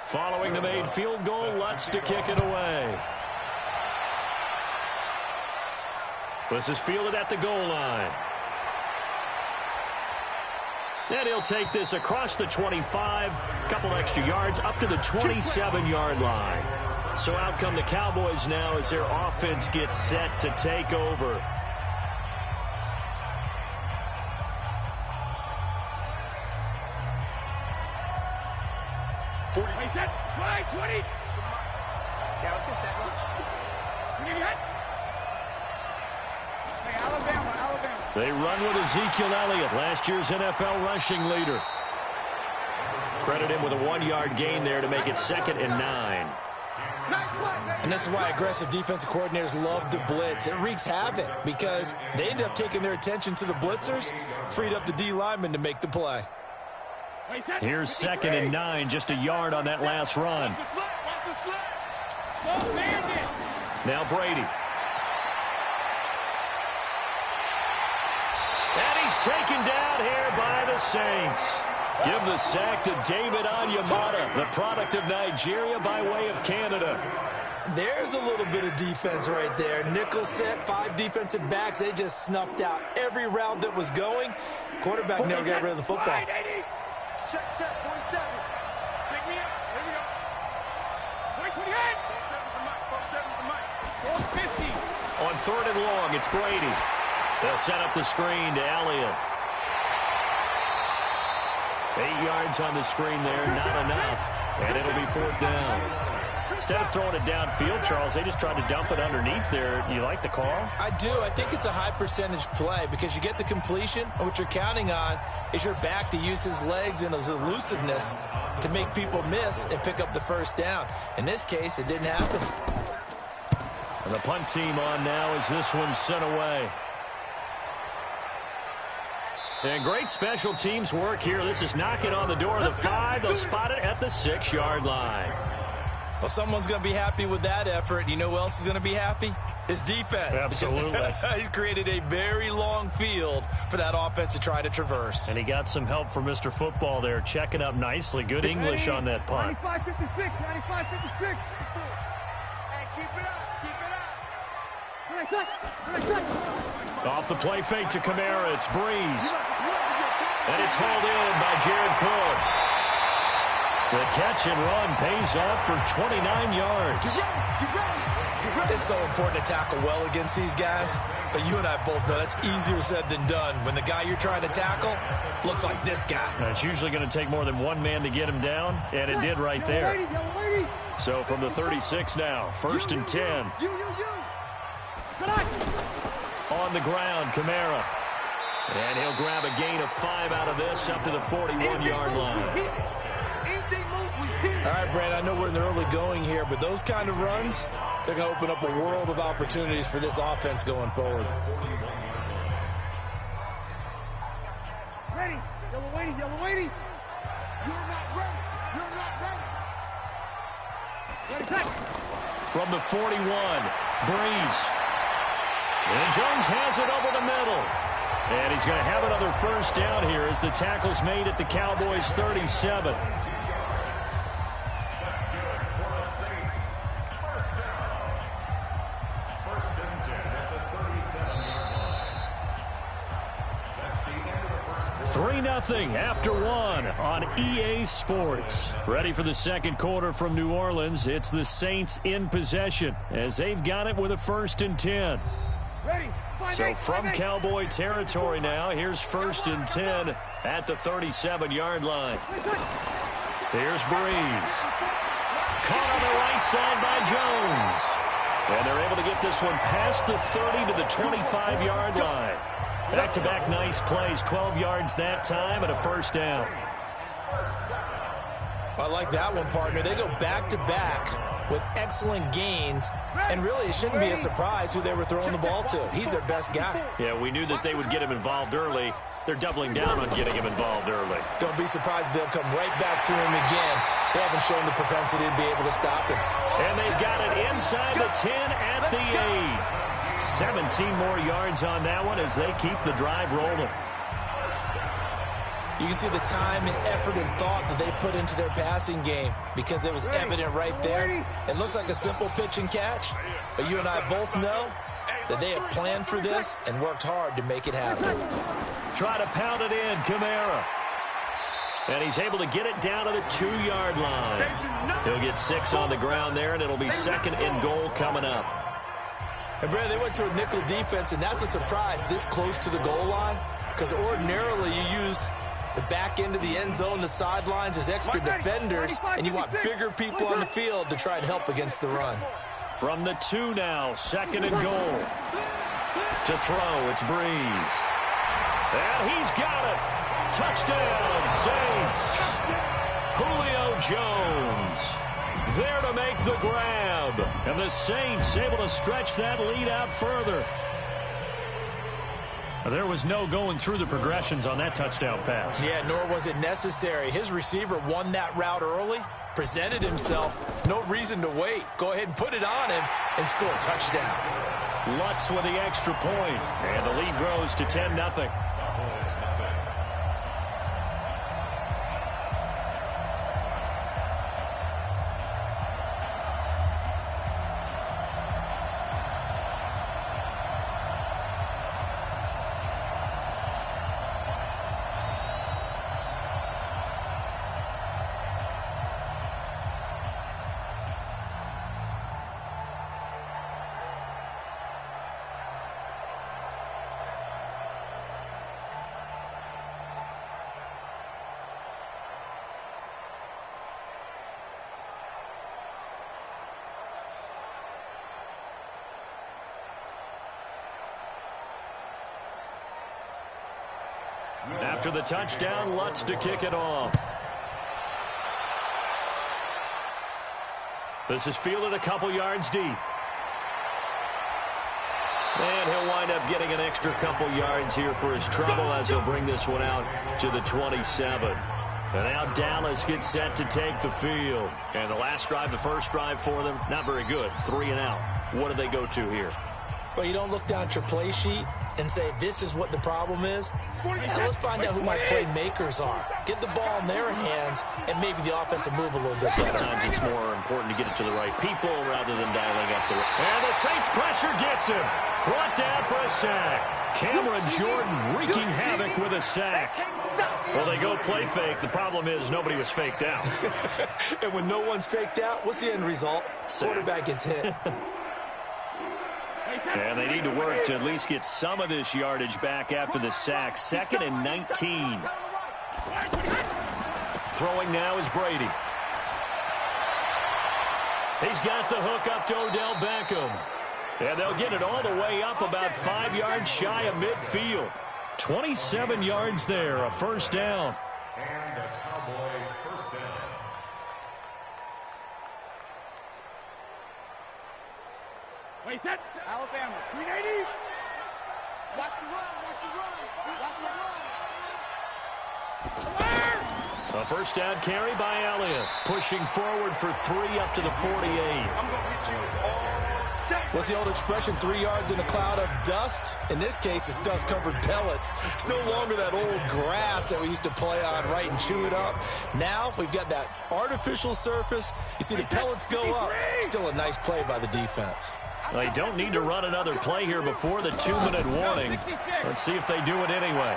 Following the made field goal, Lutz to kick it away. This is fielded at the goal line. And he'll take this across the 25, a couple extra yards, up to the 27-yard line. So out come the Cowboys now as their offense gets set to take over. Yeah, let's get set. Alabama. They run with Ezekiel Elliott, last year's NFL rushing leader. Credit him with a 1-yard gain there to make it 2nd and 9. And this is why aggressive defensive coordinators love to blitz. It wreaks havoc because they end up taking their attention to the blitzers, freed up the D lineman to make the play. Here's 2nd and 9, just a yard on that last run. Now Brady. And he's taken down here by the Saints. Give the sack to David Onyemata, the product of Nigeria by way of Canada. There's a little bit of defense right there. Nickel set, 5 defensive backs. They just snuffed out every route that was going. Quarterback never got rid of the football. Check, 47. Pick me up. Here we go. 28. 450. On 3rd and long, it's Brady. They'll set up the screen to Elliott. 8 yards on the screen there, not enough. And it'll be 4th down. Instead of throwing it downfield, Charles, they just tried to dump it underneath there. You like the call? I do. I think it's a high percentage play because you get the completion, and what you're counting on is your back to use his legs and his elusiveness to make people miss and pick up the 1st down. In this case, it didn't happen. And the punt team on now as this one's sent away. And great special teams work here. This is knocking on the door of the 5. They'll spot it at the 6-yard line. Well, someone's going to be happy with that effort. You know who else is going to be happy? His defense. Absolutely. He's created a very long field for that offense to try to traverse. And he got some help from Mr. Football there, checking up nicely. Good English on that punt. 95-56. 95-56. Hey, keep it up. Off the play fake to Kamara. It's Breeze. And it's hauled in by Jared Cook. The catch and run pays off for 29 yards. It's so important to tackle well against these guys. But you and I both know that's easier said than done. When the guy you're trying to tackle looks like this guy. Now, it's usually going to take more than one man to get him down, and it did right there. So from the 36 now, 1st and 10. On the ground, Kamara. And he'll grab a gain of 5 out of this up to the 41-yard line. All right, Brand, I know we're in the early going here, but those kind of runs, they're going to open up a world of opportunities for this offense going forward. Ready. Yellow waiting. You're not ready. Ready, set. From the 41, Breeze. And Jones has it over the middle. And he's going to have another 1st down here as the tackle's made at the Cowboys' 37. Nothing after 1 on EA Sports. Ready for the 2nd quarter from New Orleans. It's the Saints in possession as they've got it with a 1st and 10. So from Cowboy territory now, here's 1st and 10 at the 37-yard line. Here's Breeze. Caught on the right side by Jones. And they're able to get this one past the 30 to the 25-yard line. Back-to-back nice plays, 12 yards that time and a 1st down. I like that one, partner. They go back-to-back with excellent gains, and really it shouldn't be a surprise who they were throwing the ball to. He's their best guy. Yeah, we knew that they would get him involved early. They're doubling down on getting him involved early. Don't be surprised if they'll come right back to him again. They haven't shown the propensity to be able to stop him. And they've got it inside the 10 at the 8. 17 more yards on that one as they keep the drive rolling. You can see the time and effort and thought that they put into their passing game because it was evident right there. It looks like a simple pitch and catch, but you and I both know that they have planned for this and worked hard to make it happen. Try to pound it in, Kamara. And he's able to get it down to the 2-yard line. He'll get 6 on the ground there, and it'll be 2nd and goal coming up. And, Brad, they went to a nickel defense, and that's a surprise this close to the goal line because ordinarily you use the back end of the end zone, the sidelines as extra defenders, and you want bigger people on the field to try and help against the run. From the 2 now, 2nd and goal. To throw, it's Breeze. And he's got it. Touchdown, Saints. Julio Jones there to make the grab. And the Saints able to stretch that lead out further. There was no going through the progressions on that touchdown pass. Yeah, nor was it necessary. His receiver won that route early, presented himself. No reason to wait. Go ahead and put it on him and score a touchdown. Lutz with the extra point. And the lead grows to 10-0. After the touchdown, Lutz to kick it off. This is fielded a couple yards deep. And he'll wind up getting an extra couple yards here for his trouble as he'll bring this one out to the 27. And now Dallas gets set to take the field. And the last drive, the first drive for them, not very good. 3 and out. What do they go to here? Well, you don't look down at your play sheet and say, this is what the problem is. Let's find out who my playmakers are. Get the ball in their hands, and maybe the offense will move a little bit better. Sometimes it's more important to get it to the right people rather than dialing up the right. And the Saints pressure gets him. Brought down for a sack. Cameron Jordan wreaking havoc with a sack. Well, they go play fake. The problem is nobody was faked out. And when no one's faked out, what's the end result? Quarterback gets hit. And they need to work to at least get some of this yardage back after the sack. 2nd and 19. Throwing now is Brady. He's got the hook up to Odell Beckham. And they'll get it all the way up about 5 yards shy of midfield. 27 yards there, a first down. And a Cowboy first down. Wait, that's Alabama. 380. Watch the run. Watch the run. Watch the run. A first down carry by Elliott. Pushing forward for 3 up to the 48. I'm going to hit you all. What's the old expression, 3 yards in a cloud of dust? In this case, it's dust-covered pellets. It's no longer that old grass that we used to play on, right, and chew it up. Now we've got that artificial surface. You see the pellets go up. Still a nice play by the defense. They don't need to run another play here before the 2-minute warning. Let's see if they do it anyway.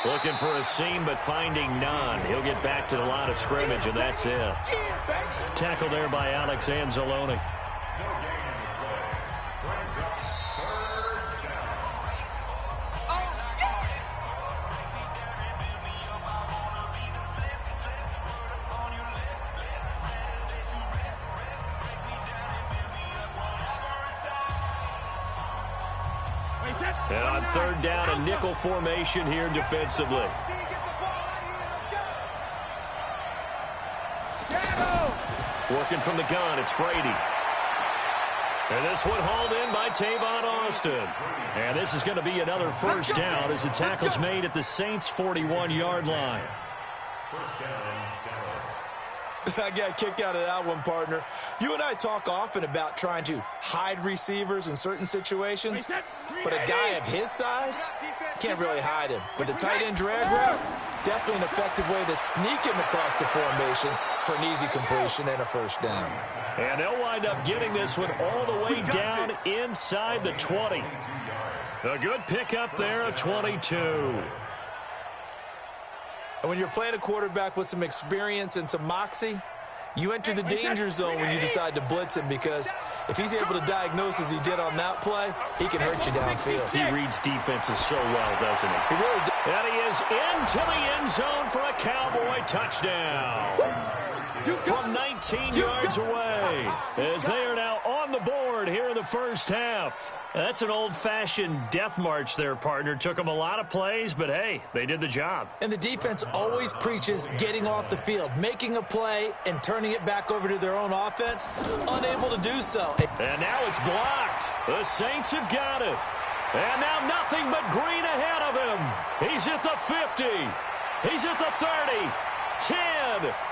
Looking for a seam, but finding none. He'll get back to the line of scrimmage, and that's it. Tackle there by Alex Anzalone. And on 3rd down, a nickel formation here defensively. Working from the gun, it's Brady. And this one hauled in by Tavon Austin. And this is going to be another first down as the tackle's made at the Saints' 41-yard line. First down, Dallas. I got a kick out of that one, partner. You and I talk often about trying to hide receivers in certain situations, but a guy of his size can't really hide him. With the tight end drag route, definitely an effective way to sneak him across the formation for an easy completion and a first down. And they'll wind up getting this one all the way down inside the 20. A good pickup there, a 22. And when you're playing a quarterback with some experience and some moxie, you enter the danger zone when you decide to blitz him, because if he's able to diagnose as he did on that play, he can hurt you downfield. He reads defenses so well, doesn't he? He really does. And he is into the end zone for a Cowboy touchdown from 19 yards away, as they are now on the board here in the first half. That's an old-fashioned death march there, partner. Took them a lot of plays, but hey, they did the job. And the defense always preaches getting off the field, making a play, and turning it back over to their own offense. Unable to do so. And now it's blocked. The Saints have got it. And now nothing but green ahead of him. He's at the 50. He's at the 30. 10.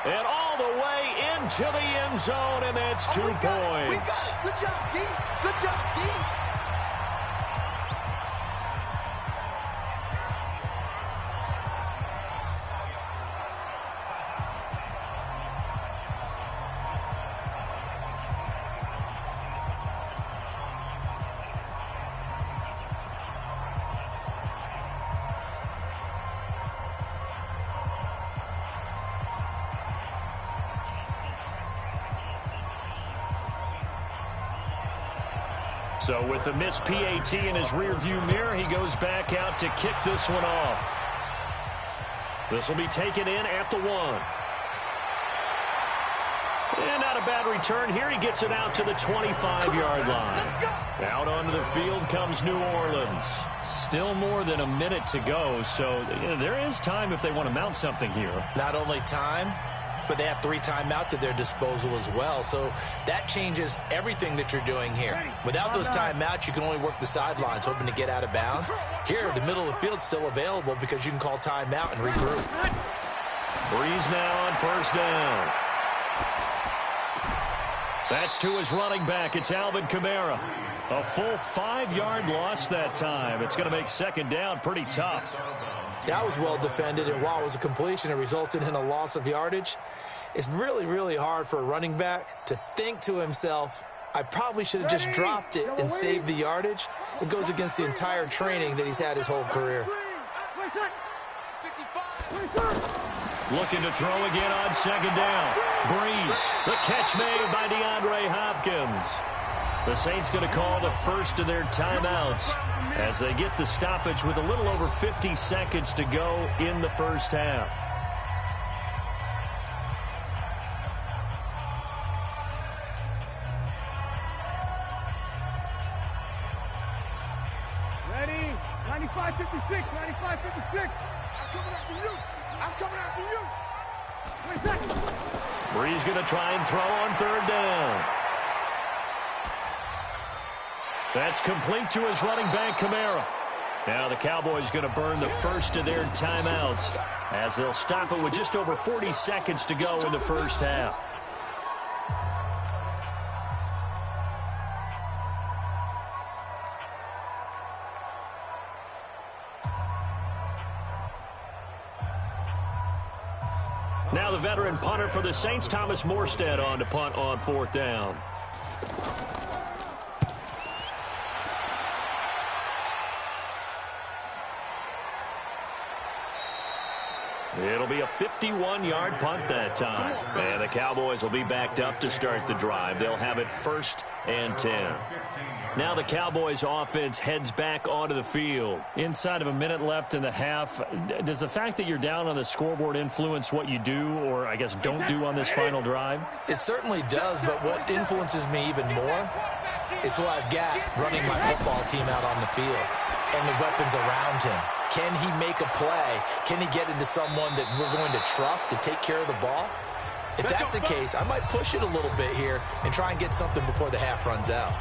And all the way into the end zone, and that's 2 points. Good job, D. Good job, D. So with a missed PAT in his rearview mirror, he goes back out to kick this one off. This will be taken in at the 1. And not a bad return here. He gets it out to the 25-yard line. Out onto the field comes New Orleans. Still more than a minute to go, so there is time if they want to mount something here. Not only time, but they have 3 timeouts at their disposal as well. So that changes everything that you're doing here. Without those timeouts, you can only work the sidelines, hoping to get out of bounds. Here, the middle of the field's still available because you can call timeout and regroup. Breeze now on first down. That's to his running back. It's Alvin Kamara. A full 5-yard loss that time. It's going to make second down pretty tough. That was well defended, and while it was a completion, it resulted in a loss of yardage. It's really, really hard for a running back to think to himself, I probably should have just dropped it and saved the yardage. It goes against the entire training that he's had his whole career. Looking to throw again on second down. Breeze, the catch made by DeAndre Hopkins. The Saints going to call the first of their timeouts as they get the stoppage with a little over 50 seconds to go in the first half. Ready? 95-56, 95-56. I'm coming after you. I'm coming after you. 20 seconds. Breeze going to try and throw on third down. That's complete to his running back, Kamara. Now the Cowboys going to burn the first of their timeouts as they'll stop it with just over 40 seconds to go in the first half. Now the veteran punter for the Saints, Thomas Morstead, on to punt on fourth down. It'll be a 51-yard punt that time. And the Cowboys will be backed up to start the drive. They'll have it 1st and 10. Now the Cowboys offense heads back onto the field. Inside of a minute left in the half, does the fact that you're down on the scoreboard influence what you do, or I guess don't do on this final drive? It certainly does, but what influences me even more is who I've got running my football team out on the field and the weapons around him. Can he make a play? Can he get into someone that we're going to trust to take care of the ball? If that's the case, I might push it a little bit here and try and get something before the half runs out.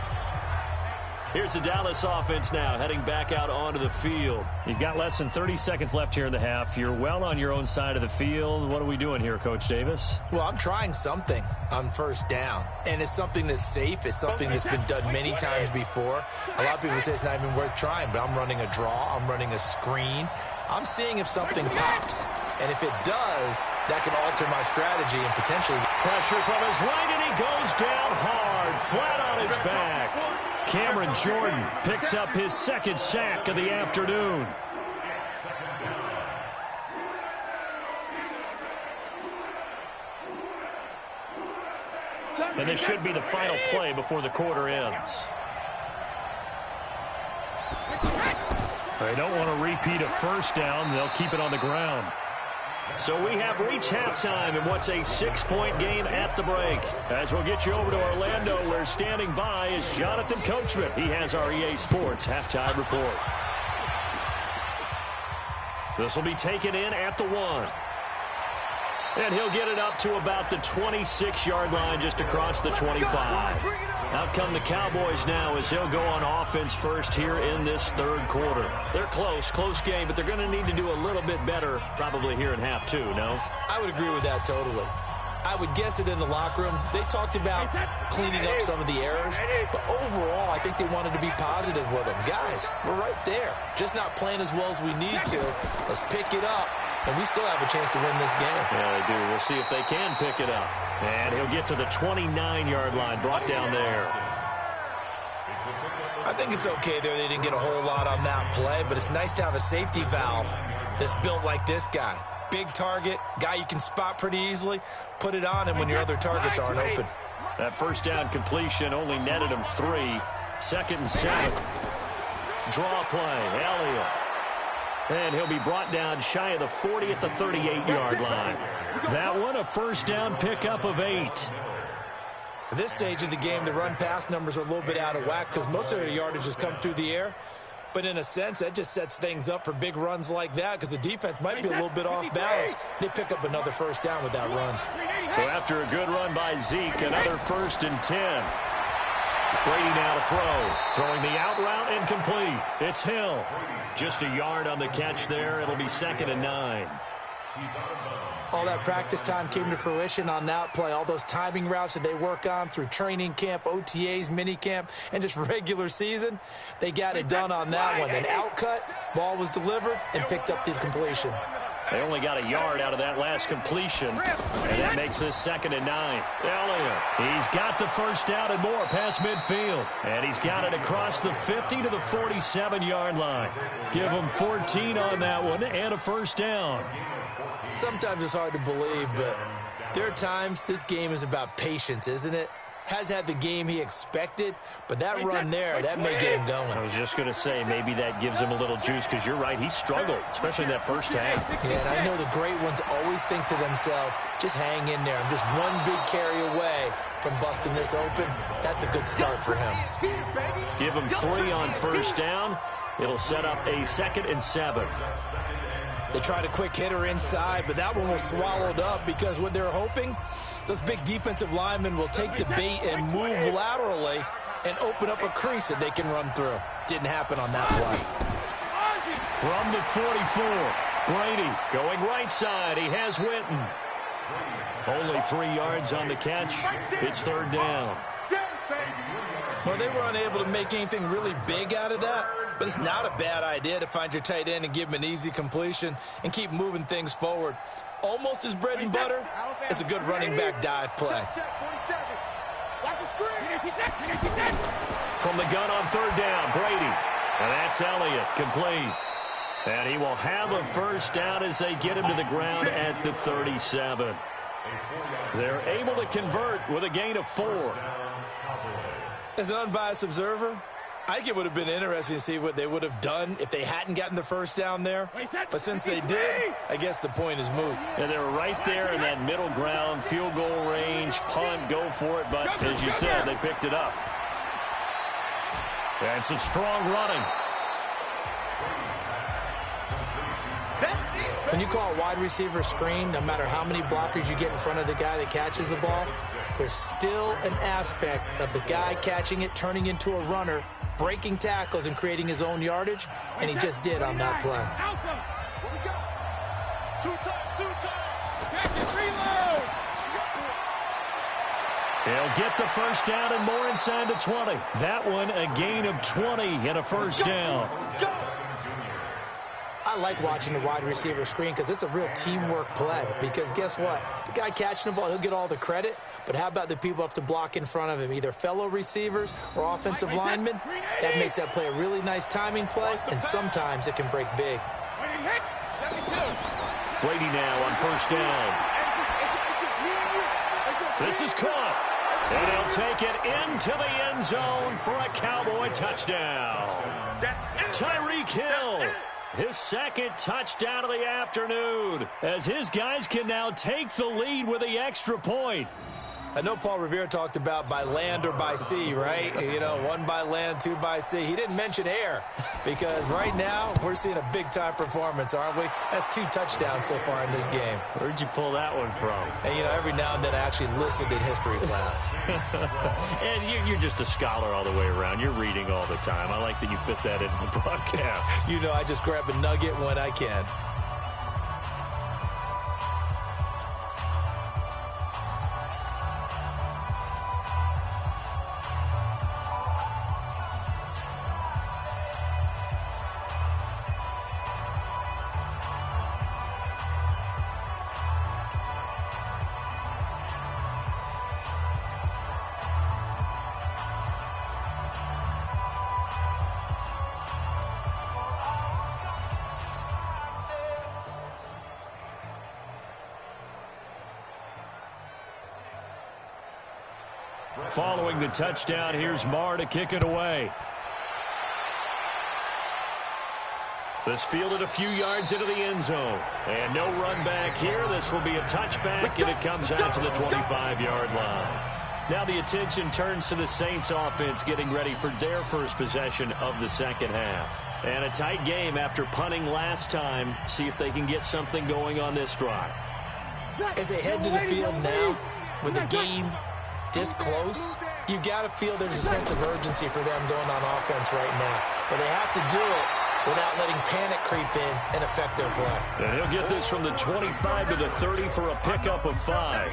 Here's the Dallas offense now heading back out onto the field. You've got less than 30 seconds left here in the half. You're well on your own side of the field. What are we doing here, Coach Davis? Well, I'm trying something on first down, and it's something that's safe. It's something that's been done many times before. A lot of people say it's not even worth trying, but I'm running a draw. I'm running a screen. I'm seeing if something pops, and if it does, that can alter my strategy and potentially. Pressure from his right, and he goes down hard, flat on his back. Cameron Jordan picks up his second sack of the afternoon. And this should be the final play before the quarter ends. They don't want to repeat a first down. They'll keep it on the ground. So we have reached halftime in what's a 6-point game at the break. As we'll get you over to Orlando, where standing by is Jonathan Coachman. He has our EA Sports halftime report. This will be taken in at the 1. And he'll get it up to about the 26-yard line, just across the 25. Out come the Cowboys now as they'll go on offense first here in this third quarter. They're close game, but they're going to need to do a little bit better probably here in half two, no? I would agree with that totally. I would guess it in the locker room. They talked about cleaning up some of the errors, but overall, I think they wanted to be positive with them. Guys, we're right there. Just not playing as well as we need to. Let's pick it up, and we still have a chance to win this game. Yeah, they do. We'll see if they can pick it up. And he'll get to the 29-yard line, brought down there. I think it's okay there. They didn't get a whole lot on that play, but it's nice to have a safety valve that's built like this guy. Big target, guy you can spot pretty easily. Put it on him when your other targets aren't open. That first down completion only netted him 3. 2nd and 7. Draw play, Elliott. And he'll be brought down shy of the 40 at the 38-yard line. That one, a first down pickup of 8. At this stage of the game, the run-pass numbers are a little bit out of whack because most of their yardage has come through the air. But in a sense, that just sets things up for big runs like that because the defense might be a little bit off balance. They pick up another first down with that run. So after a good run by Zeke, another 1st and 10. Brady now to throw. Throwing the out route incomplete. It's Hill. Just a yard on the catch there. It'll be 2nd and 9. All that practice time came to fruition on that play. All those timing routes that they work on through training camp, OTAs, minicamp, and just regular season, they got it done on that one. An outcut, ball was delivered, and picked up the completion. They only got a yard out of that last completion, and that makes this 2nd and 9. Elliott, he's got the first down and more past midfield, and he's got it across the 50 to the 47-yard line. Give him 14 on that one and a first down. Sometimes it's hard to believe, but there are times this game is about patience, isn't it? Has had the game he expected, but that run there, that may get him going. I was just going to say, maybe that gives him a little juice, because you're right, he struggled, especially in that first half. Yeah, and I know the great ones always think to themselves, just hang in there. I'm just one big carry away from busting this open. That's a good start for him. Give him 3 on first down. It'll set up a 2nd and 7. They tried a quick hitter inside, but that one was swallowed up because what they're hoping, those big defensive linemen will take the bait and move laterally and open up a crease that they can run through. Didn't happen on that play. From the 44, Brady going right side. He has Witten. Only 3 yards on the catch. It's 3rd down. Well, they were unable to make anything really big out of that, but it's not a bad idea to find your tight end and give him an easy completion and keep moving things forward. Almost his bread and butter is a good running back dive play. From the gun on 3rd down, Brady. And that's Elliott, complete. And he will have a first down as they get him to the ground at the 37. They're able to convert with a gain of 4. As an unbiased observer, I think it would have been interesting to see what they would have done if they hadn't gotten the first down there. But since they did, I guess the point is moot. And they were right there in that middle ground, field goal range, punt, go for it. But as you said, they picked it up. And some strong running. When you call a wide receiver screen, no matter how many blockers you get in front of the guy that catches the ball, there's still an aspect of the guy catching it, turning into a runner, breaking tackles and creating his own yardage, and he just did on that play. He'll get the first down and more inside the 20. That one a gain of 20 and a first down. I like watching the wide receiver screen because it's a real teamwork play. Because guess what? The guy catching the ball, he'll get all the credit. But how about the people up to block in front of him, either fellow receivers or offensive linemen? That makes that play a really nice timing play, and sometimes it can break big. Brady now on first down. This is caught. And he'll take it into the end zone for a Cowboy touchdown. Tyreek Hill. His second touchdown of the afternoon, as his guys can now take the lead with the extra point. I know Paul Revere talked about by land or by sea, right? You know, one by land, two by sea. He didn't mention air because right now we're seeing a big-time performance, aren't we? That's 2 touchdowns so far in this game. Where'd you pull that one from? And, you know, every now and then I actually listened in history class. And you're just a scholar all the way around. You're reading all the time. I like that you fit that into the broadcast. You know, I just grab a nugget when I can. Following the touchdown, here's Marr to kick it away. This fielded a few yards into the end zone. And no run back here. This will be a touchback, and it comes out to the 25-yard line. Now the attention turns to the Saints offense getting ready for their first possession of the second half. And a tight game after punting last time. See if they can get something going on this drive. As they head to the field now, with the game this close, you got to feel there's a sense of urgency for them going on offense right now. But they have to do it without letting panic creep in and affect their play. And he'll get this from the 25 to the 30 for a pickup of 5.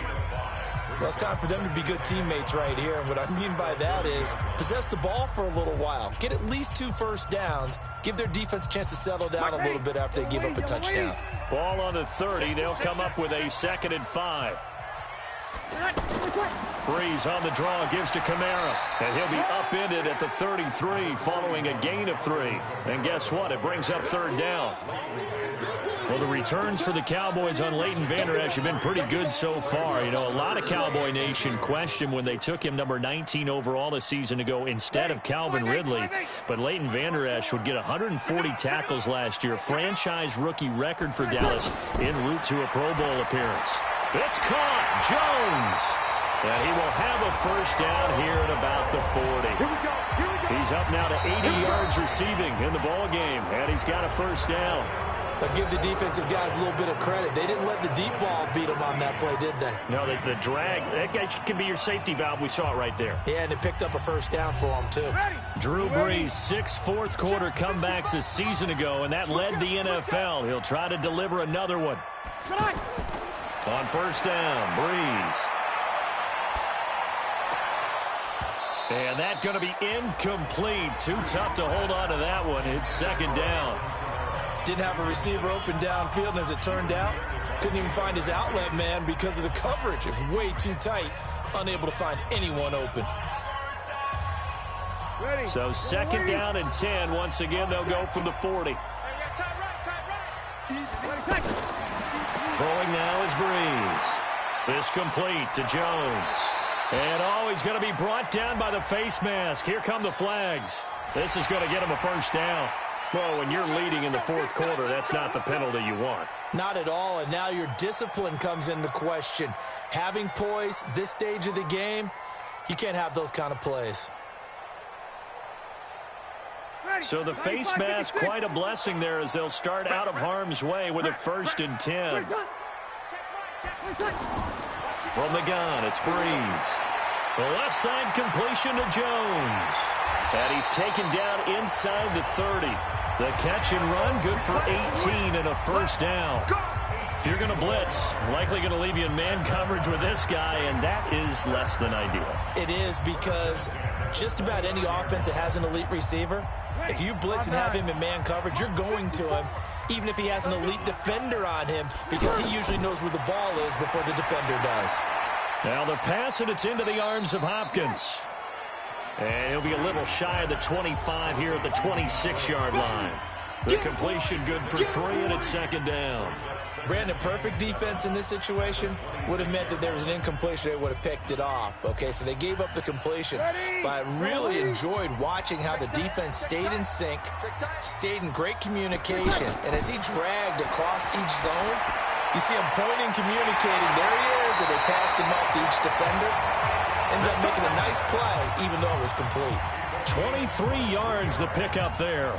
Well, it's time for them to be good teammates right here. And what I mean by that is possess the ball for a little while. Get at least 2 first downs. Give their defense a chance to settle down a little bit after they give up a touchdown. Ball on the 30. They'll come up with a 2nd and 5. Breeze on the draw, gives to Kamara, and he'll be upended at the 33 following a gain of 3. And guess what? It brings up 3rd down. Well, the returns for the Cowboys on Leighton Vander Esch have been pretty good so far. You know, a lot of Cowboy Nation questioned when they took him number 19 overall a season ago instead of Calvin Ridley. But Leighton Vander Esch would get 140 tackles last year, franchise rookie record for Dallas en route to a Pro Bowl appearance. It's caught. Jones. And he will have a first down here at about the 40. He's up now to 80 yards receiving in the ball game, and he's got a first down. But give the defensive guys a little bit of credit. They didn't let the deep ball beat them on that play, did they? No, the drag, that guy can be your safety valve. We saw it right there. Yeah, and it picked up a first down for them, too. Drew Brees, 6 fourth-quarter comebacks a season ago, and that led the NFL. He'll try to deliver another one. On first down, Brees. And that's going to be incomplete. Too tough to hold on to that one. It's 2nd down. Didn't have a receiver open downfield, and as it turned out, couldn't even find his outlet man because of the coverage. It was way too tight, unable to find anyone open. So 2nd down and 10. Once again, they'll go from the 40. Throwing now is Brees. This complete to Jones. And he's going to be brought down by the face mask. Here come the flags. This is going to get him a first down. Well, when you're leading in the 4th quarter, that's not the penalty you want. Not at all, and now your discipline comes into question. Having poise this stage of the game, you can't have those kind of plays. So the face mask, quite a blessing there as they'll start out of harm's way with a 1st and 10. From the gun, it's Breeze. The left side completion to Jones. And he's taken down inside the 30. The catch and run, good for 18 and a first down. If you're going to blitz, likely going to leave you in man coverage with this guy, and that is less than ideal. It is, because just about any offense that has an elite receiver, if you blitz and have him in man coverage, you're going to him, even if he has an elite defender on him, because he usually knows where the ball is before the defender does. Now the pass, and it's into the arms of Hopkins. And he'll be a little shy of the 25 here at the 26-yard line. The completion good for 3, and it's second down. Brandon, perfect defense in this situation would have meant that there was an incompletion. They would have picked it off. Okay, so they gave up the completion. But I really enjoyed watching how the defense stayed in sync, stayed in great communication. And as he dragged across each zone, you see him pointing, communicating. There he is, and they passed him up to each defender. Ended up making a nice play, even though it was complete. 23 yards the pickup there.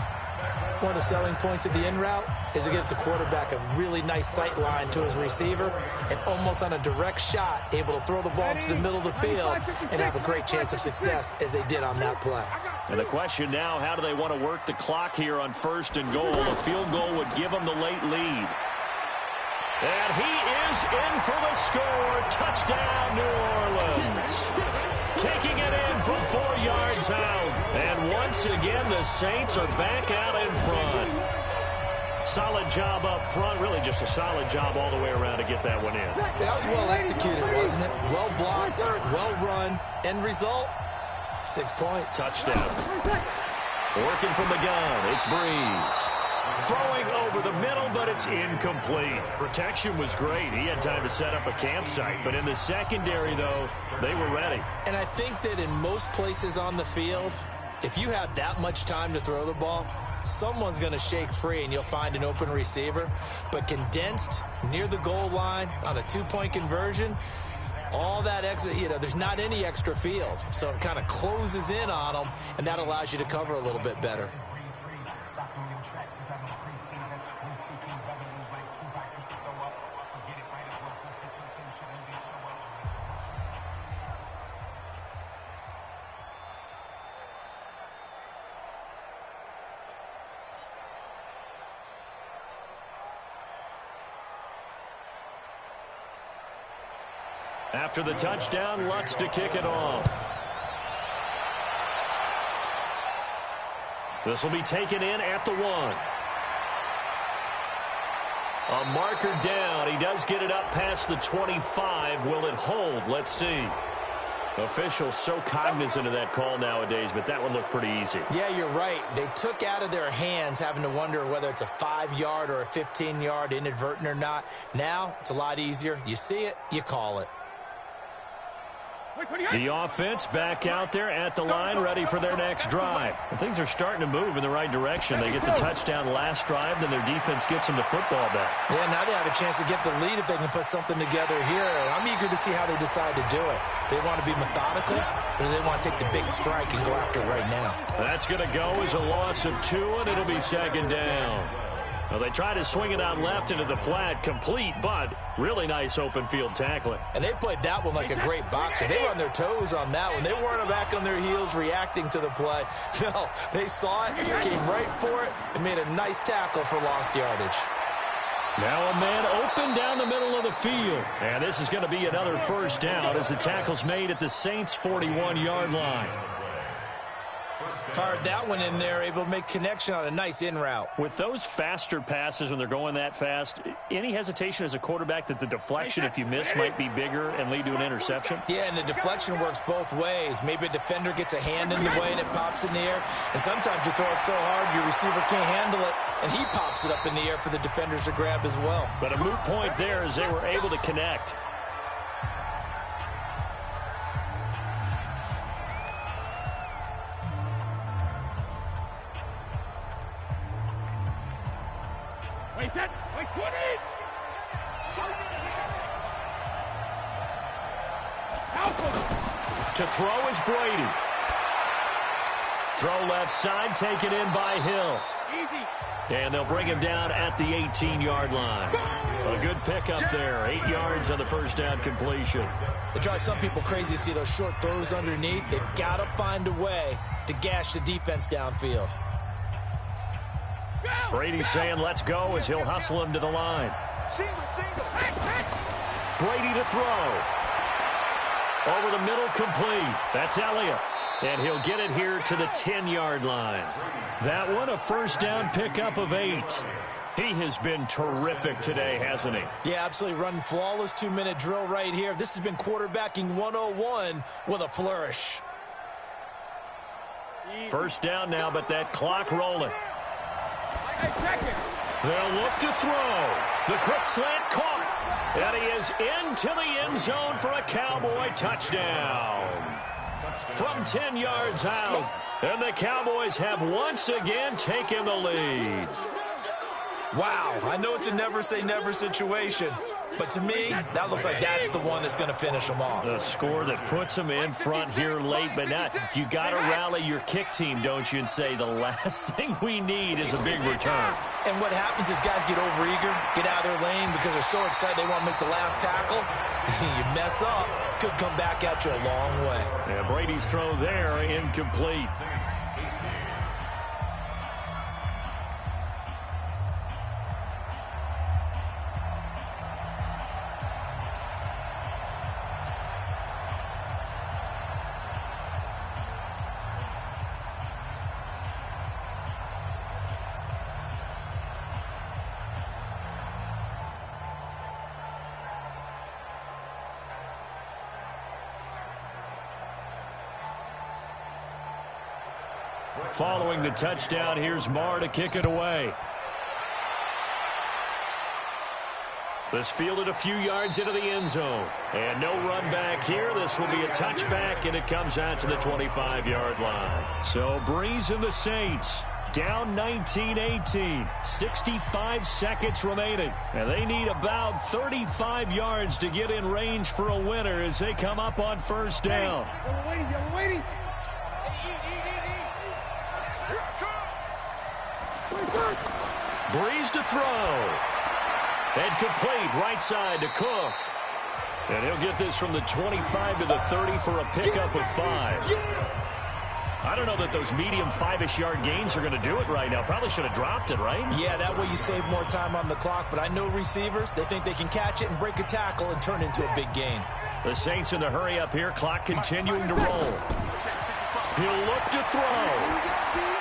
One of the selling points of the in route is it gives the quarterback a really nice sight line to his receiver, and almost on a direct shot, able to throw the ball to the middle of the field and have a great chance of success, as they did on that play. And the question now, how do they want to work the clock here on 1st and goal? A field goal would give them the late lead. And he is in for the score. Touchdown, New Orleans. Taking it in from 4 yards out. And once again, the Saints are back out in front. Solid job up front. Really just a solid job all the way around to get that one in. That was well executed, wasn't it? Well blocked, well run. End result, 6 points. Touchdown. Working from the gun, it's Breeze. Throwing over the middle, but it's incomplete. Protection was great. He had time to set up a campsite. But in the secondary, though, they were ready. And I think that in most places on the field, if you have that much time to throw the ball, someone's going to shake free and you'll find an open receiver. But condensed near the goal line on a 2-point conversion, all that exit, there's not any extra field. So it kind of closes in on them, and that allows you to cover a little bit better. After the touchdown, Lutz to kick it off. This will be taken in at the 1. A marker down. He does get it up past the 25. Will it hold? Let's see. Officials so cognizant of that call nowadays, but that one looked pretty easy. Yeah, you're right. They took out of their hands having to wonder whether it's a 5-yard or a 15-yard inadvertent or not. Now, it's a lot easier. You see it, you call it. The offense back out there at the line, ready for their next drive. And things are starting to move in the right direction. They get the touchdown last drive, then their defense gets them to football back. Yeah, now they have a chance to get the lead if they can put something together here. I'm eager to see how they decide to do it. Do they want to be methodical, or do they want to take the big strike and go after it right now? That's going to go as a loss of 2, and it'll be second down. Well, they try to swing it out left into the flat, complete, but really nice open field tackling. And they played that one like a great boxer. They were on their toes on that one. They weren't back on their heels reacting to the play. No, they saw it, came right for it, and made a nice tackle for lost yardage. Now a man open down the middle of the field. And this is going to be another first down as the tackle's made at the Saints' 41-yard line. Fired that one in there, able to make connection on a nice in route. With those faster passes when they're going that fast, any hesitation as a quarterback that the deflection, if you miss, might be bigger and lead to an interception? Yeah, and the deflection works both ways. Maybe a defender gets a hand in the way and it pops in the air. And sometimes you throw it so hard your receiver can't handle it, and he pops it up in the air for the defenders to grab as well. But a moot point there as they were able to connect. To throw is Brady. Throw left side, taken in by Hill. And they'll bring him down at the 18-yard line. A good pickup there. 8 yards on the first down completion. It drives some people crazy to see those short throws underneath. They've got to find a way to gash the defense downfield. Brady's saying let's go as he'll hustle him to the line. Brady to throw. Over the middle, complete. That's Elliott. And he'll get it here to the 10-yard line. That one, a first down pickup of 8. He has been terrific today, hasn't he? Yeah, absolutely. Running flawless 2-minute drill right here. This has been quarterbacking 101 with a flourish. First down now, but that clock rolling. They'll look to throw. The quick slant caught. And he is into the end zone for a Cowboy touchdown. From 10 yards out. And the Cowboys have once again taken the lead. Wow, I know it's a never-say-never situation, but to me, that looks like that's the one that's going to finish them off. The score that puts them in front here late, but now you got to rally your kick team, don't you, and say the last thing we need is a big return. And what happens is guys get overeager, get out of their lane because they're so excited they want to make the last tackle. You mess up, could come back at you a long way. Yeah, Brady's throw there, incomplete. Following the touchdown, here's Marr to kick it away. This fielded a few yards into the end zone. And no run back here. This will be a touchback, and it comes out to the 25-yard line. So Breeze and the Saints down 19-18. 65 seconds remaining. And they need about 35 yards to get in range for a winner as they come up on first down. You're waiting. Breeze to throw. And complete right side to Cook. And he'll get this from the 25 to the 30 for a pickup of 5. I don't know that those medium 5-ish yard gains are going to do it right now. Probably should have dropped it, right? Yeah, that way you save more time on the clock. But I know receivers, they think they can catch it and break a tackle and turn it into a big gain. The Saints in the hurry up here. Clock continuing to roll. He'll look to throw.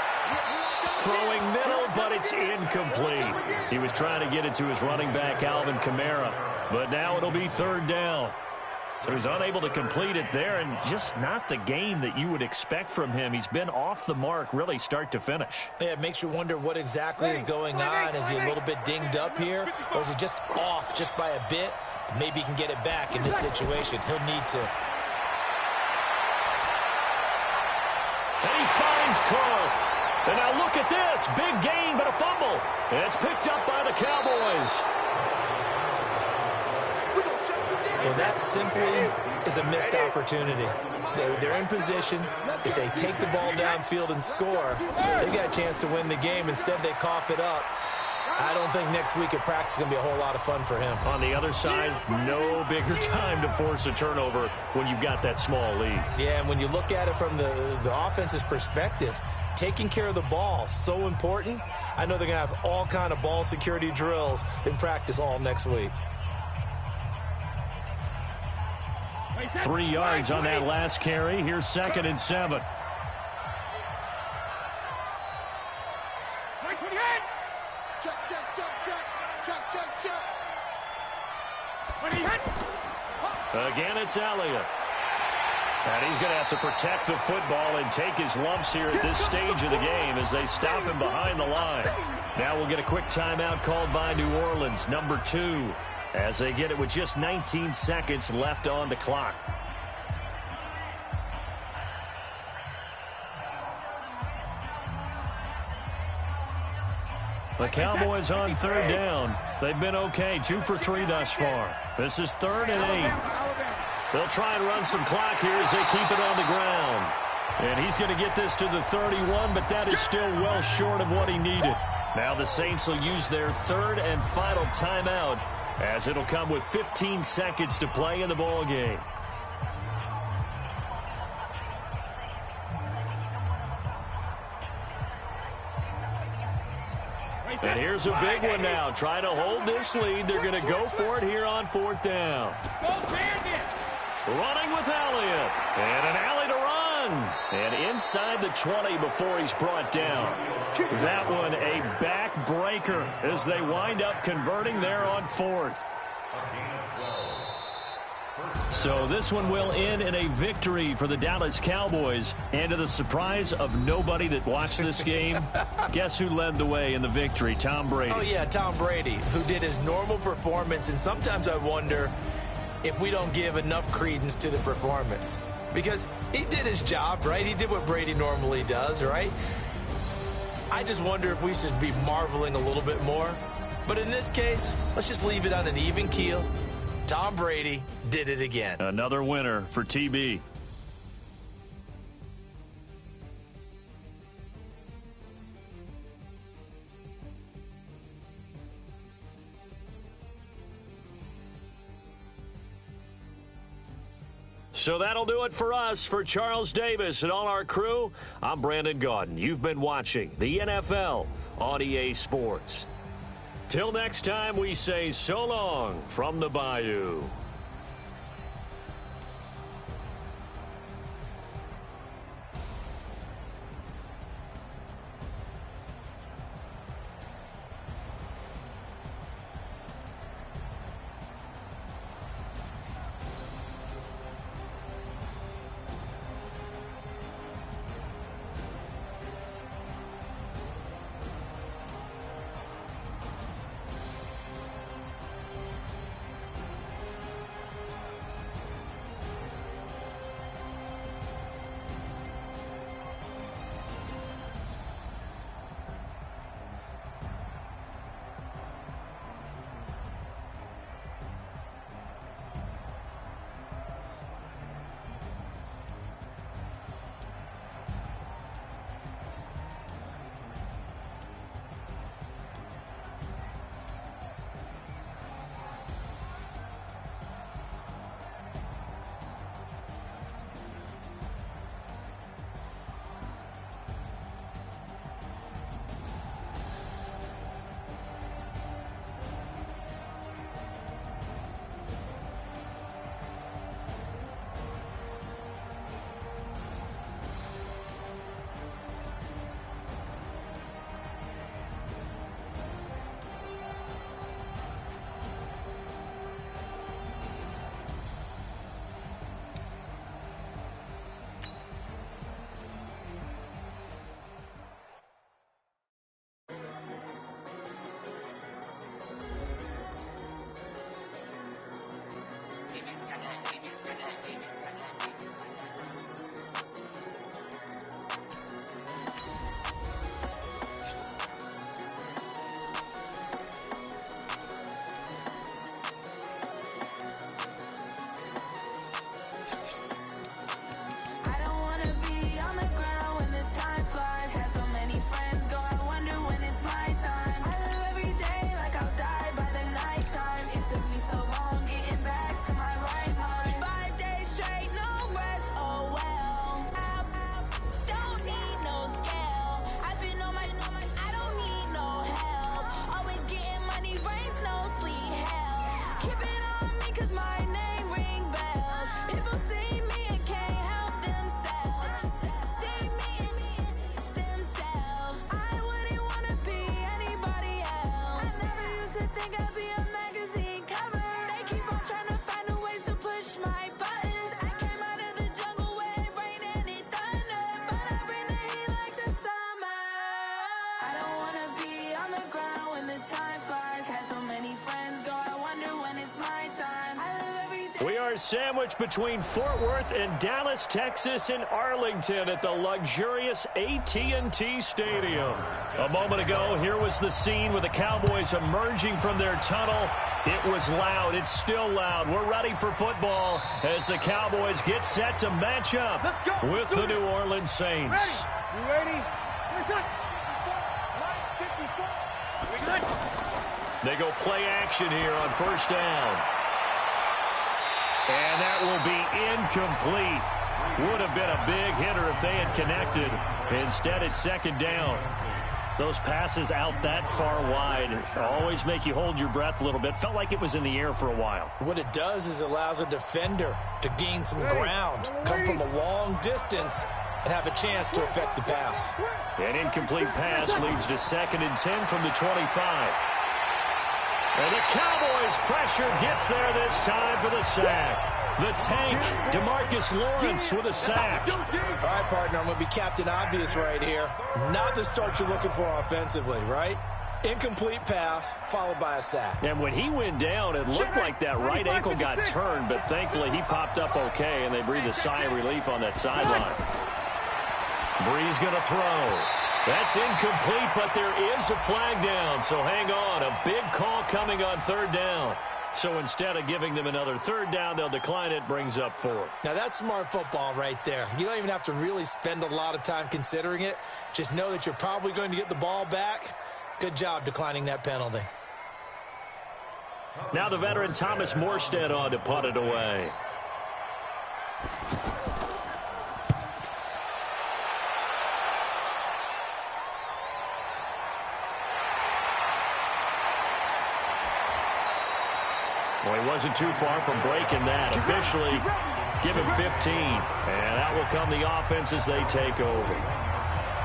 Throwing middle, but it's incomplete. He was trying to get it to his running back, Alvin Kamara. But now it'll be third down. So he's unable to complete it there, and just not the game that you would expect from him. He's been off the mark, really, start to finish. Yeah, it makes you wonder what exactly is going on. Is he a little bit dinged up here, or is he just off just by a bit? Maybe he can get it back in this situation. He'll need to. And he finds Cook. And now look at this. Big gain, but a fumble. And it's picked up by the Cowboys. Well, that simply is a missed opportunity. They're in position. If they take the ball downfield and score, they've got a chance to win the game. Instead, they cough it up. I don't think next week at practice is going to be a whole lot of fun for him. On the other side, no bigger time to force a turnover when you've got that small lead. Yeah, and when you look at it from the offense's perspective, taking care of the ball, so important. I know they're going to have all kind of ball security drills in practice all next week. 3 yards on that last carry. Here's 2nd and 7. Again, it's Elliott. And he's going to have to protect the football and take his lumps here at this stage of the game as they stop him behind the line. Now we'll get a quick timeout called by New Orleans, number 2, as they get it with just 19 seconds left on the clock. The Cowboys on third down. They've been okay, 2 for 3 thus far. This is 3rd and 8. They'll try and run some clock here as they keep it on the ground. And he's going to get this to the 31, but that is still well short of what he needed. Now the Saints will use their third and final timeout, as it'll come with 15 seconds to play in the ball game. And here's a big one now. Trying to hold this lead. They're going to go for it here on 4th down. Running with Elliott. And an alley to run. And inside the 20 before he's brought down. That one a back-breaker as they wind up converting there on 4th. So this one will end in a victory for the Dallas Cowboys. And to the surprise of nobody that watched this game, guess who led the way in the victory? Tom Brady. Oh, yeah, Tom Brady, who did his normal performance. And sometimes I wonder if we don't give enough credence to the performance. Because he did his job, right? He did what Brady normally does, right? I just wonder if we should be marveling a little bit more. But in this case, let's just leave it on an even keel. Tom Brady did it again. Another winner for TB. So that'll do it for us. For Charles Davis and all our crew, I'm Brandon Gaudin. You've been watching the NFL on EA Sports. Till next time, we say so long from the Bayou. are sandwiched between Fort Worth and Dallas, Texas, and Arlington at the luxurious AT&T Stadium. A moment ago, here was the scene with the Cowboys emerging from their tunnel. It was loud. It's still loud. We're ready for football as the Cowboys get set to match up with the New Orleans Saints. You ready? They go play action here on first down. And that will be incomplete. Would have been a big hitter if they had connected. Instead, it's second down. Those passes out that far wide always make you hold your breath a little bit. Felt like it was in the air for a while. What it does is it allows a defender to gain some ground, come from a long distance, and have a chance to affect the pass. An incomplete pass leads to 2nd and 10 from the 25. And the Cowboys' pressure gets there this time for the sack. The tank, DeMarcus Lawrence with a sack. All right, partner, I'm going to be Captain Obvious right here. Not the start you're looking for offensively, right? Incomplete pass followed by a sack. And when he went down, it looked like that right ankle got turned, but thankfully he popped up okay, and they breathed a sigh of relief on that sideline. Breeze going to throw. That's incomplete, but there is a flag down, so hang on. A big call coming on third down. So instead of giving them another third down, they'll decline it, brings up 4. Now, that's smart football right there. You don't even have to really spend a lot of time considering it. Just know that you're probably going to get the ball back. Good job declining that penalty. Now the veteran Thomas Morstead on to punt it away. Well, he wasn't too far from breaking that. Officially, give him 15. And out will come the offense as they take over.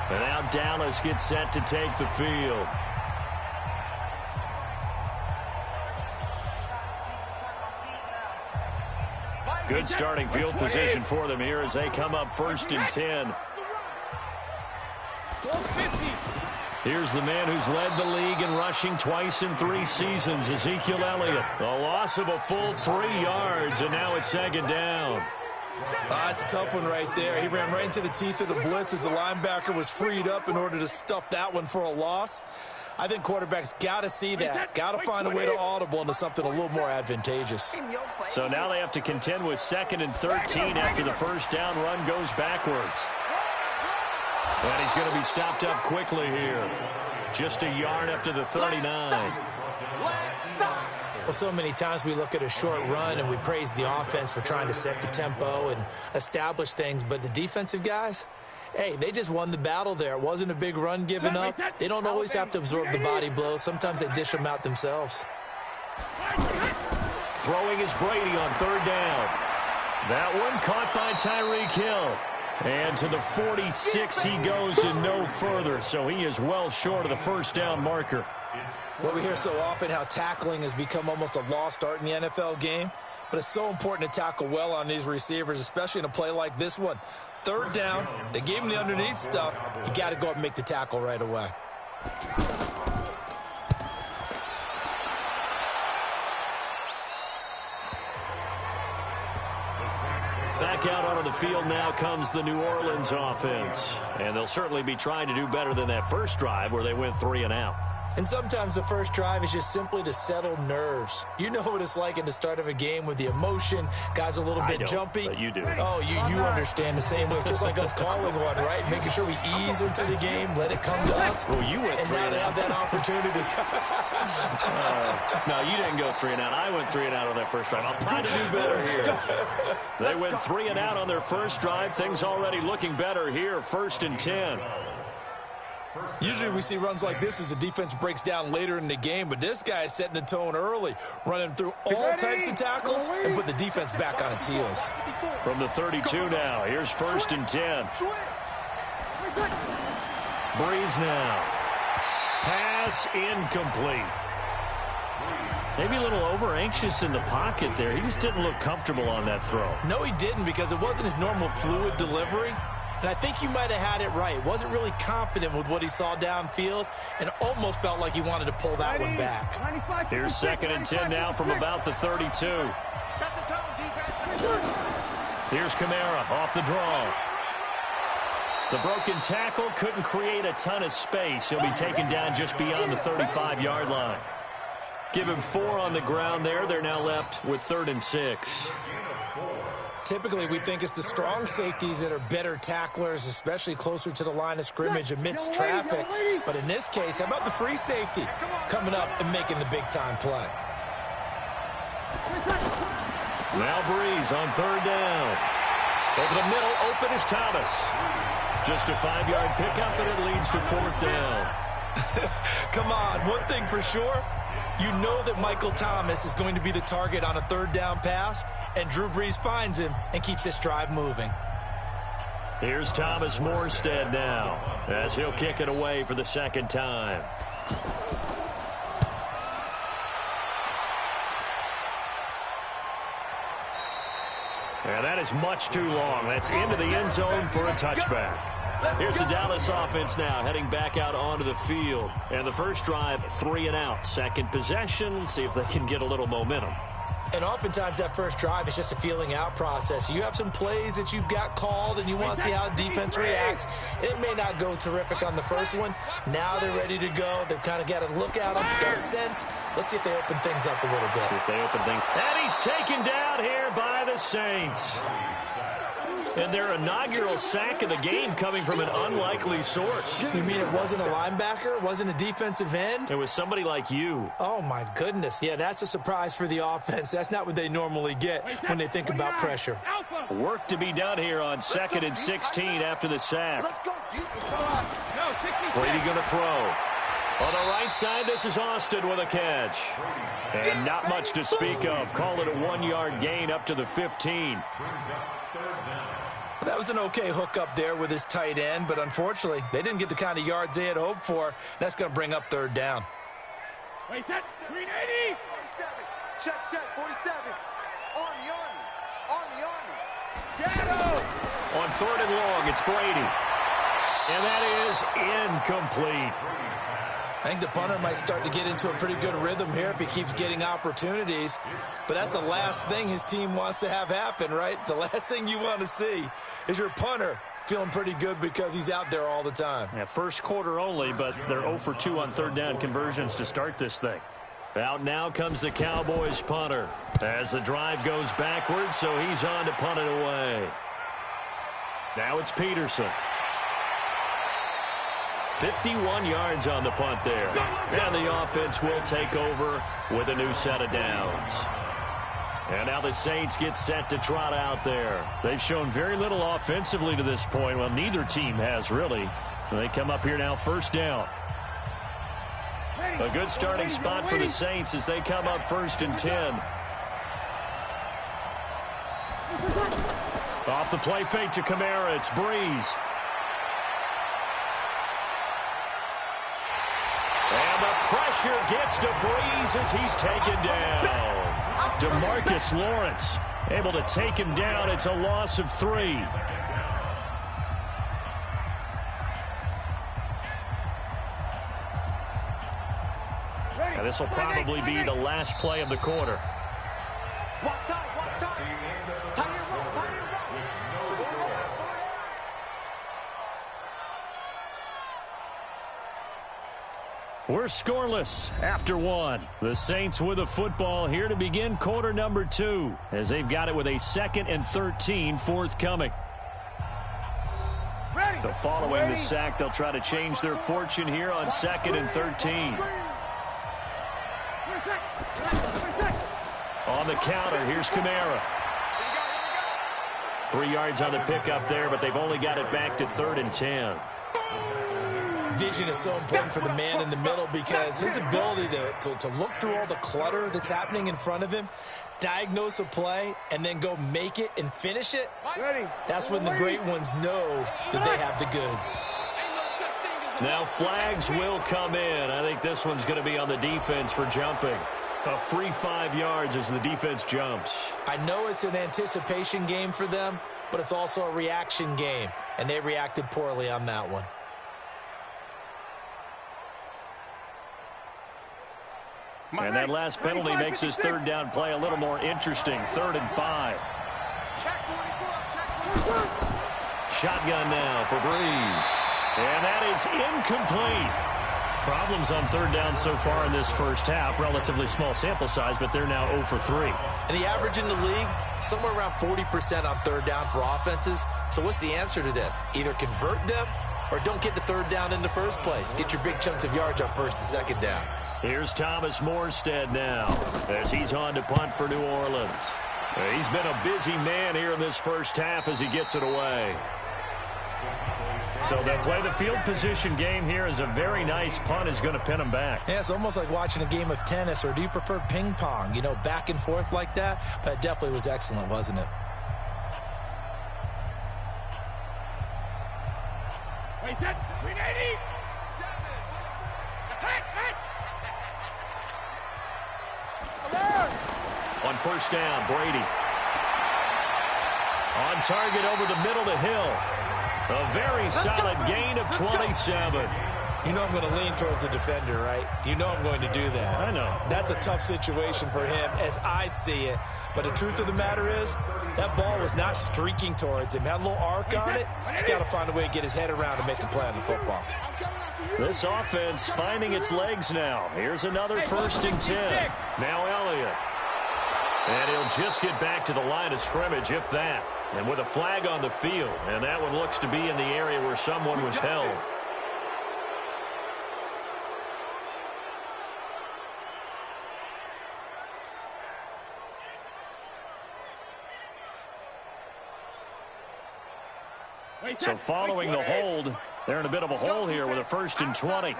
And now Dallas gets set to take the field. Good starting field position for them here as they come up 1st and 10. Here's the man who's led the league in rushing twice in 3 seasons, Ezekiel Elliott. A loss of a full 3 yards, and now it's 2nd down. It's a tough one right there. He ran right into the teeth of the blitz as the linebacker was freed up in order to stuff that one for a loss. I think quarterbacks got to see that. Got to find a way to audible into something a little more advantageous. So now they have to contend with 2nd and 13 after the first down run goes backwards. And he's going to be stopped up quickly here. Just a yard up to the 39. Well, so many times we look at a short run and we praise the offense for trying to set the tempo and establish things. But the defensive guys, hey, they just won the battle there. It wasn't a big run given up. They don't always have to absorb the body blows. Sometimes they dish them out themselves. Throwing is Brady on 3rd down. That one caught by Tyreek Hill. And to the 46 he goes and no further. So he is well short of the first down marker. Well, we hear so often how tackling has become almost a lost art in the NFL game. But it's so important to tackle well on these receivers, especially in a play like this one. 3rd down, they gave him the underneath stuff. You got to go up and make the tackle right away. Back out onto the field now comes the New Orleans offense. And they'll certainly be trying to do better than that first drive where they went 3 and out. And sometimes the first drive is just simply to settle nerves. You know what it's like at the start of a game with the emotion. Guys a little bit jumpy. But you do. Oh, you understand the same way. It's just like us calling one, right? Making sure we ease into the game, let it come to us. Well, you went 3 and now they have that opportunity. No, you didn't go 3 and out. I went 3 and out on that first drive. I'll try to do better here. They went 3 and out on their first drive. Things already looking better here. 1st and 10. Usually we see runs like this as the defense breaks down later in the game, but this guy is setting the tone early, running through all types of tackles and put the defense back on its heels. From the 32 now, here's 1st and 10. Breeze now. Pass incomplete. Maybe a little over-anxious in the pocket there. He just didn't look comfortable on that throw. No, he didn't, because it wasn't his normal fluid delivery. And I think you might have had it right. Wasn't really confident with what he saw downfield and almost felt like he wanted to pull that one back. Here's 2nd and 10 now from about the 32. Set the tone, defense. Here's Kamara off the draw. The broken tackle couldn't create a ton of space. He'll be taken down just beyond the 35-yard line. Give him 4 on the ground there. They're now left with 3rd and 6. Typically, we think it's the strong safeties that are better tacklers, especially closer to the line of scrimmage amidst traffic. But in this case, how about the free safety coming up and making the big-time play? Now Breeze on 3rd down. Over the middle, open is Thomas. Just a 5-yard pickup, and it leads to 4th down. Come on, one thing for sure. You know that Michael Thomas is going to be the target on a 3rd down pass, and Drew Brees finds him and keeps this drive moving. Here's Thomas Morstead now, as he'll kick it away for the 2nd time. And that is much too long. That's into the end zone for a touchback. Here's the Dallas offense now heading back out onto the field. And the first drive, 3 and out. Second possession, see if they can get a little momentum. And oftentimes that first drive is just a feeling out process. You have some plays that you've got called and you want to see how the defense reacts. It may not go terrific on the first one. Now they're ready to go. They've kind of got a look at them, got a sense. Let's see if they open things up a little bit. See if they open things. And he's taken down here by the Saints. And their inaugural sack of the game coming from an unlikely source. You mean it wasn't a linebacker? It wasn't a defensive end? It was somebody like you. Oh, my goodness. Yeah, that's a surprise for the offense. That's not what they normally get when they think about pressure. Work to be done here on 2nd and 16 after the sack. Brady going to throw. On the right side, this is Austin with a catch. And not much to speak of. Call it a 1-yard gain up to the 15. That was an okay hook up there with his tight end, but unfortunately, they didn't get the kind of yards they had hoped for. That's going to bring up 3rd down. Wait, set. 380. 47. Check, 47. Army. Shadow. On 3rd and long, it's Brady. And that is incomplete. I think the punter might start to get into a pretty good rhythm here if he keeps getting opportunities. But that's the last thing his team wants to have happen, right? The last thing you want to see is your punter feeling pretty good because he's out there all the time. Yeah, first quarter only, but they're 0 for 2 on 3rd down conversions to start this thing. Out now comes the Cowboys punter as the drive goes backwards, so he's on to punt it away. Now it's Peterson. 51 yards on the punt there. And the offense will take over with a new set of downs. And now the Saints get set to trot out there. They've shown very little offensively to this point. Well, neither team has really. They come up here now 1st down. A good starting spot for the Saints as they come up 1st and 10. Off the play fake to Kamara, it's Breeze. And the pressure gets to Breeze as he's taken down. DeMarcus Lawrence able to take him down. It's a loss of 3. Now this will probably be the last play of the quarter. We're scoreless after 1. The Saints with the football here to begin quarter number 2 as they've got it with a 2nd and 13 forthcoming. So following the sack, they'll try to change their fortune here on 2nd and 13. On the counter, here's Kamara. 3 yards on the pickup there, but they've only got it back to 3rd and 10. Vision is so important for the man in the middle because his ability to look through all the clutter that's happening in front of him, diagnose a play, and then go make it and finish it, that's when the great ones know that they have the goods. Now flags will come in. I think this one's going to be on the defense for jumping. A free 5 yards as the defense jumps. I know it's an anticipation game for them, but it's also a reaction game, and they reacted poorly on that one. And that last penalty makes his 3rd down play a little more interesting. 3rd and 5. Shotgun now for Breeze. And that is incomplete. Problems on third down so far in this first half. Relatively small sample size, but they're now 0 for 3. And the average in the league, somewhere around 40% on third down for offenses. So what's the answer to this? Either convert them or don't get the third down in the first place. Get your big chunks of yards on first and second down. Here's Thomas Morstead now as he's on to punt for New Orleans. He's been a busy man here in this first half as he gets it away. So they'll play the field position game here as a very nice punt is going to pin them back. Yeah, it's almost like watching a game of tennis, or do you prefer ping pong? You know, back and forth like that? But it definitely was excellent, wasn't it? Wait, set. 380. On first down, Brady. On target over the middle to Hill. A very solid gain of 27. You know I'm going to lean towards the defender, right? You know I'm going to do that. I know. That's a tough situation for him as I see it. But the truth of the matter is, that ball was not streaking towards him. Had a little arc on it. He's got to find a way to get his head around and make a play on the football. This offense finding its legs now. Here's another 1st and 10. Now Elliott. And he'll just get back to the line of scrimmage, if that. And with a flag on the field. And that one looks to be in the area where someone was held. So following the hold, they're in a bit of a hole here with a 1st and 20.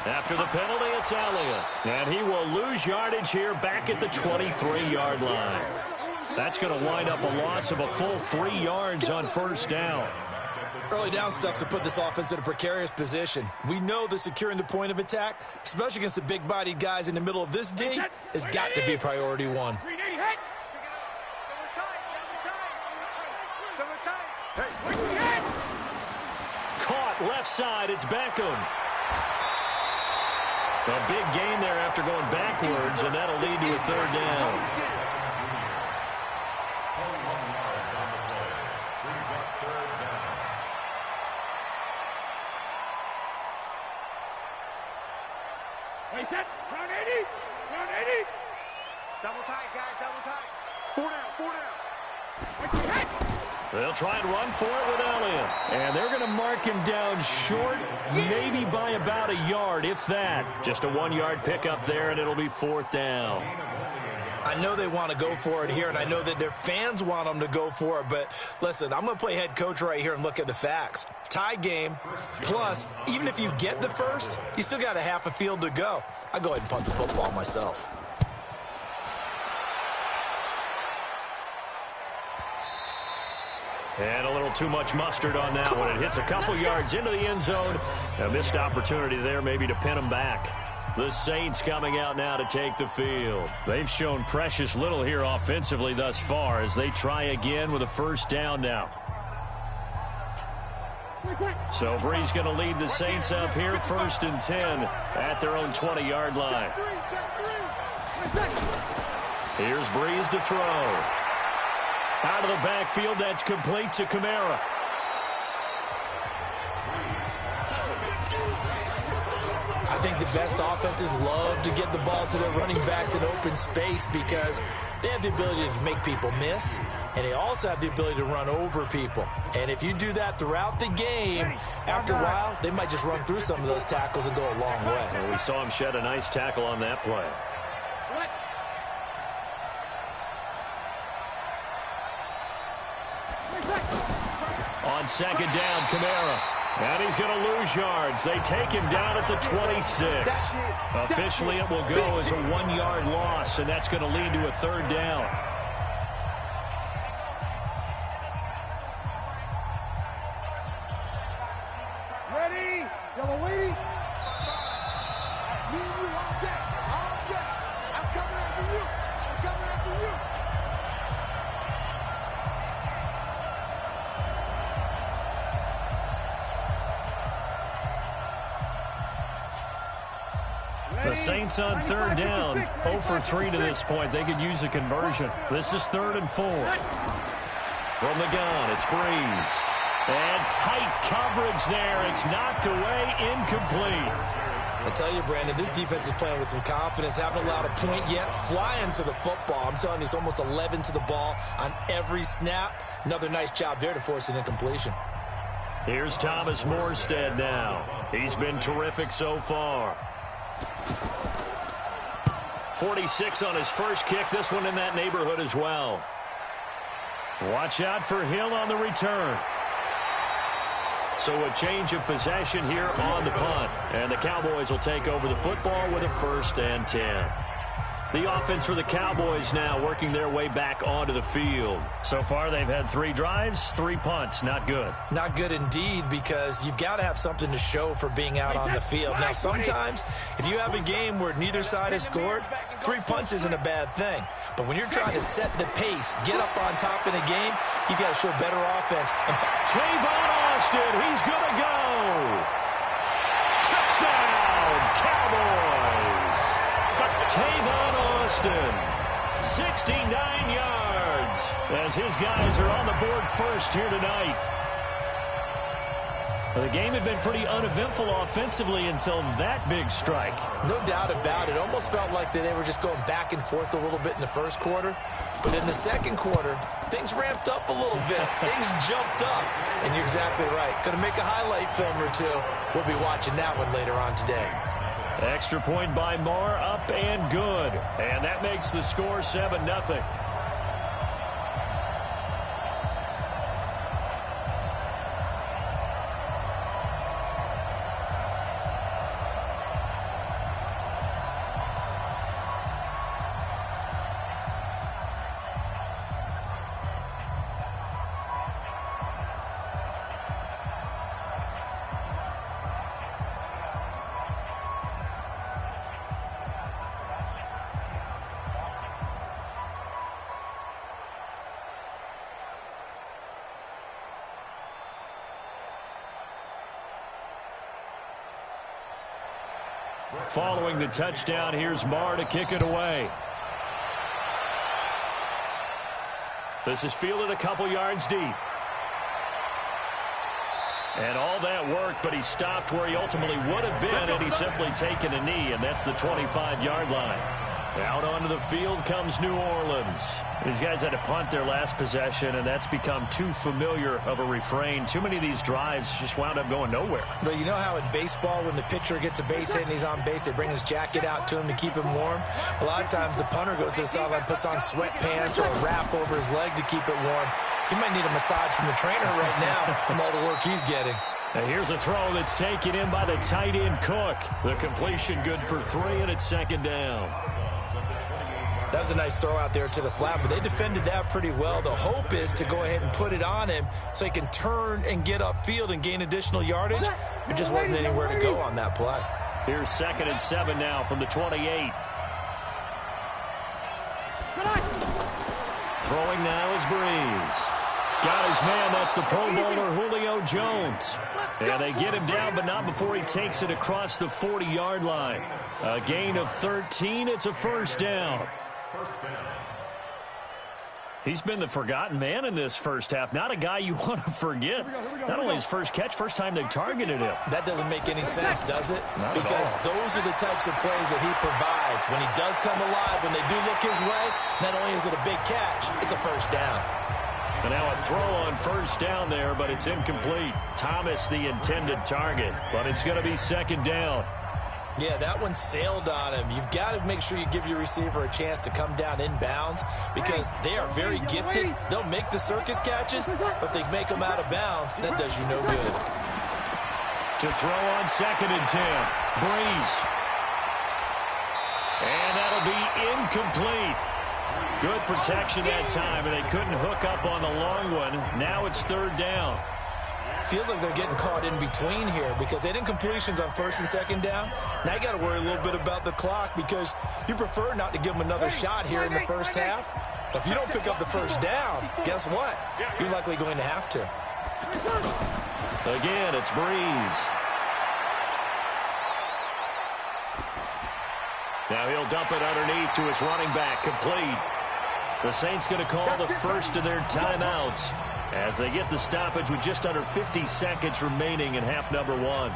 After the penalty, it's Elliott. And he will lose yardage here back at the 23-yard line. That's going to wind up a loss of a full 3 yards on first down. Early down stuff to put this offense in a precarious position. We know that securing the point of attack, especially against the big-bodied guys in the middle of this D, has got to be priority one. Caught left side, it's Beckham. A big gain there after going backwards, and that'll lead to a 3rd down. Wait, set. Round 80. Round 80. Double tight, guys. Double tight. 4 down. 4 down. They'll try and run for it with Elliott. And they're going to mark him down short, maybe by about a yard, if that. Just a 1-yard pickup there, and it'll be 4th down. I know they want to go for it here, and I know that their fans want them to go for it, but listen, I'm going to play head coach right here and look at the facts. Tie game, plus, even if you get the first, you still got a half a field to go. I'll go ahead and punt the football myself. And a little too much mustard on that one. It hits a couple yards into the end zone. A missed opportunity there maybe to pin them back. The Saints coming out now to take the field. They've shown precious little here offensively thus far as they try again with a 1st down now. So Breeze going to lead the Saints up here, 1st and 10 at their own 20-yard line. Here's Breeze to throw. Out of the backfield, that's complete to Kamara. I think the best offenses love to get the ball to their running backs in open space because they have the ability to make people miss, and they also have the ability to run over people. And if you do that throughout the game, after a while, they might just run through some of those tackles and go a long way. Well, we saw him shed a nice tackle on that play. On 2nd down, Kamara. And he's going to lose yards. They take him down at the 26. Officially, it will go as a 1-yard loss, and that's going to lead to a 3rd down. Ready? Yellow lady. Me and you all day. All day. I'm coming after you. I'm coming after you. The Saints on third down, 0 for 3 to this point. They could use a conversion. This is 3rd and 4. From the gun, it's Breeze. And tight coverage there. It's knocked away, incomplete. I tell you, Brandon, this defense is playing with some confidence. Haven't allowed a point yet. Flying to the football. I'm telling you, it's almost 11 to the ball on every snap. Another nice job there to force an incompletion. Here's Thomas Morstead now. He's been terrific so far. 46 on his first kick. This one in that neighborhood as well. Watch out for Hill on the return. So a change of possession here on the punt. And the Cowboys will take over the football with a 1st and 10. The offense for the Cowboys now working their way back onto the field. So far they've had 3 drives, 3 punts. Not good. Not good indeed, because you've got to have something to show for being out on the field. Now sometimes if you have a game where neither side has scored, 3 punts isn't a bad thing. But when you're trying to set the pace, get up on top in a game, you got to show better offense. Tavon Austin, he's going to go. Touchdown, Cowboys. Tavon Austin, 69 yards, as his guys are on the board first here tonight. The game had been pretty uneventful offensively until that big strike. No doubt about it. Almost felt like they were just going back and forth a little bit in the first quarter. But in the second quarter, things ramped up a little bit. Things jumped up. And you're exactly right. Going to make a highlight film or two. We'll be watching that one later on today. Extra point by Marr, up and good. And that makes the score 7-0. Following the touchdown, here's Marr to kick it away. This is fielded a couple yards deep. And all that work, but he stopped where he ultimately would have been, and he's simply taken a knee, and that's the 25-yard line. Out onto the field comes New Orleans. These guys had to punt their last possession, and that's become too familiar of a refrain. Too many of these drives just wound up going nowhere. But you know how in baseball, when the pitcher gets a base hit and he's on base, they bring his jacket out to him to keep him warm? A lot of times the punter goes to the sideline, puts on sweatpants or a wrap over his leg to keep it warm. He might need a massage from the trainer right now from all the work he's getting. And here's a throw that's taken in by the tight end Cook. The completion good for 3, and it's 2nd down. That was a nice throw out there to the flat, but they defended that pretty well. The hope is to go ahead and put it on him so he can turn and get upfield and gain additional yardage. There just wasn't anywhere to go on that play. Here's 2nd and 7 now from the 28. Throwing now is Breeze. Got his man, that's the Pro Bowler Julio Jones. And they get him down, but not before he takes it across the 40-yard line. A gain of 13, it's a 1st down. He's been the forgotten man in this first half. Not a guy you want to forget. Not only his first catch, first time they've targeted him. That doesn't make any sense, does it? Because those are the types of plays that he provides. When he does come alive, when they do look his way, not only is it a big catch, it's a 1st down. And now a throw on 1st down there, but it's incomplete. Thomas the intended target, but it's going to be 2nd down. Yeah, that one sailed on him. You've got to make sure you give your receiver a chance to come down inbounds because they are very gifted. They'll make the circus catches, but they make them out of bounds. That does you no good. To throw on 2nd and 10. Breeze. And that'll be incomplete. Good protection that time, and they couldn't hook up on the long one. Now it's 3rd down. Feels like they're getting caught in between here because they had incompletions on 1st and 2nd down. Now you got to worry a little bit about the clock because you prefer not to give them another shot here in the first half. But if you don't pick up the 1st down, guess what? You're likely going to have to. Again, it's Breeze. Now he'll dump it underneath to his running back, complete. The Saints going to call the first of their timeouts as they get the stoppage with just under 50 seconds remaining in half number one.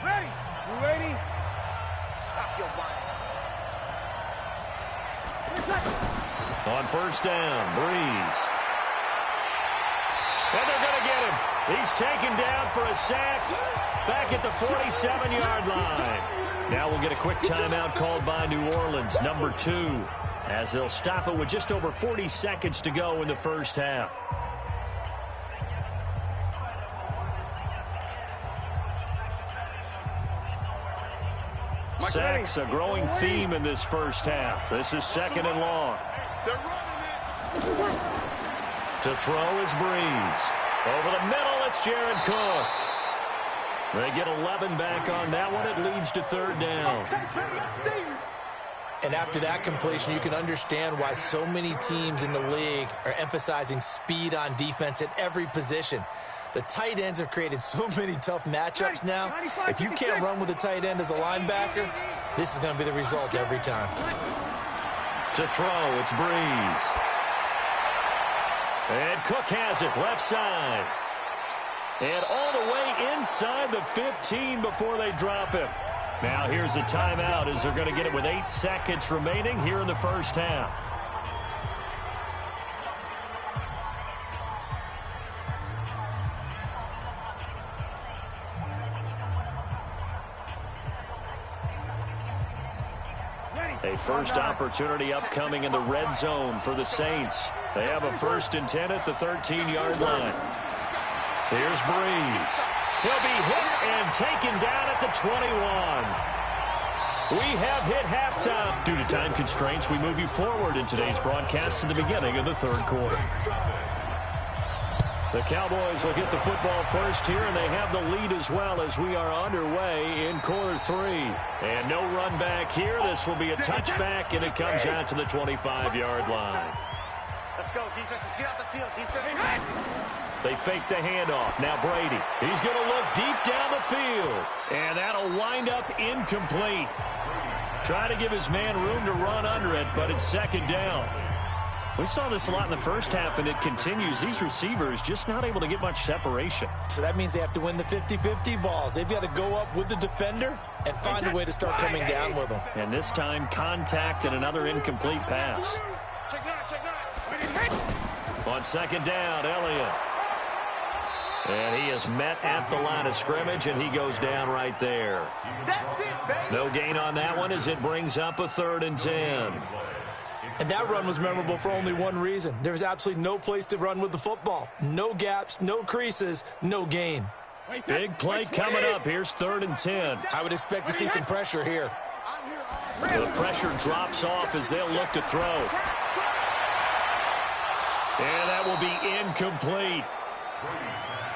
Ready? You ready? Stop your whining. On first down, Breeze. And they're going to get him. He's taken down for a sack back at the 47-yard line. Now we'll get a quick timeout called by New Orleans, number 2, as they'll stop it with just over 40 seconds to go in the first half. Sacks, a growing theme in this first half. This is second and long. To throw is Breeze. Over the middle, it's Jared Cook. They get 11 back on that one. It leads to third down. And after that completion, you can understand why so many teams in the league are emphasizing speed on defense at every position. The tight ends have created so many tough matchups now. If you can't run with a tight end as a linebacker, this is going to be the result every time. To throw, it's Breeze. And Cook has it, left side. And all the way inside the 15 before they drop him. Now here's a timeout as they're going to get it with 8 seconds remaining here in the first half. A first opportunity upcoming in the red zone for the Saints. They have a 1st and 10 at the 13-yard line. Here's Breeze. He'll be hit and taken down at the 21. We have hit halftime. Due to time constraints, we move you forward in today's broadcast to the beginning of the third quarter. The Cowboys will get the football first here, and they have the lead as well as we are underway in quarter 3. And no run back here. This will be a touchback, and it comes out to the 25-yard line. Let's go, defense. Let's get out the field, defense. They fake the handoff. Now Brady. He's going to look deep down the field. And that'll wind up incomplete. Trying to give his man room to run under it, but it's second down. We saw this a lot in the first half, and it continues. These receivers just not able to get much separation. So that means they have to win the 50-50 balls. They've got to go up with the defender and find a way to start coming down with them. And this time, contact and another incomplete pass. On second down, Elliott. And he is met at the line of scrimmage, and he goes down right there. No gain on that one as it brings up a 3rd and 10. And that run was memorable for only one reason. There was absolutely no place to run with the football. No gaps, no creases, no gain. Big play coming up. Here's 3rd and 10. I would expect to see some pressure here. The pressure drops off as they'll look to throw. And that will be incomplete.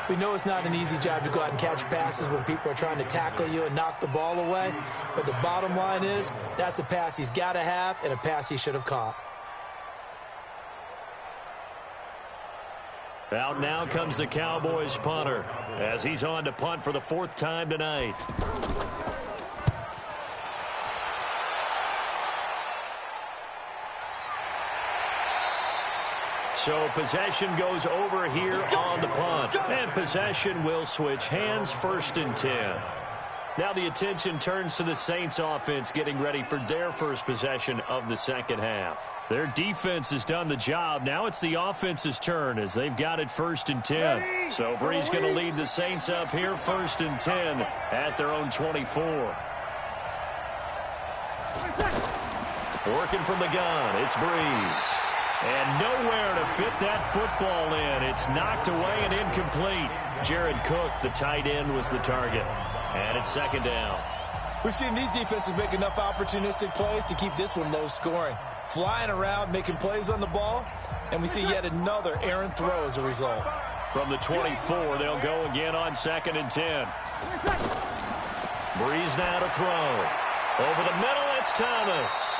We know it's not an easy job to go out and catch passes when people are trying to tackle you and knock the ball away. But the bottom line is, that's a pass he's got to have and a pass he should have caught. Out now comes the Cowboys punter as he's on to punt for the 4th time tonight. So possession goes over here on the punt. And possession will switch hands, 1st and 10. Now the attention turns to the Saints offense getting ready for their first possession of the second half. Their defense has done the job. Now it's the offense's turn as they've got it 1st and 10. So Bree's going to lead the Saints up here 1st and 10 at their own 24. Working from the gun, it's Breeze. And nowhere to fit that football in. It's knocked away and incomplete. Jared Cook, the tight end, was the target. And it's second down. We've seen these defenses make enough opportunistic plays to keep this one low scoring. Flying around, making plays on the ball, and we see yet another errant throw as a result. From the 24, they'll go again on 2nd and 10. Breeze now to throw. Over the middle, it's Thomas.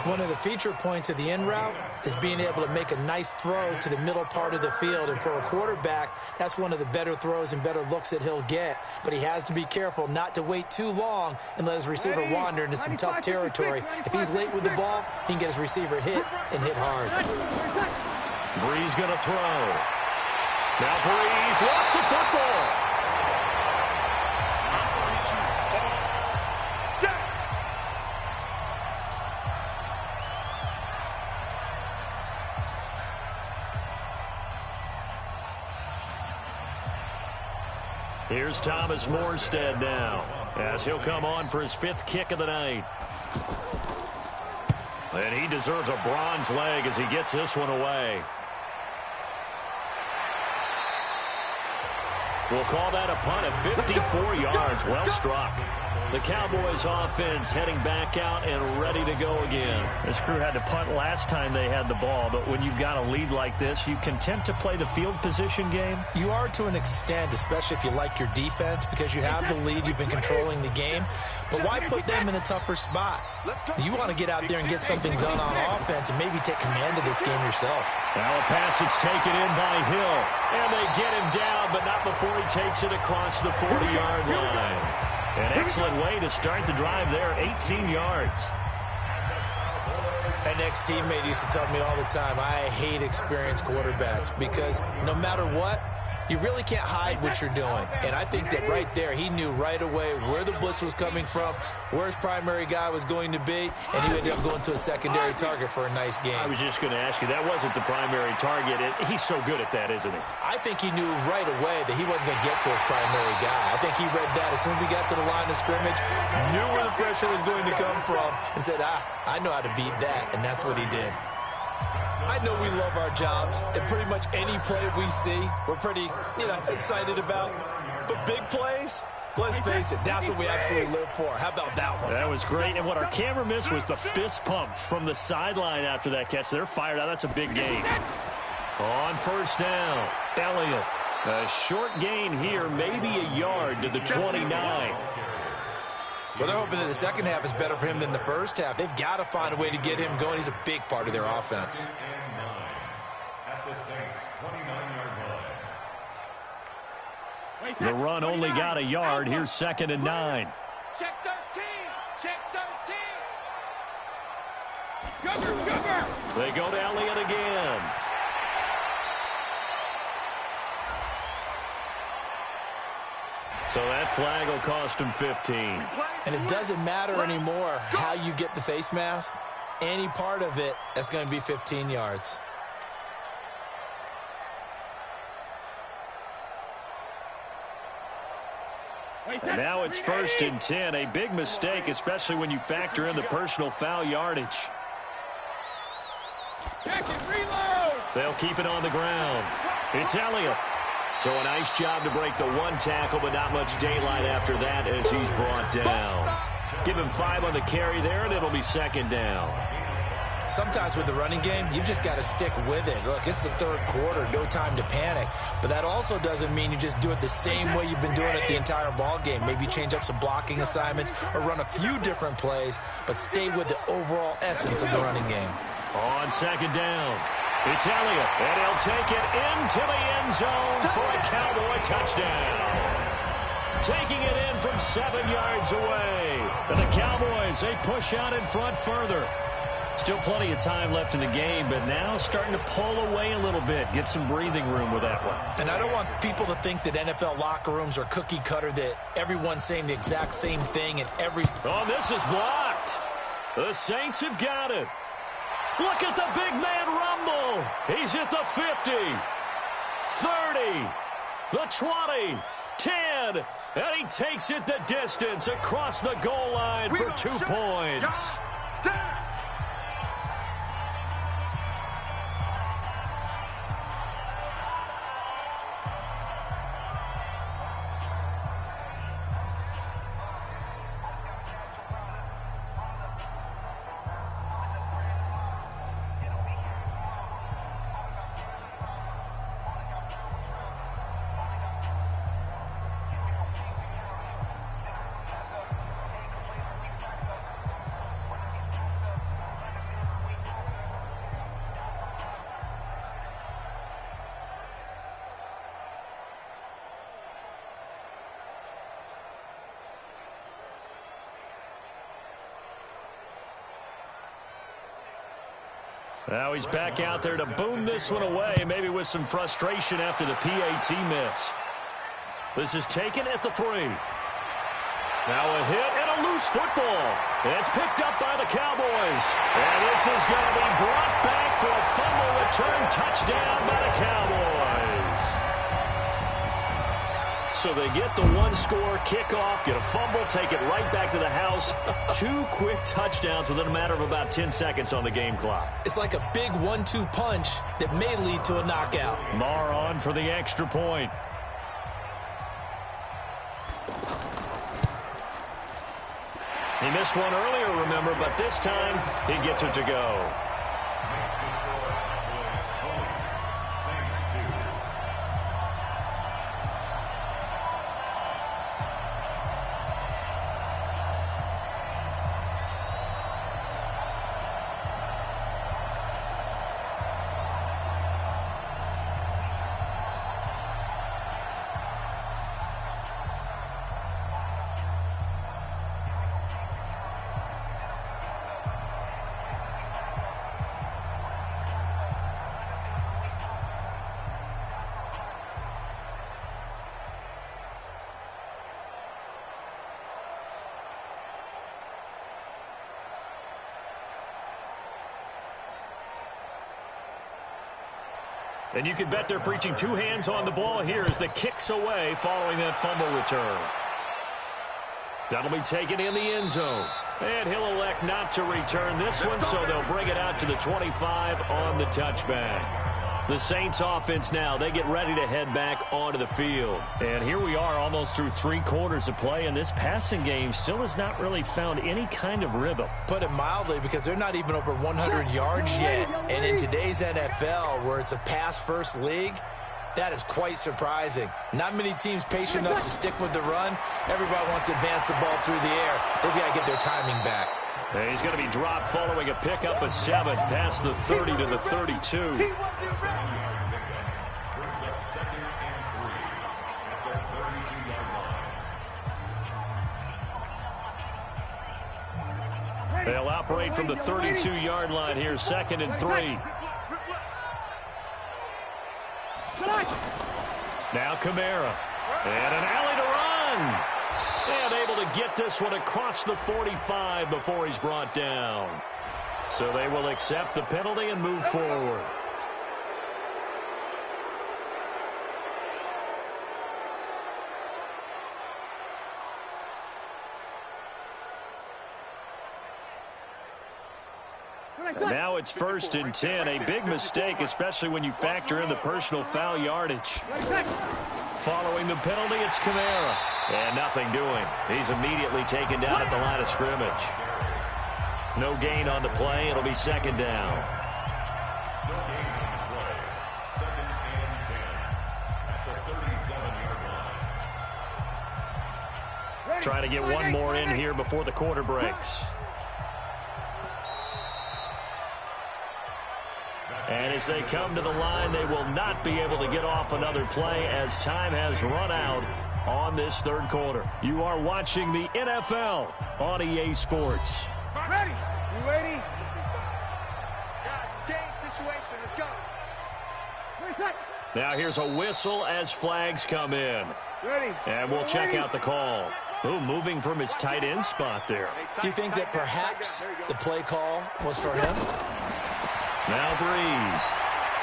One of the feature points of the in route is being able to make a nice throw to the middle part of the field. And for a quarterback, that's one of the better throws and better looks that he'll get. But he has to be careful not to wait too long and let his receiver wander into some tough territory. If he's late with the ball, he can get his receiver hit and hit hard. Brees going to throw. Now Brees lost the football. Here's Thomas Morstead now, as he'll come on for his 5th kick of the night. And he deserves a bronze leg as he gets this one away. We'll call that a punt of 54 yards. Well struck. The Cowboys offense heading back out and ready to go again. This crew had to punt last time they had the ball, but when you've got a lead like this, you content to play the field position game? You are to an extent, especially if you like your defense, because you have the lead, you've been controlling the game. But why put them in a tougher spot? You want to get out there and get something done on offense and maybe take command of this game yourself. Now a pass that's taken in by Hill. And they get him down, but not before he takes it across the 40-yard line. An excellent way to start the drive there, 18 yards. An ex-teammate used to tell me all the time, I hate experienced quarterbacks because no matter what, you really can't hide what you're doing. And I think that right there, he knew right away where the blitz was coming from, where his primary guy was going to be, and he ended up going to a secondary target for a nice game. I was just going to ask you, that wasn't the primary target. He's so good at that, isn't he? I think he knew right away that he wasn't going to get to his primary guy. I think he read that as soon as he got to the line of scrimmage, knew where the pressure was going to come from, and said, I know how to beat that, and that's what he did. I know we love our jobs, and pretty much any play we see, we're pretty, excited about. But big plays, let's face it, that's what we absolutely live for. How about that one? That was great, and what our camera missed was the fist pump from the sideline after that catch. They're fired out. That's a big gain. On first down, Elliott. A short gain here, maybe a yard to the 29. Well, they're hoping that the second half is better for him than the first half. They've got to find a way to get him going. He's a big part of their offense. At the Saints' 29-yard line. The run only got a yard. Here's 2nd and 9. Check 13. Check 13. Cover. They go to Elliott again. So that flag will cost him 15. And it doesn't matter anymore how you get the face mask. Any part of it, that's going to be 15 yards. And now it's 1st and 10. A big mistake, especially when you factor in the personal foul yardage. They'll keep it on the ground. It's Elliott. So a nice job to break the one tackle, but not much daylight after that as he's brought down. Give him 5 on the carry there, and it'll be 2nd down. Sometimes with the running game, you've just got to stick with it. Look, it's the 3rd quarter, no time to panic. But that also doesn't mean you just do it the same way you've been doing it the entire ball game. Maybe change up some blocking assignments or run a few different plays, but stay with the overall essence of the running game. On 2nd down, it's Elliott, and he'll take it into the end zone for a Cowboy touchdown. Taking it in from 7 yards away. And the Cowboys, they push out in front further. Still plenty of time left in the game, but now starting to pull away a little bit. Get some breathing room with that one. And I don't want people to think that NFL locker rooms are cookie cutter, that everyone's saying the exact same thing and every... Oh, this is blocked. The Saints have got it. Look at the big man rumble. He's at the 50, 30, the 20, 10, and he takes it the distance across the goal line for 2 points. Now he's back out there to boom this one away, maybe with some frustration after the PAT miss. This is taken at the 3. Now a hit and a loose football. It's picked up by the Cowboys. And this is going to be brought back for a fumble return touchdown by the Cowboys. So they get the one-score kickoff, get a fumble, take it right back to the house. 2 quick touchdowns within a matter of about 10 seconds on the game clock. It's like a big 1-2 punch that may lead to a knockout. Marr on for the extra point. He missed one earlier, remember, but this time he gets it to go. And you can bet they're preaching 2 hands on the ball here as the kick's away following that fumble return. That'll be taken in the end zone. And he'll elect not to return this one, so they'll bring it out to the 25 on the touchback. The Saints offense now, they get ready to head back onto the field. And here we are almost through 3 quarters of play, and this passing game still has not really found any kind of rhythm. Put it mildly, because they're not even over 100 yards yet. And in today's NFL, where it's a pass-first league, that is quite surprising. Not many teams patient enough to stick with the run. Everybody wants to advance the ball through the air. They've got to get their timing back. And he's going to be dropped following a pickup of 7 past the 30 to the 32. They'll operate from the 32-yard line here, 2nd and 3. Now Kamara. And an alley to run. And able to get this one across the 45 before he's brought down. So they will accept the penalty and move forward. Now it's 1st and 10. A big mistake, especially when you factor in the personal foul yardage. Following the penalty, it's Kamara. And nothing doing. He's immediately taken down at the line of scrimmage. No gain on the play. It'll be 2nd down. No gain on the play. 2nd and 10 at the 37-yard line. Trying to get one more in here before the quarter breaks. And as they come to the line, they will not be able to get off another play as time has run out on this 3rd quarter. You are watching the NFL on EA Sports. Ready? You ready? Guys, it's game situation. Let's go. Now here's a whistle as flags come in. Ready? And we'll check out the call. Oh, moving from his tight end spot there. Do you think that perhaps the play call was for him? Now Breeze.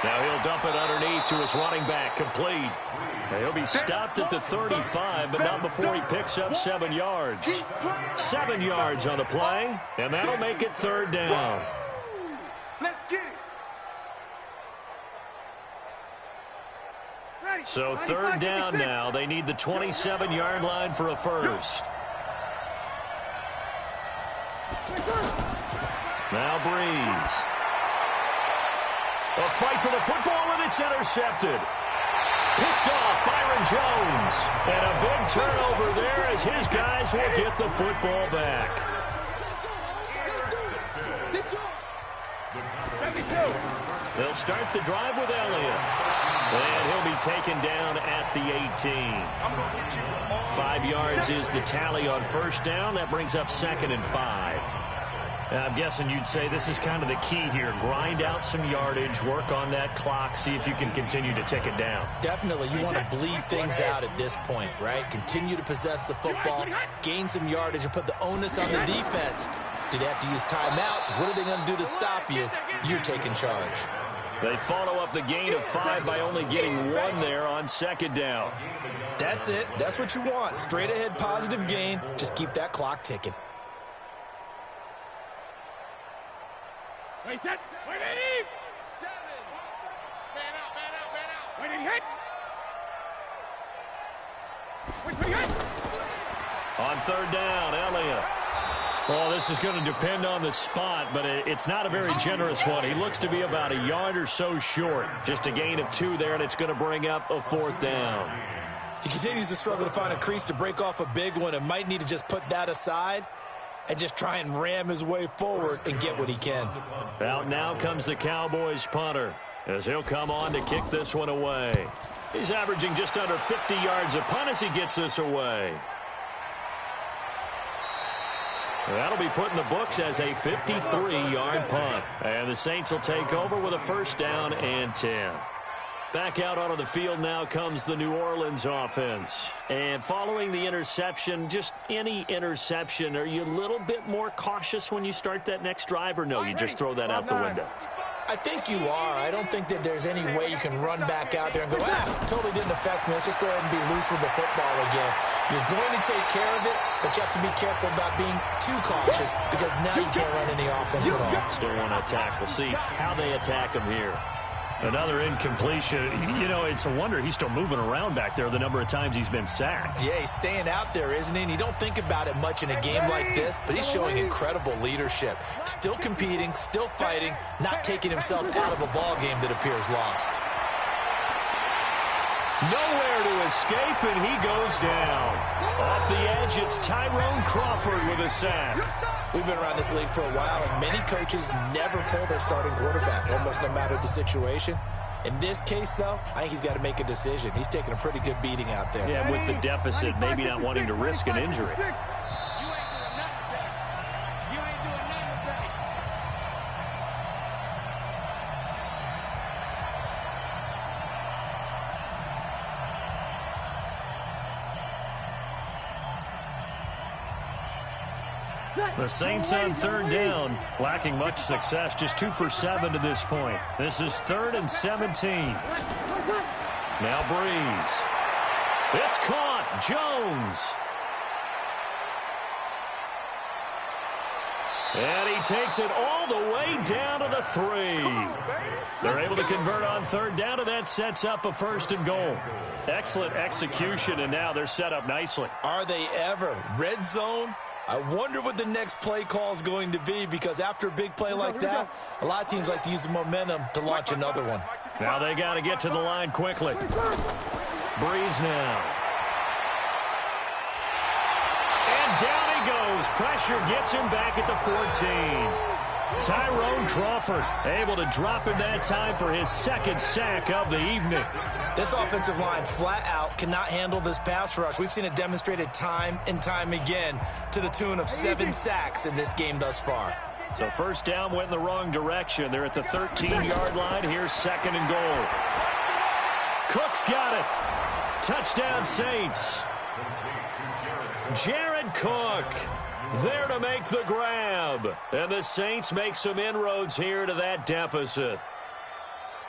Now he'll dump it underneath to his running back, complete. He'll be stopped at the 35, but not before he picks up 7 yards. 7 yards on the play, and that'll make it 3rd down. Let's get it. So 3rd down now. They need the 27-yard line for a first. Now Breeze. A fight for the football, and it's intercepted. Picked off Byron Jones. And a big turnover there as his guys will get the football back. They'll start the drive with Elliott. And he'll be taken down at the 18. 5 yards is the tally on 1st down. That brings up 2nd and 5. I'm guessing you'd say this is kind of the key here. Grind out some yardage, work on that clock, see if you can continue to tick it down. Definitely. You want to bleed things out at this point, right? Continue to possess the football, gain some yardage, and put the onus on the defense. Do they have to use timeouts? What are they going to do to stop you? You're taking charge. They follow up the gain of 5 by only getting 1 there on second down. That's it. That's what you want. Straight ahead positive gain. Just keep that clock ticking. Wait, set. Wait, 80. 7. Man out, man out, man out. Wait, hit. Wait, hit. On third down, Elliott. Well, this is going to depend on the spot, but it's not a very generous one. He looks to be about a yard or so short. Just a gain of 2 there, and it's going to bring up a 4th down. He continues to struggle to find a crease to break off a big one and might need to just put that aside and just try and ram his way forward and get what he can. Out now comes the Cowboys punter as he'll come on to kick this one away. He's averaging just under 50 yards a punt as he gets this away. That'll be put in the books as a 53-yard punt. And the Saints will take over with a 1st down and 10. Back out onto the field now comes the New Orleans offense. And following the interception, just any interception, are you a little bit more cautious when you start that next drive, or no, you just throw that out the window? I think you are. I don't think that there's any way you can run back out there and go, totally didn't affect me. Let's just go ahead and be loose with the football again. You're going to take care of it, but you have to be careful about being too cautious because now you can't run any offense at all. Still want to attack. We'll see how they attack him here. Another incompletion. You know, it's a wonder he's still moving around back there the number of times he's been sacked. Yeah, he's staying out there, isn't he? And you don't think about it much in a game like this, but he's showing incredible leadership. Still competing, still fighting, not taking himself out of a ball game that appears lost. Nowhere to escape, and he goes down. Off the edge, it's Tyrone Crawford with a sack. We've been around this league for a while, and many coaches never pull their starting quarterback, almost no matter the situation. In this case, though, I think he's got to make a decision. He's taking a pretty good beating out there. Yeah, with the deficit, maybe not wanting to risk an injury. The Saints on 3rd down, lacking much success, just 2 for 7 to this point. This is 3rd and 17. Now Breeze. It's caught. Jones. And he takes it all the way down to the 3. They're able to convert on 3rd down, and that sets up a 1st and goal. Excellent execution, and now they're set up nicely. Are they ever? Red zone? I wonder what the next play call is going to be, because after a big play like that, a lot of teams like to use the momentum to launch another one. Now they got to get to the line quickly. Breeze now. And down he goes. Pressure gets him back at the 14. Tyrone Crawford able to drop him that time for his 2nd sack of the evening. This offensive line flat out cannot handle this pass rush. We've seen it demonstrated time and time again to the tune of 7 sacks in this game thus far. So 1st down went in the wrong direction. They're at the 13-yard line. Here's 2nd and goal. Cook's got it. Touchdown Saints. Jared Cook there to make the grab. And the Saints make some inroads here to that deficit.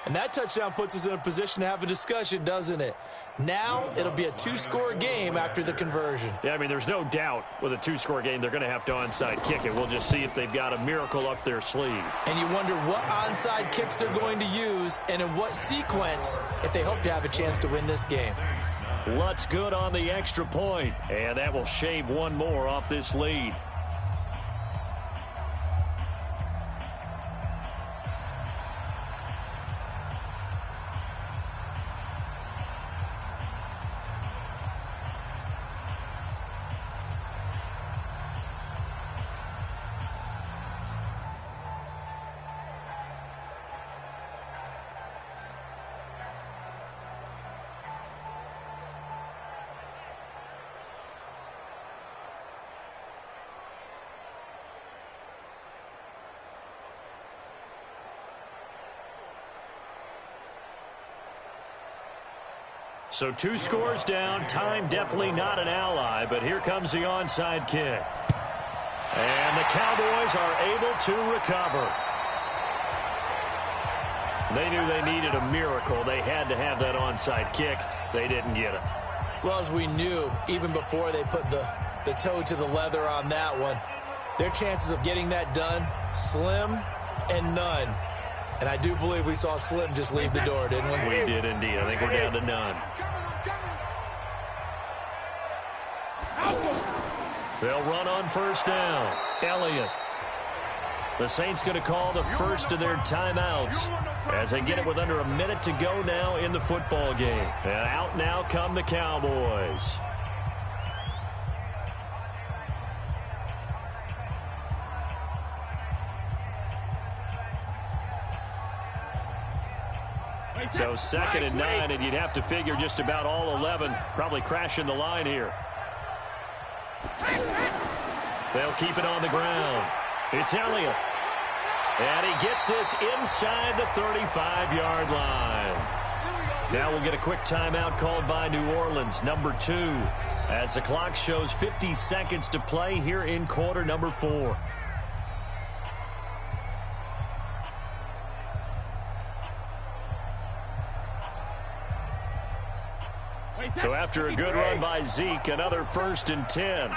And that touchdown puts us in a position to have a discussion, doesn't it? Now it'll be a 2-score game after the conversion. Yeah, I mean, there's no doubt with a 2-score game they're going to have to onside kick it. We'll just see if they've got a miracle up their sleeve. And you wonder what onside kicks they're going to use and in what sequence if they hope to have a chance to win this game. Lutz good on the extra point, and that will shave one more off this lead. So 2 scores down. Time definitely not an ally, but here comes the onside kick. And the Cowboys are able to recover. They knew they needed a miracle. They had to have that onside kick. They didn't get it. Well, as we knew, even before they put the toe to the leather on that one, their chances of getting that done, slim and none. And I do believe we saw Slim just leave the door, didn't we? We did indeed. I think we're down to none. They'll run on first down. Elliott. The Saints going to call the first of their timeouts as they get it with under a minute to go now in the football game. And out now come the Cowboys. So 2nd and 9, and you'd have to figure just about all 11 probably crashing the line here. They'll keep it on the ground. It's Elliott. And he gets this inside the 35-yard line. Now we'll get a quick timeout called by New Orleans, number 2, as the clock shows 50 seconds to play here in quarter number 4. So after a good run by Zeke, another 1st and 10.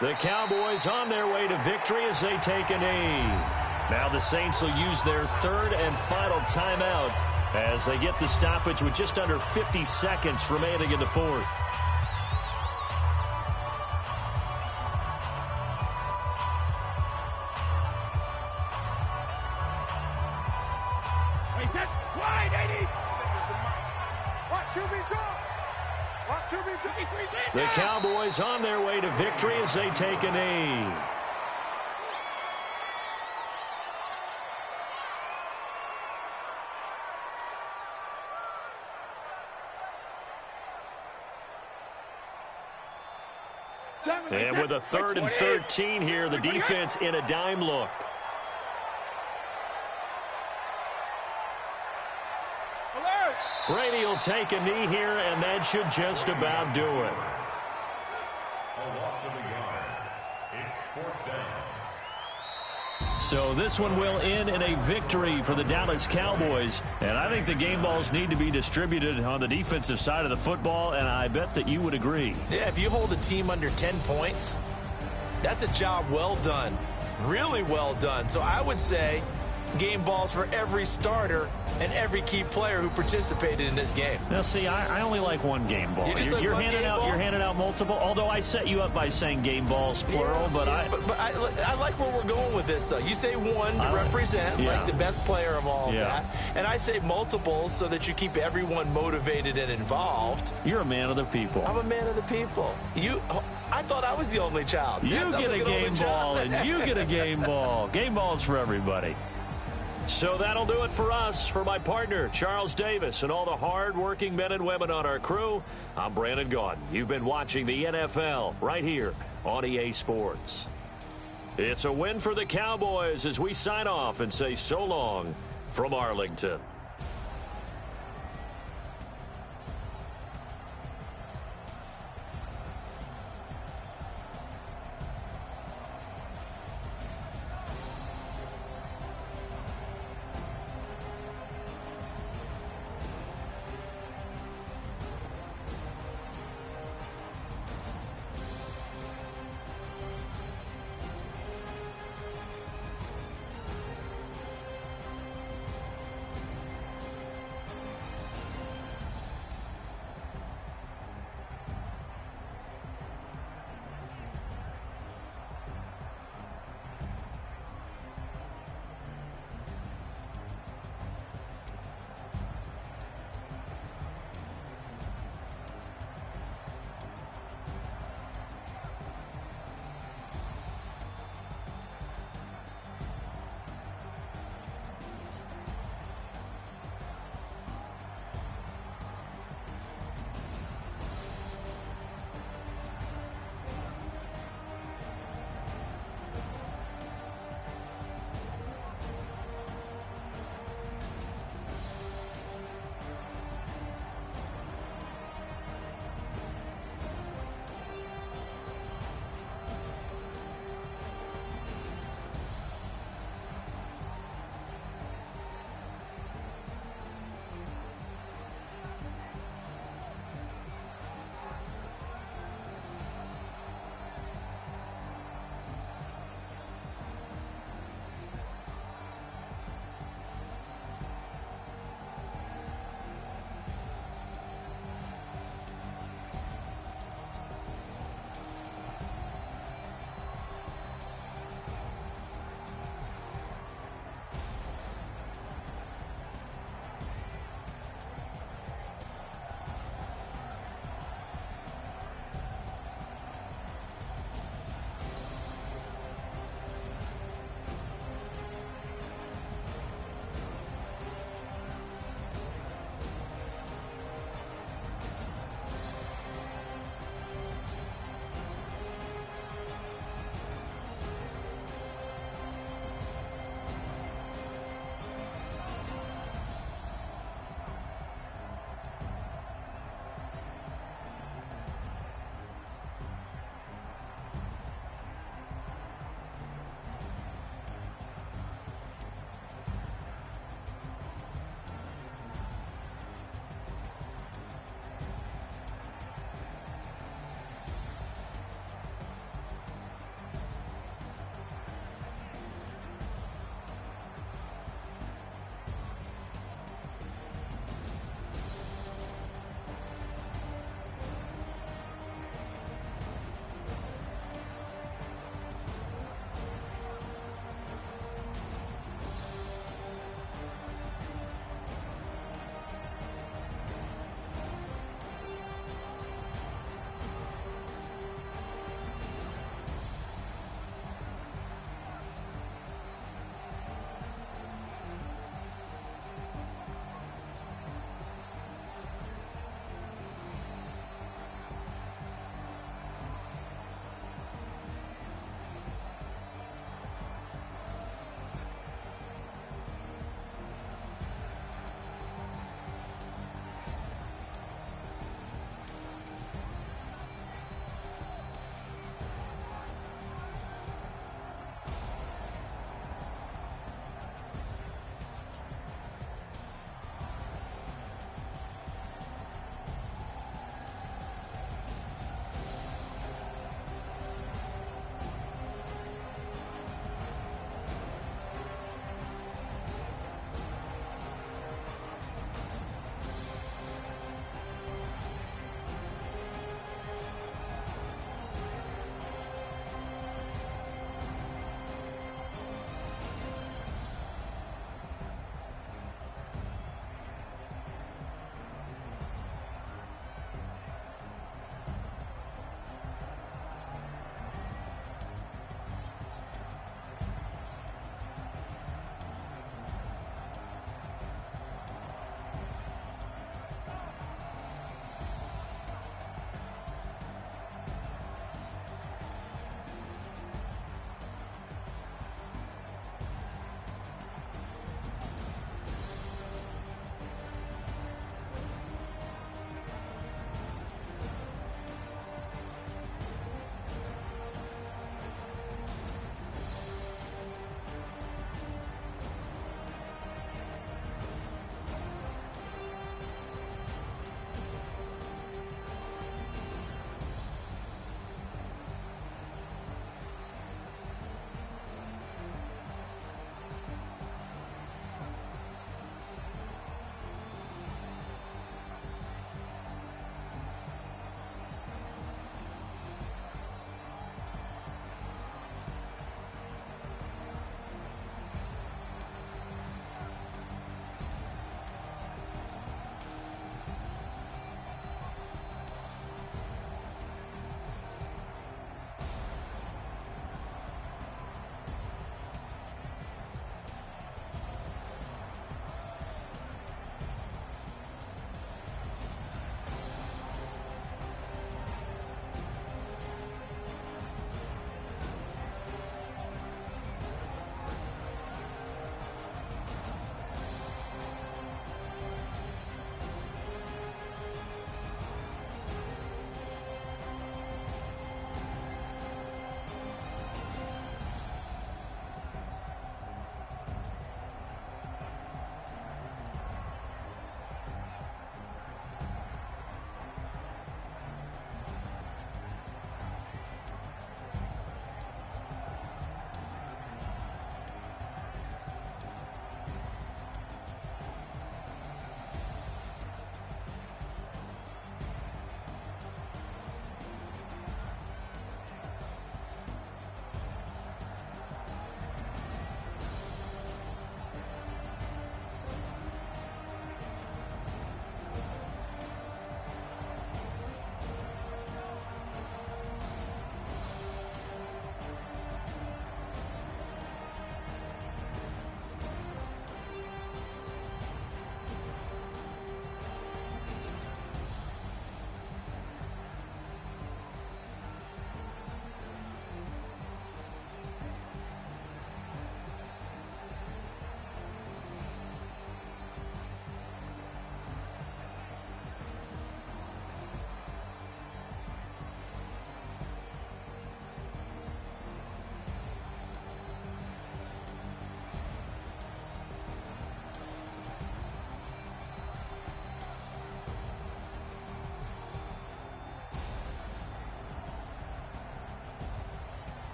The Cowboys on their way to victory as they take a knee. Now the Saints will use their 3rd and final timeout as they get the stoppage with just under 50 seconds remaining in the 4th. The Cowboys on their way to victory as they take a knee. And with a 3rd and 13 here, the defense in a dime look. Brady will take a knee here, and that should just about do it. A loss of a yard. It's 4th down. So this one will end in a victory for the Dallas Cowboys. And I think the game balls need to be distributed on the defensive side of the football, and I bet that you would agree. Yeah, if you hold a team under 10 points, that's a job well done. Really well done. So I would say game balls for every starter and every key player who participated in this game. Now, see, I only like one game ball. You're handing out multiple. Although I set you up by saying game balls plural, but I like where we're going with this. Though you say one to represent like the best player of all that, and I say multiples so that you keep everyone motivated and involved. You're a man of the people. I'm a man of the people. I thought I was the only child. You get a game ball, and you get a game ball. Game balls for everybody. So that'll do it for us. For my partner, Charles Davis, and all the hard-working men and women on our crew, I'm Brandon Gaudin. You've been watching the NFL right here on EA Sports. It's a win for the Cowboys as we sign off and say so long from Arlington.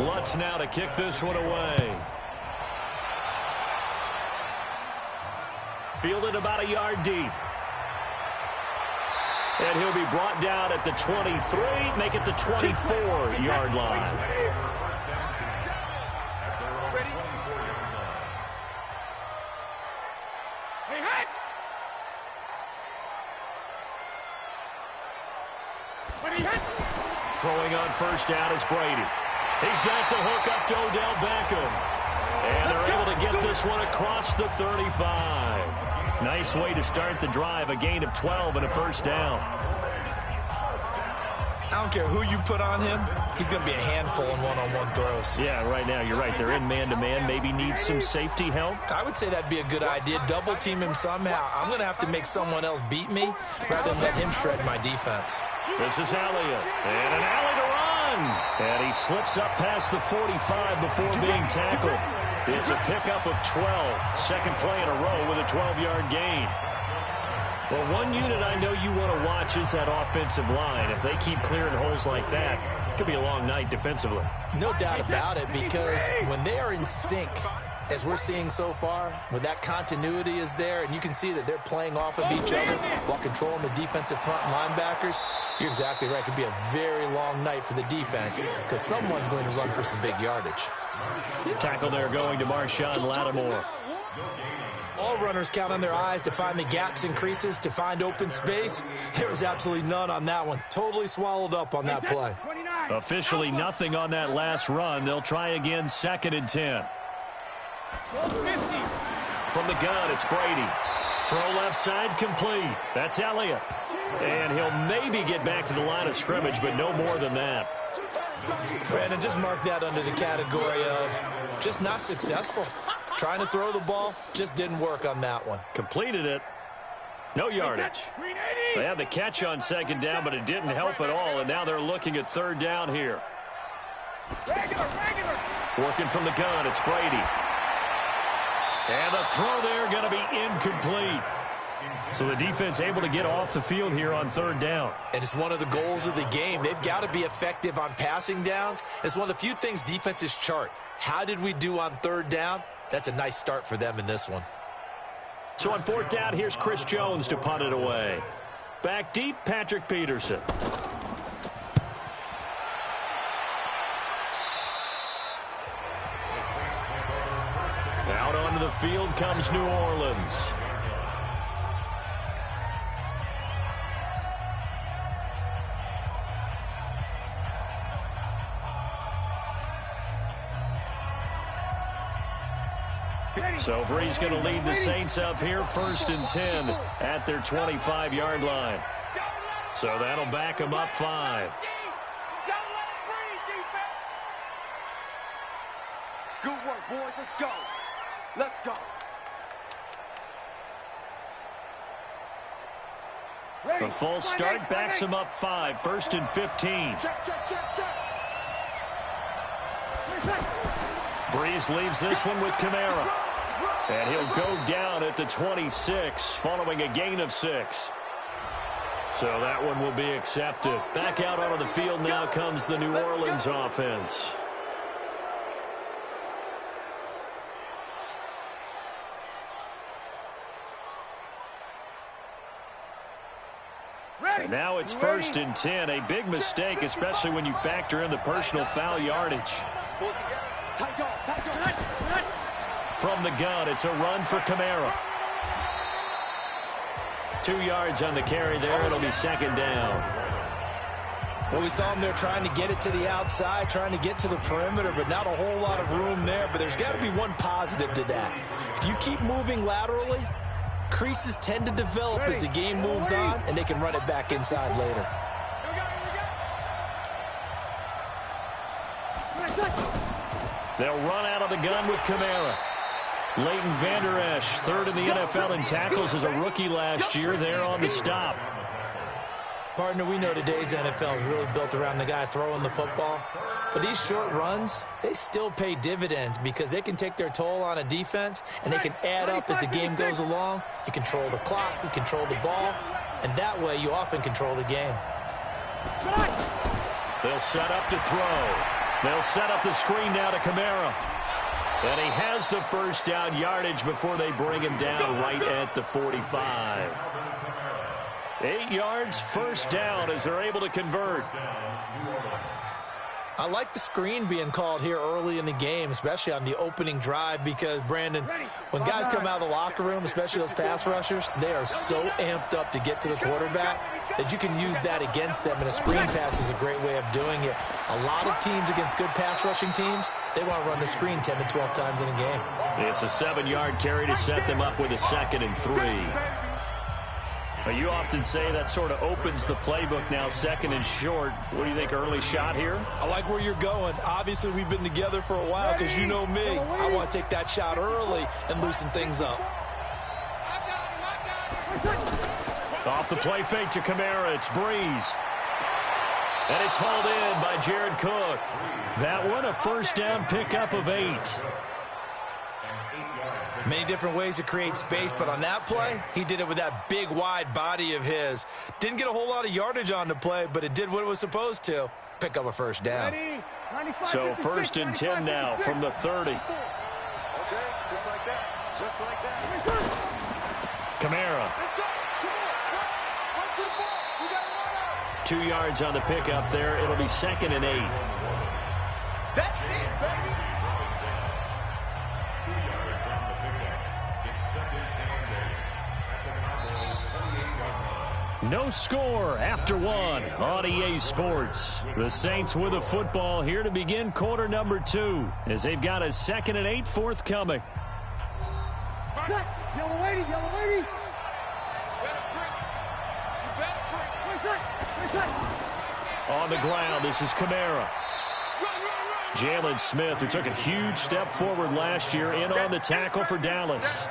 Lutz now to kick this one away. Fielded about a yard deep. And he'll be brought down at the 23, make it the 24-yard line. Throwing on first down is Brady. He's got the hook up to Odell Beckham. And they're able to get this one across the 35. Nice way to start the drive, a gain of 12 and a first down. I don't care who you put on him, he's going to be a handful in one-on-one throws. Yeah, right now, you're right. They're in man-to-man, maybe need some safety help. I would say that'd be a good idea. Double team him somehow. I'm going to have to make someone else beat me rather than let him shred my defense. This is Elliott, and an alley to run. And he slips up past the 45 before being tackled. It's a pickup of 12. Second play in a row with a 12-yard gain. Well, one unit I know you want to watch is that offensive line. If they keep clearing holes like that, it could be a long night defensively. No doubt about it, because when they are in sync, as we're seeing so far, when that continuity is there, and you can see that they're playing off of each other while controlling the defensive front linebackers, you're exactly right. It could be a very long night for the defense because someone's going to run for some big yardage. Tackle there going to Marshawn Lattimore. All runners count on their eyes to find the gaps and creases, to find open space. There was absolutely none on that one. Totally swallowed up on that play. Officially nothing on that last run. They'll try again, 2nd and 10. From the gun, it's Brady. Throw left side, complete. That's Elliott. And he'll maybe get back to the line of scrimmage, but no more than that. Brandon, just mark that under the category of just not successful. Trying to throw the ball, just didn't work on that one. Completed it. No yardage. They had the catch on 2nd down, but it didn't help at all, and now they're looking at 3rd down here. Working from the gun, it's Brady. And the throw there going to be incomplete. So the defense able to get off the field here on 3rd down. And it's one of the goals of the game. They've got to be effective on passing downs. It's one of the few things defenses chart. How did we do on 3rd down? That's a nice start for them in this one. So on 4th down, here's Chris Jones to punt it away. Back deep, Patrick Peterson. Out onto the field comes New Orleans. So Brees going to lead the Saints up here, 1st and 10 at their 25-yard line. So that'll back them up 5. Good work, boys. Let's go. Let's go. The false start backs them up 5, 1st and 15. Check. Brees leaves this one with Kamara. And he'll go down at the 26 following a gain of 6. So that one will be accepted. Back out onto the field now comes the New Orleans offense. And now it's 1st and 10. A big mistake, especially when you factor in the personal foul yardage. From the gun, it's a run for Kamara. 2 yards on the carry there. It'll be 2nd down. Well, we saw him there trying to get it to the outside, trying to get to the perimeter, but not a whole lot of room there. But there's got to be one positive to that. If you keep moving laterally, creases tend to develop as the game moves on, and they can run it back inside later. They'll run out of the gun with Kamara. Leighton Vander Esch, 3rd in the NFL in tackles as a rookie last year. There on the stop. Partner, we know today's NFL is really built around the guy throwing the football. But these short runs, they still pay dividends because they can take their toll on a defense, and they can add up as the game goes along. You control the clock, you control the ball, and that way you often control the game. They'll set up to throw. They'll set up the screen now to Kamara. And he has the first down yardage before they bring him down right at the 45. 8 yards, first down as they're able to convert. I like the screen being called here early in the game, especially on the opening drive, because, Brandon, when guys come out of the locker room, especially those pass rushers, they are so amped up to get to the quarterback that you can use that against them, and a screen pass is a great way of doing it. A lot of teams against good pass rushing teams, they want to run the screen 10 to 12 times in a game. It's a 7-yard carry to set them up with a 2nd and 3. But you often say that sort of opens the playbook now, 2nd and short. What do you think, early shot here? I like where you're going. Obviously, we've been together for a while because you know me. I want to take that shot early and loosen things up. Off the play fake to Kamara, it's Breeze. And it's hauled in by Jared Cook. That one, a first down pickup of 8. Many different ways to create space, but on that play, he did it with that big, wide body of his. Didn't get a whole lot of yardage on the play, but it did what it was supposed to. Pick up a first down. So 1st and 10 now from the 30. Okay, just like that. Just like that. Kamara. 2 yards on the pickup there. It'll be 2nd and 8. That's it, baby. No score after 1 on EA Sports. The Saints with a football here to begin quarter number 2 as they've got a 2nd and 8 forthcoming. Yellow lady, yellow lady. On the ground, this is Kamara. Jalen Smith, who took a huge step forward last year, in on the tackle for Dallas.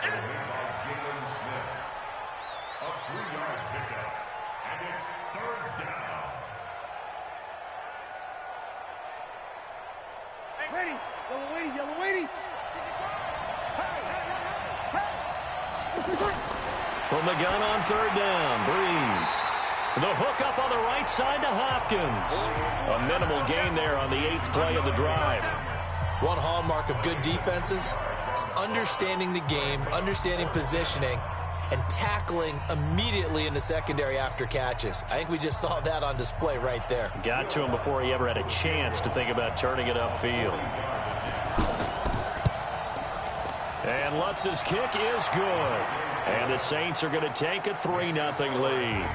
Ready, yellow lady, yellow lady. From the gun on 3rd down, Breeze. The hook up on the right side to Hopkins. A minimal gain there on the 8th play of the drive. One hallmark of good defenses is understanding the game, understanding positioning, and tackling immediately in the secondary after catches. I think we just saw that on display right there. Got to him before he ever had a chance to think about turning it upfield. And Lutz's kick is good. And the Saints are going to take a 3-0 lead.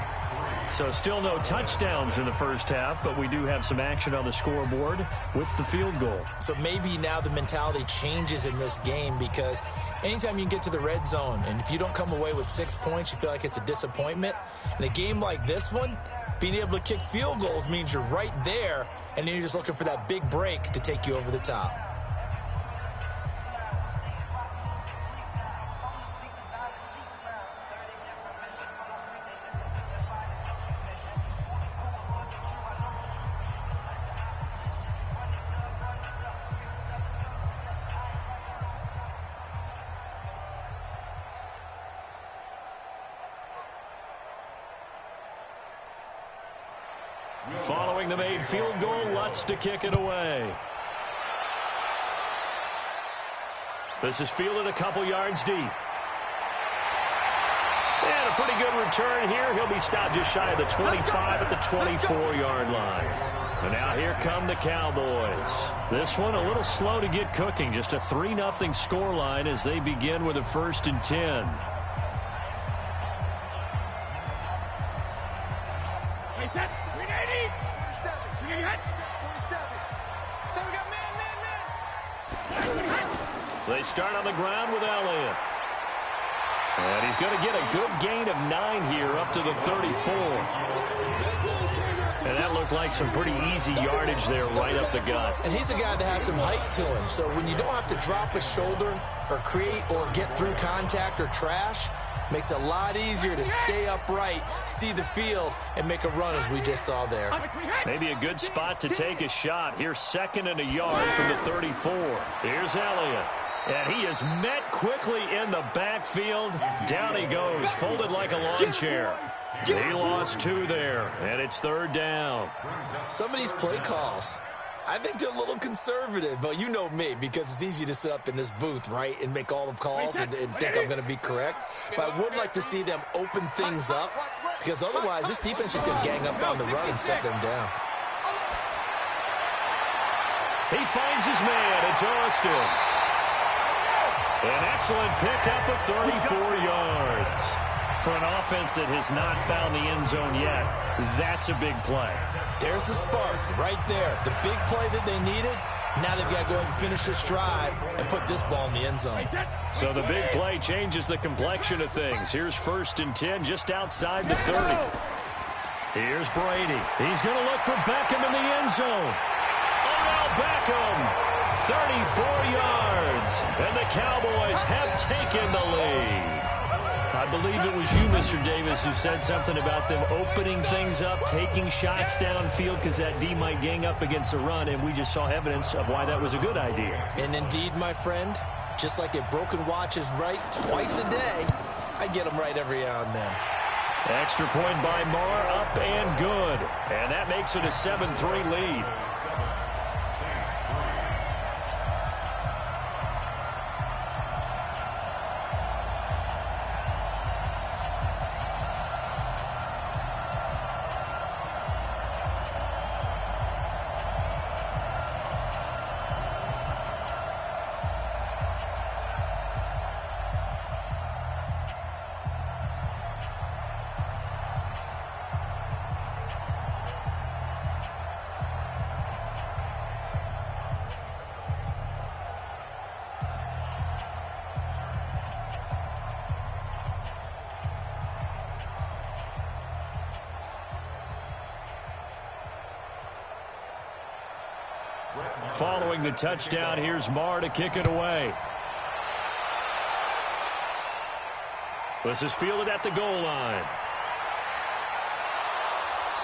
So still no touchdowns in the first half, but we do have some action on the scoreboard with the field goal. So maybe now the mentality changes in this game, because anytime you can get to the red zone, and if you don't come away with 6 points, you feel like it's a disappointment. In a game like this one, being able to kick field goals means you're right there, and then you're just looking for that big break to take you over the top. Following the made field goal, Lutz to kick it away. This is fielded a couple yards deep. And a pretty good return here. He'll be stopped just shy of the 25 at the 24-yard line. And now here come the Cowboys. This one a little slow to get cooking. Just a 3-0 scoreline as they begin with a 1st and 10. They start on the ground with Elliott. And he's going to get a good gain of 9 here up to the 34. And that looked like some pretty easy yardage there right up the gut. And he's a guy that has some height to him. So when you don't have to drop a shoulder or create or get through contact or trash, makes it a lot easier to stay upright, see the field, and make a run as we just saw there. Maybe a good spot to take a shot. Here's 2nd and a yard from the 34. Here's Elliott. And he is met quickly in the backfield. Down he goes, folded like a lawn chair. He lost 2 there, and it's 3rd down. Some of these play calls, I think they're a little conservative, but you know me, because it's easy to sit up in this booth, right, and make all the calls and think I'm going to be correct. But I would like to see them open things up, because otherwise this defense is going to gang up on the run and set them down. He finds his man. It's Austin. An excellent pickup of 34 yards. For an offense that has not found the end zone yet, that's a big play. There's the spark right there. The big play that they needed. Now they've got to go ahead and finish this drive and put this ball in the end zone. So the big play changes the complexion of things. Here's 1st and 10 just outside the 30. Here's Brady. He's going to look for Beckham in the end zone. Odell Beckham, 34 yards. And the Cowboys have taken the lead. I believe it was you, Mr. Davis, who said something about them opening things up, taking shots downfield because that D might gang up against the run, and we just saw evidence of why that was a good idea. And indeed, my friend, just like a broken watch is right twice a day, I get them right every now and then. Extra point by Marr, up and good. And that makes it a 7-3 lead. Following the touchdown, here's Marr to kick it away. This is fielded at the goal line.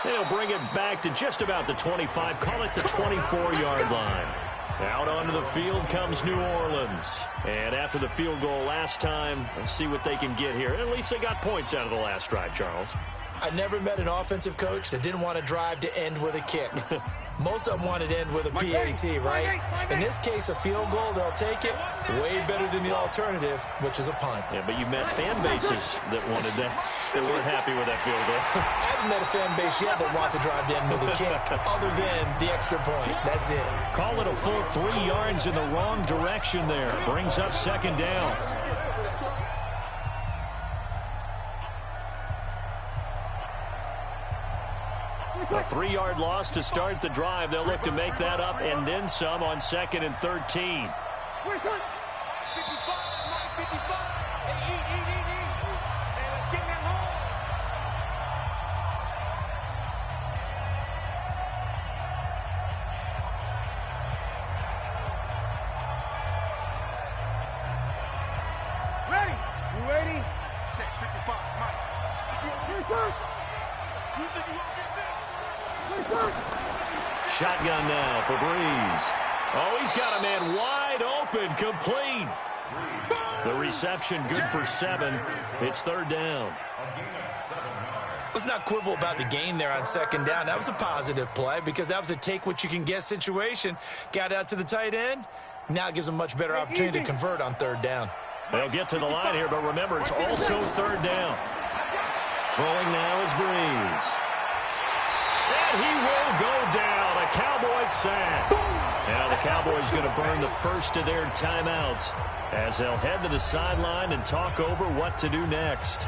They'll bring it back to just about the 25, call it the 24-yard line. Out onto the field comes New Orleans. And after the field goal last time, let's see what they can get here. At least they got points out of the last drive, Charles. I never met an offensive coach that didn't want to drive to end with a kick. Most of them wanted to end with a PAT, right? In this case, a field goal, they'll take it. Way better than the alternative, which is a punt. Yeah, but you met fan bases that wanted that. They weren't happy with that field goal. I haven't met a fan base yet that wants to drive to end with a kick, other than the extra point. That's it. Call it a full 3 yards in the wrong direction there. Brings up 2nd down. A 3-yard loss to start the drive. They'll look to make that up and then some on 2nd and 13. Ready? You ready? Check 55, Mike. Shotgun now for Breeze. Oh, he's got a man wide open, complete. The reception good for 7. It's 3rd down. Let's not quibble about the gain there on 2nd down. That was a positive play because that was a take-what-you-can-get situation. Got out to the tight end. Now it gives them a much better opportunity to convert on 3rd down. They'll get to the line here, but remember, it's also 3rd down. Throwing now is Breeze. And he will go down. A Cowboys sack. Now the Cowboys going to burn the first of their timeouts as they'll head to the sideline and talk over what to do next.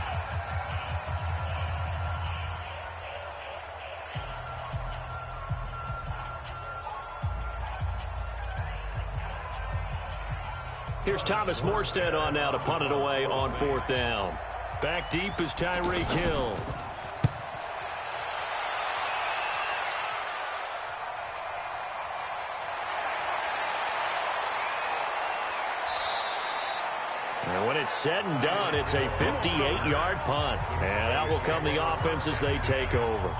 Here's Thomas Morstead on now to punt it away on 4th down. Back deep is Tyreek Hill. And when it's said and done, it's a 58-yard punt. And out will come the offense as they take over.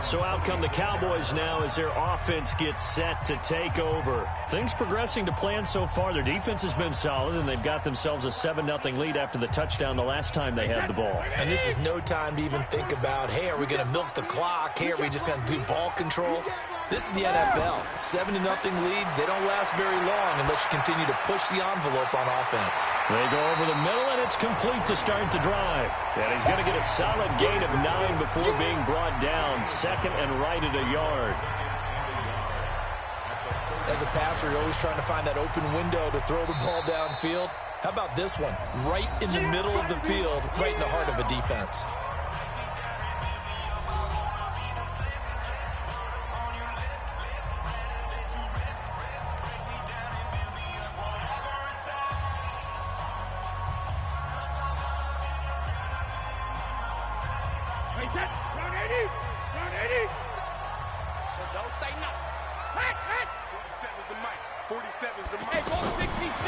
So out come the Cowboys now as their offense gets set to take over. Things progressing to plan so far. Their defense has been solid, and they've got themselves a 7-0 lead after the touchdown the last time they had the ball. And this is no time to even think about, hey, are we going to milk the clock? Hey, are we just going to do ball control? This is the NFL. 7-0 leads, they don't last very long unless you continue to push the envelope on offense. They go over the middle, and it's complete to start the drive. And he's going to get a solid gain of 9 before being brought down. Second and right at a yard. As a passer, you're always trying to find that open window to throw the ball downfield. How about this one? Right in the middle of the field, right in the heart of a defense.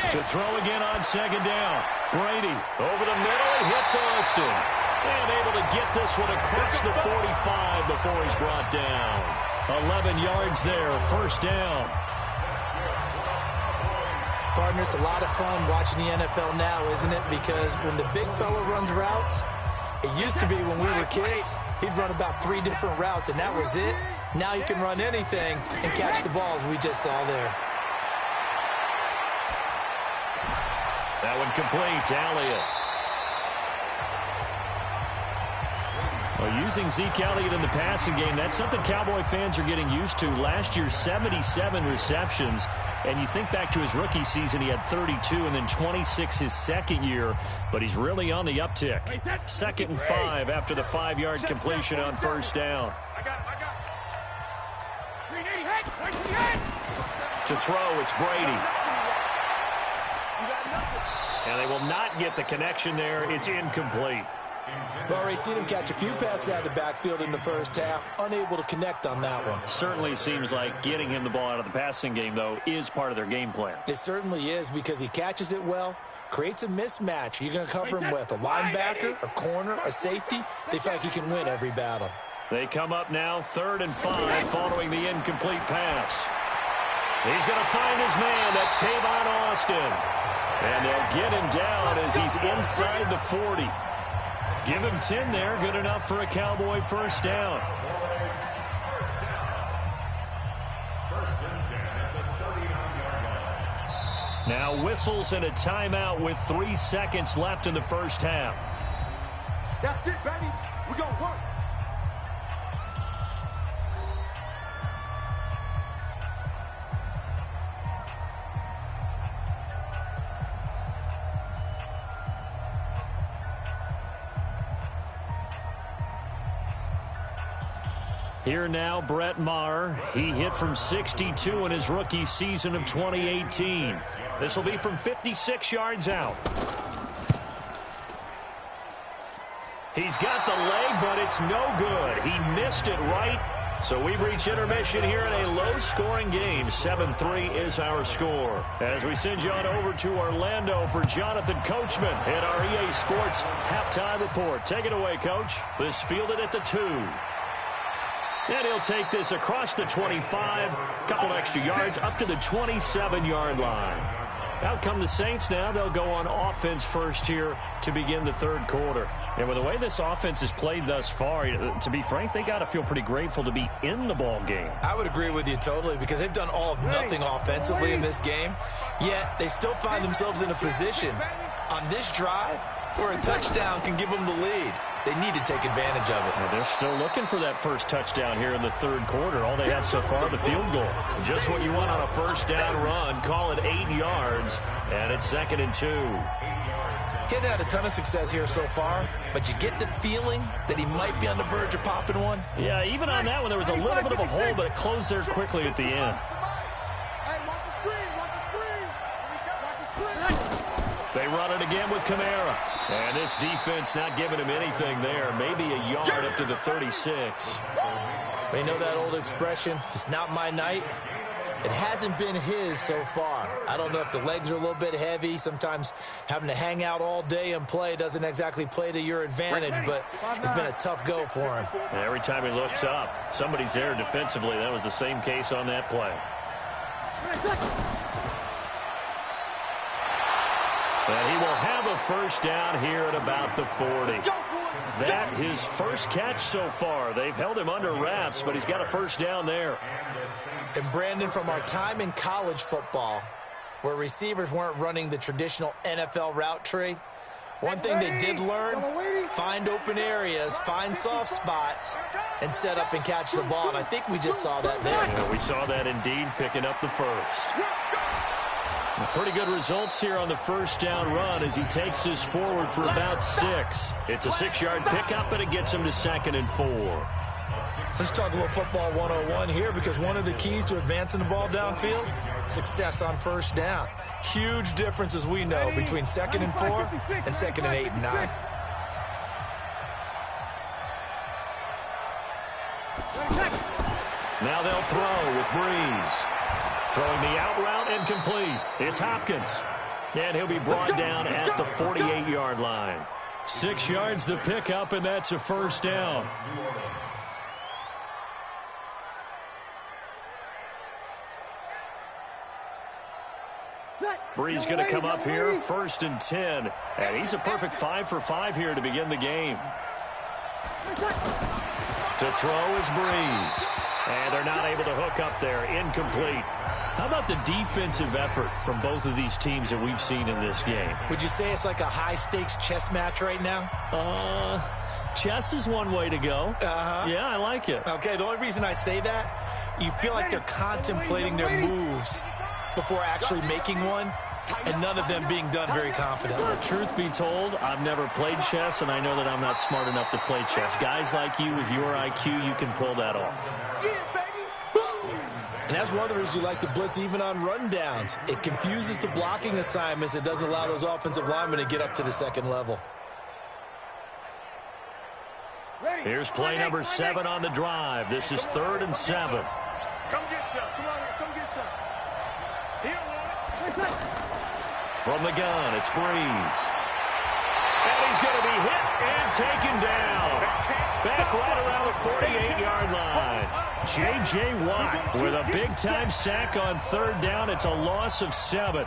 To throw again on second down. Brady over the middle. He hits Austin. And able to get this one across the 45 before he's brought down. 11 yards there. First down. Partner, it's a lot of fun watching the NFL now, isn't it? Because when the big fella runs routes, it used to be when we were kids, he'd run about 3 different routes, and that was it. Now he can run anything and catch the balls we just saw there. That one complete to Elliott. Well, using Zeke Elliott in the passing game, that's something Cowboy fans are getting used to. Last year, 77 receptions. And you think back to his rookie season, he had 32 and then 26 his second year. But he's really on the uptick. 2nd and 5 after the 5-yard completion on first down. To throw, it's Brady. And they will not get the connection there. It's incomplete. We've already seen him catch a few passes out of the backfield in the first half, unable to connect on that one. Certainly seems like getting him the ball out of the passing game, though, is part of their game plan. It certainly is, because he catches it well, creates a mismatch. You're going to cover him with a linebacker, a corner, a safety. They feel like he can win every battle. They come up now 3rd and 5 following the incomplete pass. He's going to find his man. That's Tavon Austin. And they'll get him down as he's inside the 40. Give him 10 there. Good enough for a Cowboy first down. Now whistles and a timeout with 3 seconds left in the first half. That's it, baby. We're going to work. Here now, Brett Maher. He hit from 62 in his rookie season of 2018. This will be from 56 yards out. He's got the leg, but it's no good. He missed it right. So we've reached intermission here in a low-scoring game. 7-3 is our score. As we send you on over to Orlando for Jonathan Coachman at our EA Sports halftime report. Take it away, Coach. This fielded at the 2. And he'll take this across the 25, couple extra yards, up to the 27-yard line. Out come the Saints now. They'll go on offense first here to begin the 3rd quarter. And with the way this offense has played thus far, to be frank, they got to feel pretty grateful to be in the ball game. I would agree with you totally, because they've done all of nothing offensively in this game, yet they still find themselves in a position on this drive where a touchdown can give them the lead. They need to take advantage of it. Well, they're still looking for that first touchdown here in the 3rd quarter. All they have so far, the field goal. Just what you want on a first down run. Call it 8 yards, and it's 2nd and 2. He hadn't had a ton of success here so far, but you get the feeling that he might be on the verge of popping one. Yeah, even on that one, there was a little bit of a hole, but it closed there quickly at the end. They run it again with Kamara. And this defense not giving him anything there. Maybe a yard up to the 36. They know that old expression, it's not my night. It hasn't been his so far. I don't know if the legs are a little bit heavy. Sometimes having to hang out all day and play doesn't exactly play to your advantage, but it's been a tough go for him. And every time he looks up, somebody's there defensively. That was the same case on that play. And he will have a first down here at about the 40. That his first catch so far. They've held him under wraps, but he's got a first down there. And Brandon, from our time in college football, where receivers weren't running the traditional NFL route tree, one thing they did learn, find open areas, find soft spots, and set up and catch the ball. And I think we just saw that there. Yeah, we saw that indeed, picking up the first. Pretty good results here on the first down run as he takes this forward for about 6. It's a 6-yard pickup, and it gets him to 2nd and 4. Let's talk a little football 101 here, because one of the keys to advancing the ball downfield, success on first down. Huge difference, as we know, between 2nd and 4 and 2nd and 8 and 9. Now they'll throw with Breeze. Throwing the out route incomplete. It's Hopkins. And he'll be brought down at the 48-yard line. 6 yards the pickup, and that's a first down. Breeze going to come up here, 1st and 10. And he's a perfect 5 for 5 here to begin the game. To throw is Breeze. And they're not able to hook up there. Incomplete. How about the defensive effort from both of these teams that we've seen in this game? Would you say it's like a high-stakes chess match right now? Chess is one way to go. Yeah, I like it. Okay, the only reason I say that, you feel like they're contemplating their moves before actually making one, and none of them being done very confidently. Truth be told, I've never played chess, and I know that I'm not smart enough to play chess. Guys like you with your IQ, you can pull that off. And that's one of the reasons you like to blitz even on rundowns. It confuses the blocking assignments. It doesn't allow those offensive linemen to get up to the second level. Here's play number 7 on the drive. This is 3rd and 7. Come get some. Come on here. Come get some. Here, From the gun, it's Breeze. And he's going to be hit and taken down. Back right around the 48-yard line. J.J. Watt with a big-time sack on 3rd down. It's a loss of 7.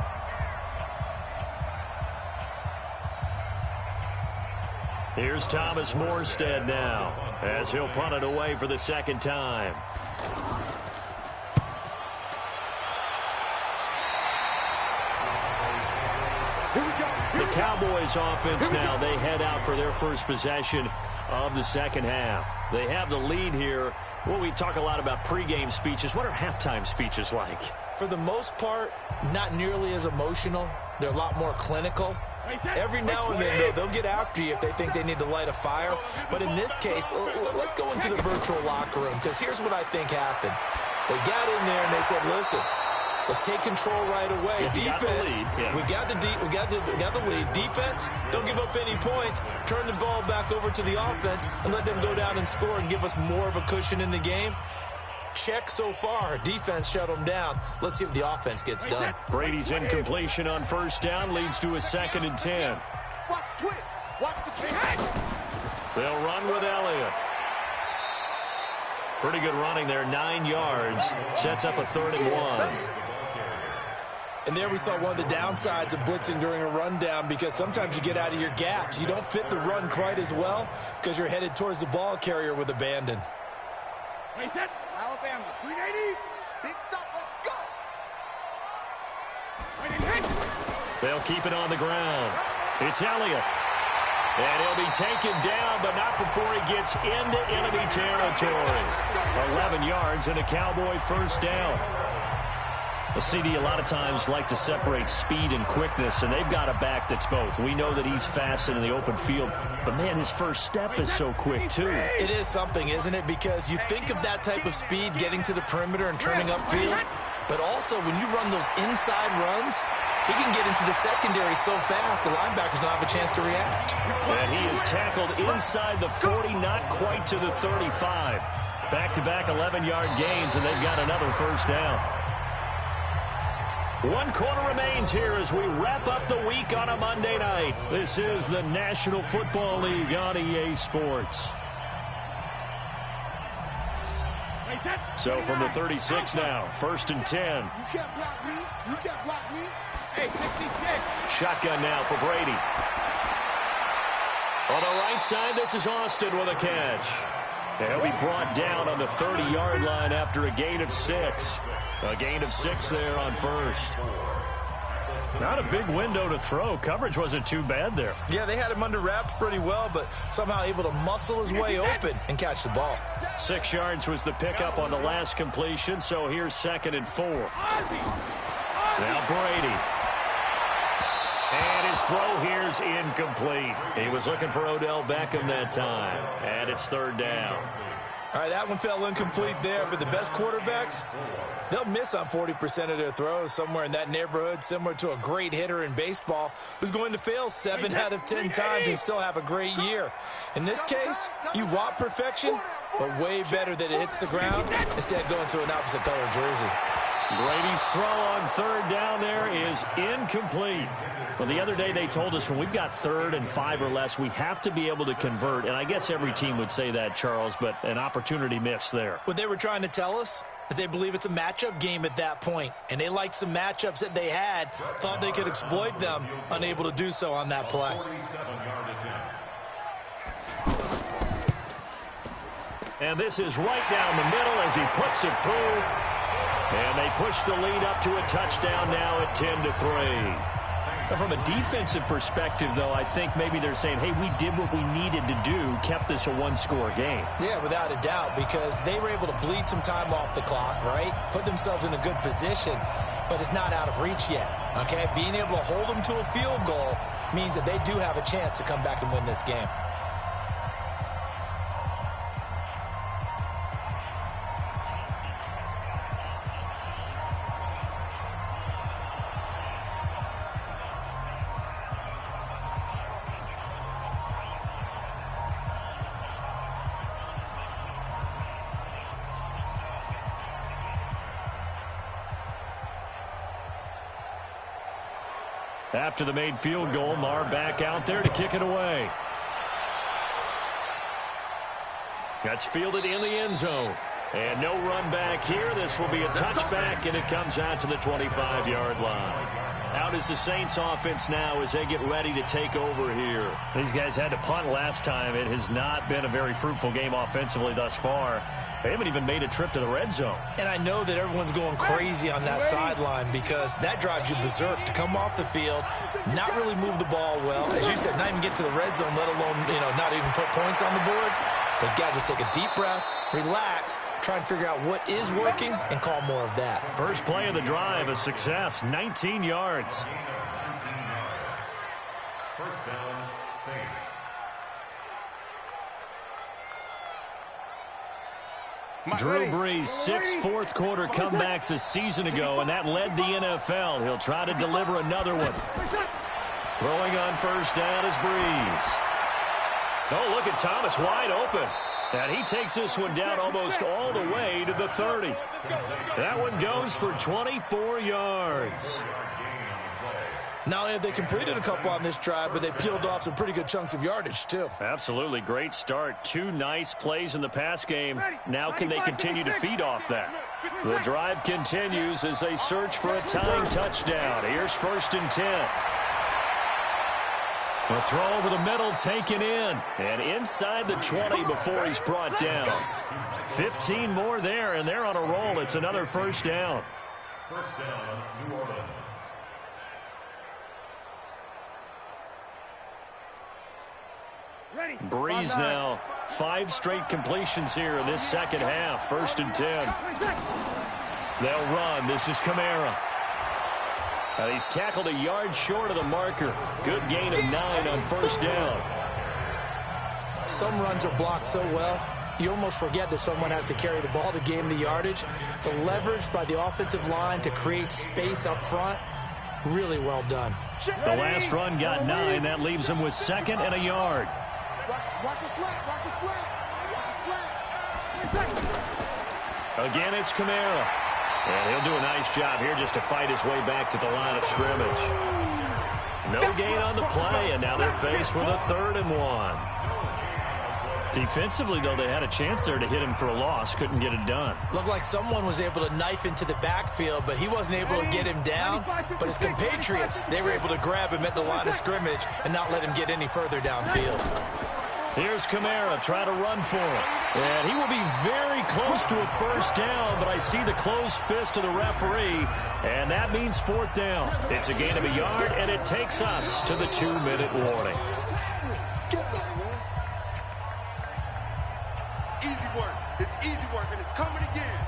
Here's Thomas Morstead now as he'll punt it away for the 2nd time. The Cowboys offense now, they head out for their first possession of the 2nd half. They have the lead here. Well, we talk a lot about pregame speeches. What are halftime speeches like? For the most part, not nearly as emotional. They're a lot more clinical. Every now and then, though, they'll get after you if they think they need to light a fire. But in this case, let's go into the virtual locker room, because here's what I think happened. They got in there and they said, listen, let's take control right away. Defense, we got the lead. Defense, don't give up any points. Turn the ball back over to the offense and let them go down and score and give us more of a cushion in the game. Check so far. Defense shut them down. Let's see what the offense gets done. Brady's incompletion on 1st down leads to a 2nd and 10. watch twitch. Watch the twitch. They'll run with Elliott. Pretty good running there, 9 yards. Sets up a 3rd and 1. And there we saw one of the downsides of blitzing during a rundown, because sometimes you get out of your gaps. You don't fit the run quite as well because you're headed towards the ball carrier with abandon. Wait, that Alabama 380. Big stop. Let's go. They'll keep it on the ground. It's Elliott. And he'll be taken down, but not before he gets into enemy territory. 11 yards and a Cowboy 1st down. The CD a lot of times like to separate speed and quickness, and they've got a back that's both. We know that he's fast in the open field, but, man, his first step is so quick, too. It is something, isn't it? Because you think of that type of speed getting to the perimeter and turning upfield, but also when you run those inside runs, he can get into the secondary so fast the linebackers don't have a chance to react. And he is tackled inside the 40, not quite to the 35. Back-to-back 11-yard gains, and they've got another 1st down. 1 quarter remains here as we wrap up the week on a Monday night. This is the National Football League on EA Sports. So from the 36 now, 1st and 10. You can't block me. You can't block me. Hey, 66. Shotgun now for Brady. On the right side, this is Austin with a catch. He'll be brought down on the 30-yard line after a gain of 6. A gain of 6 there on first. Not a big window to throw. Coverage wasn't too bad there. Yeah, they had him under wraps pretty well, but somehow able to muscle his way open and catch the ball. 6 yards was the pickup on the last completion, so here's 2nd and 4. Now Brady. And his throw here's incomplete. He was looking for Odell Beckham that time. And it's 3rd down. All right, that one fell incomplete there, but the best quarterbacks, they'll miss on 40% of their throws, somewhere in that neighborhood, similar to a great hitter in baseball who's going to fail 7 out of 10 times and still have a great year. In this case, you want perfection, but way better that it hits the ground instead going to an opposite color jersey. Brady's throw on 3rd down there is incomplete. Well, the other day they told us when we've got 3rd and 5 or less, we have to be able to convert. And I guess every team would say that, Charles, but an opportunity missed there. What they were trying to tell us is they believe it's a matchup game at that point. And they liked some matchups that they had, thought they could exploit them, unable to do so on that play. And this is right down the middle as he puts it through. And they push the lead up to a touchdown now at 10-3. From a defensive perspective, though, I think maybe they're saying, hey, we did what we needed to do, kept this a one-score game. Yeah, without a doubt, because they were able to bleed some time off the clock, right? Put themselves in a good position, but it's not out of reach yet, okay? Being able to hold them to a field goal means that they do have a chance to come back and win this game. After the made field goal, Marr back out there to kick it away. That's fielded in the end zone. And no run back here. This will be a touchback, and it comes out to the 25-yard line. Out is the Saints offense now as they get ready to take over here. These guys had to punt last time. It has not been a very fruitful game offensively thus far. They haven't even made a trip to the red zone. And I know that everyone's going crazy on that sideline because that drives you berserk to come off the field, not really move the ball well. As you said, not even get to the red zone, let alone, not even put points on the board. They've got to just take a deep breath, relax, try and figure out what is working, and call more of that. First play of the drive, a success, 19 yards. First down, Saints. Drew Brees, 6 fourth-quarter comebacks a season ago, and that led the NFL. He'll try to deliver another one. Throwing on first down is Brees. Oh, look at Thomas wide open. And he takes this one down almost all the way to the 30. That one goes for 24 yards. Not only have they completed a couple on this drive, but they peeled off some pretty good chunks of yardage, too. Absolutely. Great start. 2 nice plays in the pass game. Now can they continue to feed off that? The drive continues as they search for a tying touchdown. Here's 1st and 10. A throw over the middle taken in. And inside the 20 before he's brought down. 15 more there, and they're on a roll. It's another first down. First down, New Orleans. Brees now 5 straight completions here in this second half. 1st and 10. They'll run. This is Kamara. He's tackled a yard short of the marker. Good gain of 9 on first down. Some runs are blocked so well, you almost forget that someone has to carry the ball to gain the yardage. The leverage by the offensive line to create space up front, really well done. The last run got 9. That leaves him with 2nd and a yard. Watch a slant, watch a slant, watch a slant. Again, it's Kamara. And he'll do a nice job here just to fight his way back to the line of scrimmage. No gain on the play, and now they're faced with a 3rd and 1. Defensively, though, they had a chance there to hit him for a loss. Couldn't get it done. Looked like someone was able to knife into the backfield, but he wasn't able to get him down. But his compatriots, they were able to grab him at the line of scrimmage and not let him get any further downfield. Here's Kamara trying to run for it. And he will be very close to a first down, but I see the closed fist of the referee, and that means fourth down. It's a gain of a yard, and it takes us to the 2-minute warning. Easy work. It's easy work, and it's coming again.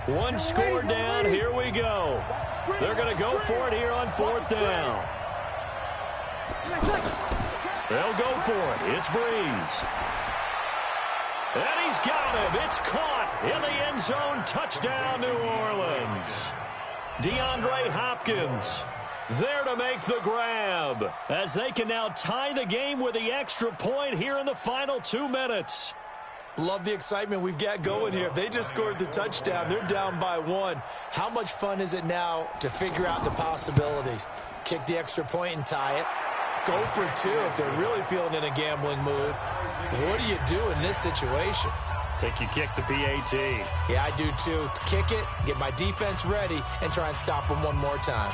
One score down. Here we go. They're going to go for it here on fourth down. They'll go for it. It's Breeze. And he's got him. It's caught in the end zone. Touchdown, New Orleans. DeAndre Hopkins there to make the grab, as they can now tie the game with the extra point here in the final 2 minutes. Love the excitement we've got going here. They just scored the touchdown. They're down by 1. How much fun is it now to figure out the possibilities? Kick the extra point and tie it. Go for 2 if they're really feeling in a gambling mood. What do you do in this situation? I think you kick the PAT. Yeah, I do too. Kick it, get my defense ready, and try and stop them one more time.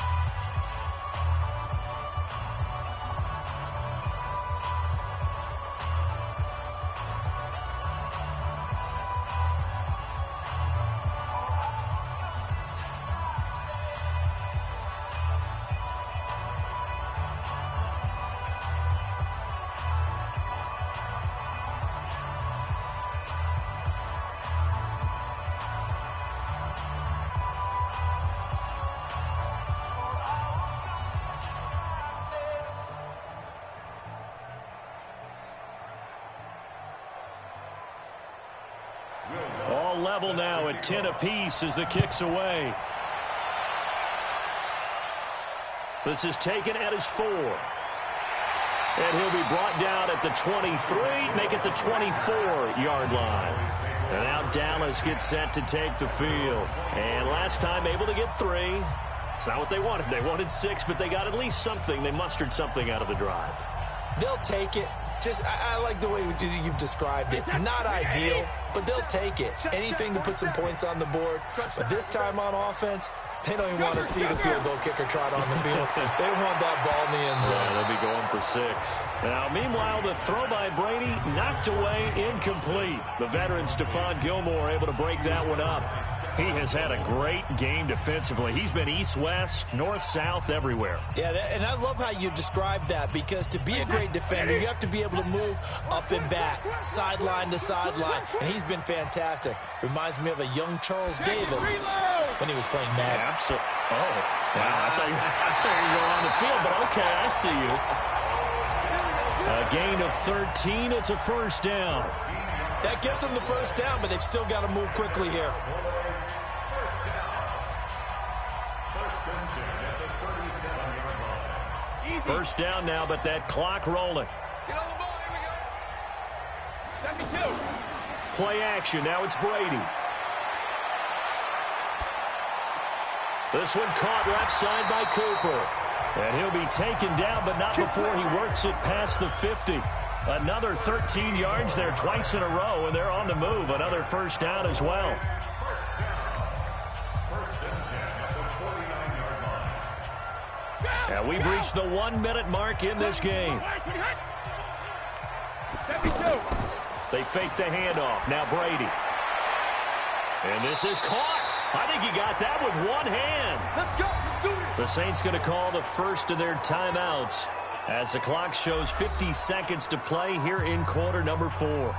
All level now at 10 apiece as the kick's away. This is taken at his 4. And he'll be brought down at the 23, make it the 24-yard line. And now Dallas gets set to take the field. And last time able to get 3. It's not what they wanted. They wanted 6, but they got at least something. They mustered something out of the drive. They'll take it. Just, I like the way you've described it. Not ideal, but they'll take it. Anything to put some points on the board. But this time on offense, they don't even want to see the field goal kicker trot on the field. They want that ball in the end zone. Yeah, they'll be going for 6. Now, meanwhile, the throw by Brady knocked away, incomplete. The veteran Stephon Gilmore able to break that one up. He has had a great game defensively. He's been east-west, north-south, everywhere. Yeah, and I love how you described that, because to be a great defender, you have to be able to move up and back, sideline to sideline, and he's been fantastic. Reminds me of a young Charles Davis when he was playing Madden. Absolutely. Oh, wow. I thought you were on the field, but okay, I see you. A gain of 13. It's a first down. That gets them the first down, but they've still got to move quickly here. First down now, but that clock rolling. Get on the ball. Here we go. 72. Play action. Now it's Brady. This one caught left side by Cooper. And he'll be taken down, but not before he works it past the 50. Another 13 yards there twice in a row, and they're on the move. Another first down as well. And we've reached the 1-minute mark in this game. They fake the handoff. Now Brady. And this is caught. I think he got that with one hand. Let's go. Let's do it. The Saints going to call the first of their timeouts as the clock shows 50 seconds to play here in quarter number 4.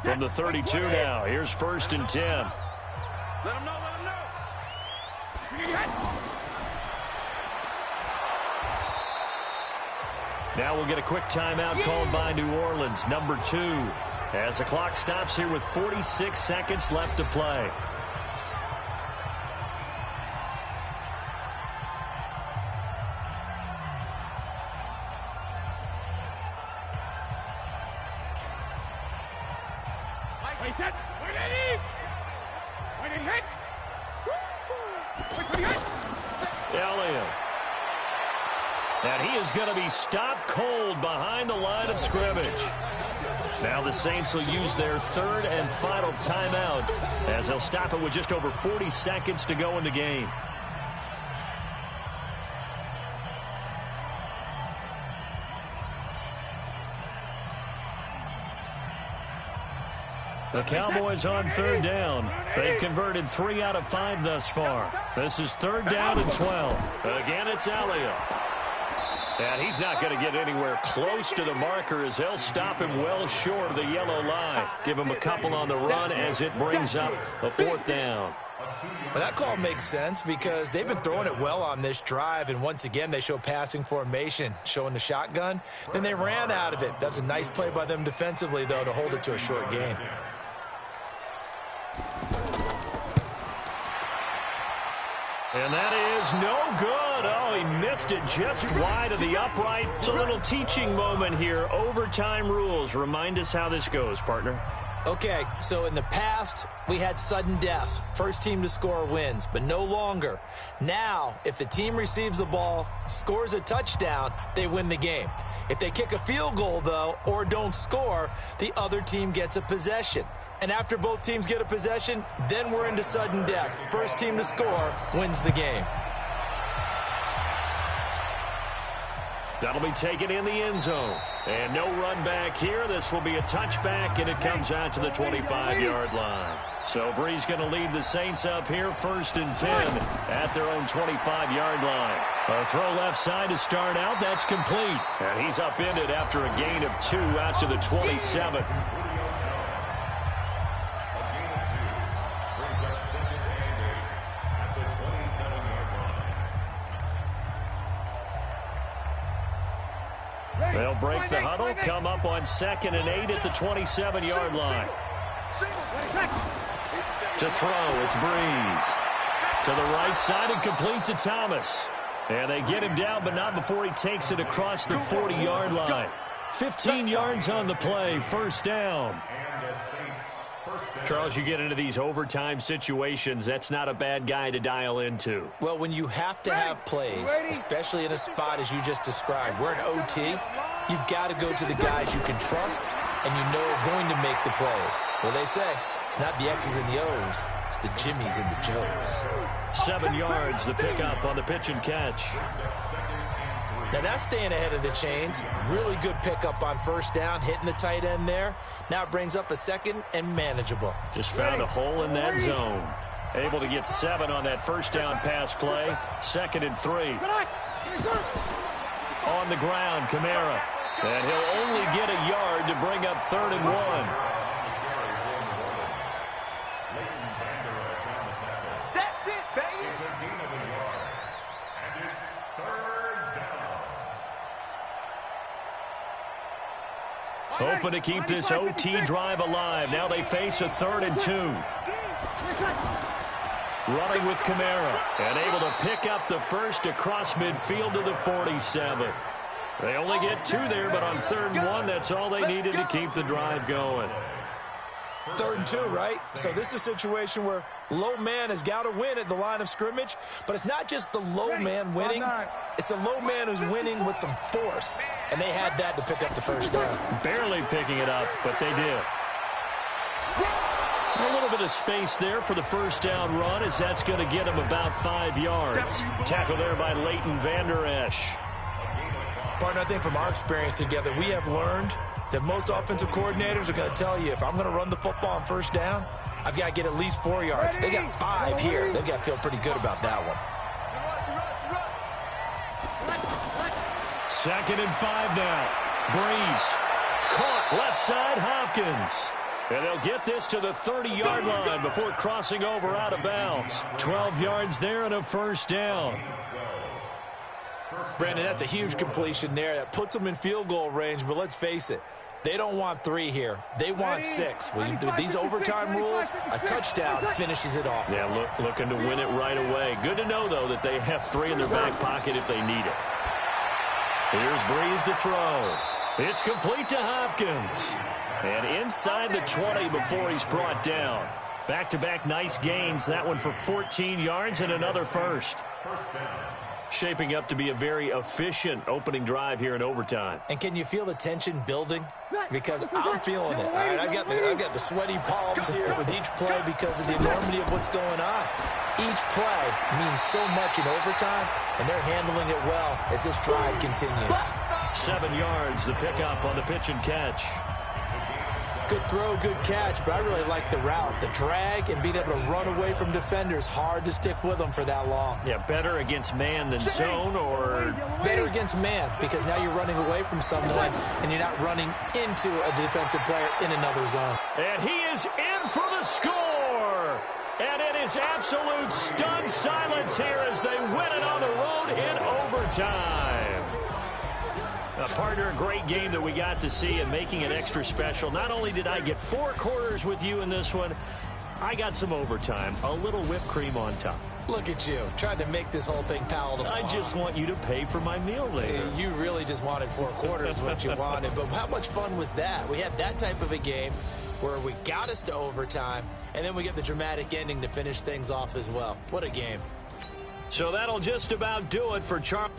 From the 32 now, here's first and 10. Let him know. Let him know. Now we'll get a quick timeout called by New Orleans, number 2, as the clock stops here with 46 seconds left to play. Elliott. And he is going to be stopped cold behind the line of scrimmage. Now the Saints will use their third and final timeout as they'll stop it with just over 40 seconds to go in the game. The Cowboys on third down. They've converted 3 out of 5 thus far. This is third down and 12. Again, it's Elliott. And he's not going to get anywhere close to the marker as they'll stop him well short of the yellow line. Give him a couple on the run as it brings up a fourth down. Well, that call makes sense because they've been throwing it well on this drive, and once again they show passing formation, showing the shotgun. Then they ran out of it. That's a nice play by them defensively, though, to hold it to a short gain. And that is no good. Oh, he missed it just wide of the upright. It's a little teaching moment here. Overtime rules. Remind us how this goes, partner. Okay, so in the past, we had sudden death. First team to score wins, but no longer. Now, if the team receives the ball, scores a touchdown, they win the game. If they kick a field goal, though, or don't score, the other team gets a possession. And after both teams get a possession, then we're into sudden death. First team to score wins the game. That'll be taken in the end zone. And no run back here. This will be a touchback, and it comes out to the 25-yard line. So Bree's going to lead the Saints up here, 1st and 10 at their own 25-yard line. A throw left side to start out. That's complete. And he's upended after a gain of 2 out to the 27. They'll break the huddle, come up on 2nd and 8 at the 27-yard line. To throw, it's Breeze. To the right side and complete to Thomas. And they get him down, but not before he takes it across the 40-yard line. 15 yards on the play, first down. Charles, you get into these overtime situations, that's not a bad guy to dial into. Well, when you have to have plays, especially in a spot as you just described, we're in OT, you've got to go to the guys you can trust and you know are going to make the plays. Well, they say it's not the X's and the O's, it's the Jimmies and the Joes. 7 yards, the pickup on the pitch and catch. Now that's staying ahead of the chains. Really good pickup on first down, hitting the tight end there. Now it brings up a 2nd and manageable. Just found a hole in that zone. Able to get 7 on that first down pass play. 2nd and 3. On the ground, Kamara. And he'll only get a yard to bring up 3rd and 1. Hoping to keep this OT drive alive. Now they face a 3rd and 2. Running with Kamara. And able to pick up the first across midfield to the 47. They only get 2 there, but on 3rd and 1, that's all they needed to keep the drive going. 3rd and 2, right? So this is a situation where low man has got to win at the line of scrimmage, but it's not just the low man winning. It's the low man who's winning with some force, and they had that to pick up the first down. Barely picking it up, but they did. A little bit of space there for the first down run, as that's going to get him about 5 yards. Tackle there by Leighton Vander Esch. Partner, I think from our experience together, we have learned that most offensive coordinators are going to tell you, if I'm going to run the football on first down, I've got to get at least 4 yards. They got 5 here. They've got to feel pretty good about that one. 2nd and 5 now. Breeze. Caught left side, Hopkins. And they'll get this to the 30-yard line before crossing over out of bounds. 12 yards there and a first down. Brandon, that's a huge completion there. That puts them in field goal range, but let's face it, they don't want 3 here. They want 6. With these overtime rules, a touchdown finishes it off. Yeah, looking to win it right away. Good to know, though, that they have 3 in their back pocket if they need it. Here's Breeze to throw. It's complete to Hopkins. And inside the 20 before he's brought down. Back-to-back nice gains. That one for 14 yards and another first. Shaping up to be a very efficient opening drive here in overtime. And can you feel the tension building? Because I'm feeling it. All right, I've got the sweaty palms here with each play because of the enormity of what's going on. Each play means so much in overtime, and they're handling it well as this drive continues. 7 yards, the pickup on the pitch and catch. Good throw, good catch, but I really like the route. The drag and being able to run away from defenders, hard to stick with them for that long. Yeah, better against man than zone, or? Better against man, because now you're running away from someone and you're not running into a defensive player in another zone. And he is in for the score! And it is absolute stunned silence here as they win it on the road in overtime. Partner, a great game that we got to see and making it extra special. Not only did I get 4 quarters with you in this one, I got some overtime, a little whipped cream on top. Look at you, trying to make this whole thing palatable. I just want you to pay for my meal later. You really just wanted 4 quarters what you wanted, but how much fun was that? We had that type of a game where we got us to overtime, and then we get the dramatic ending to finish things off as well. What a game. So that'll just about do it for Charlie.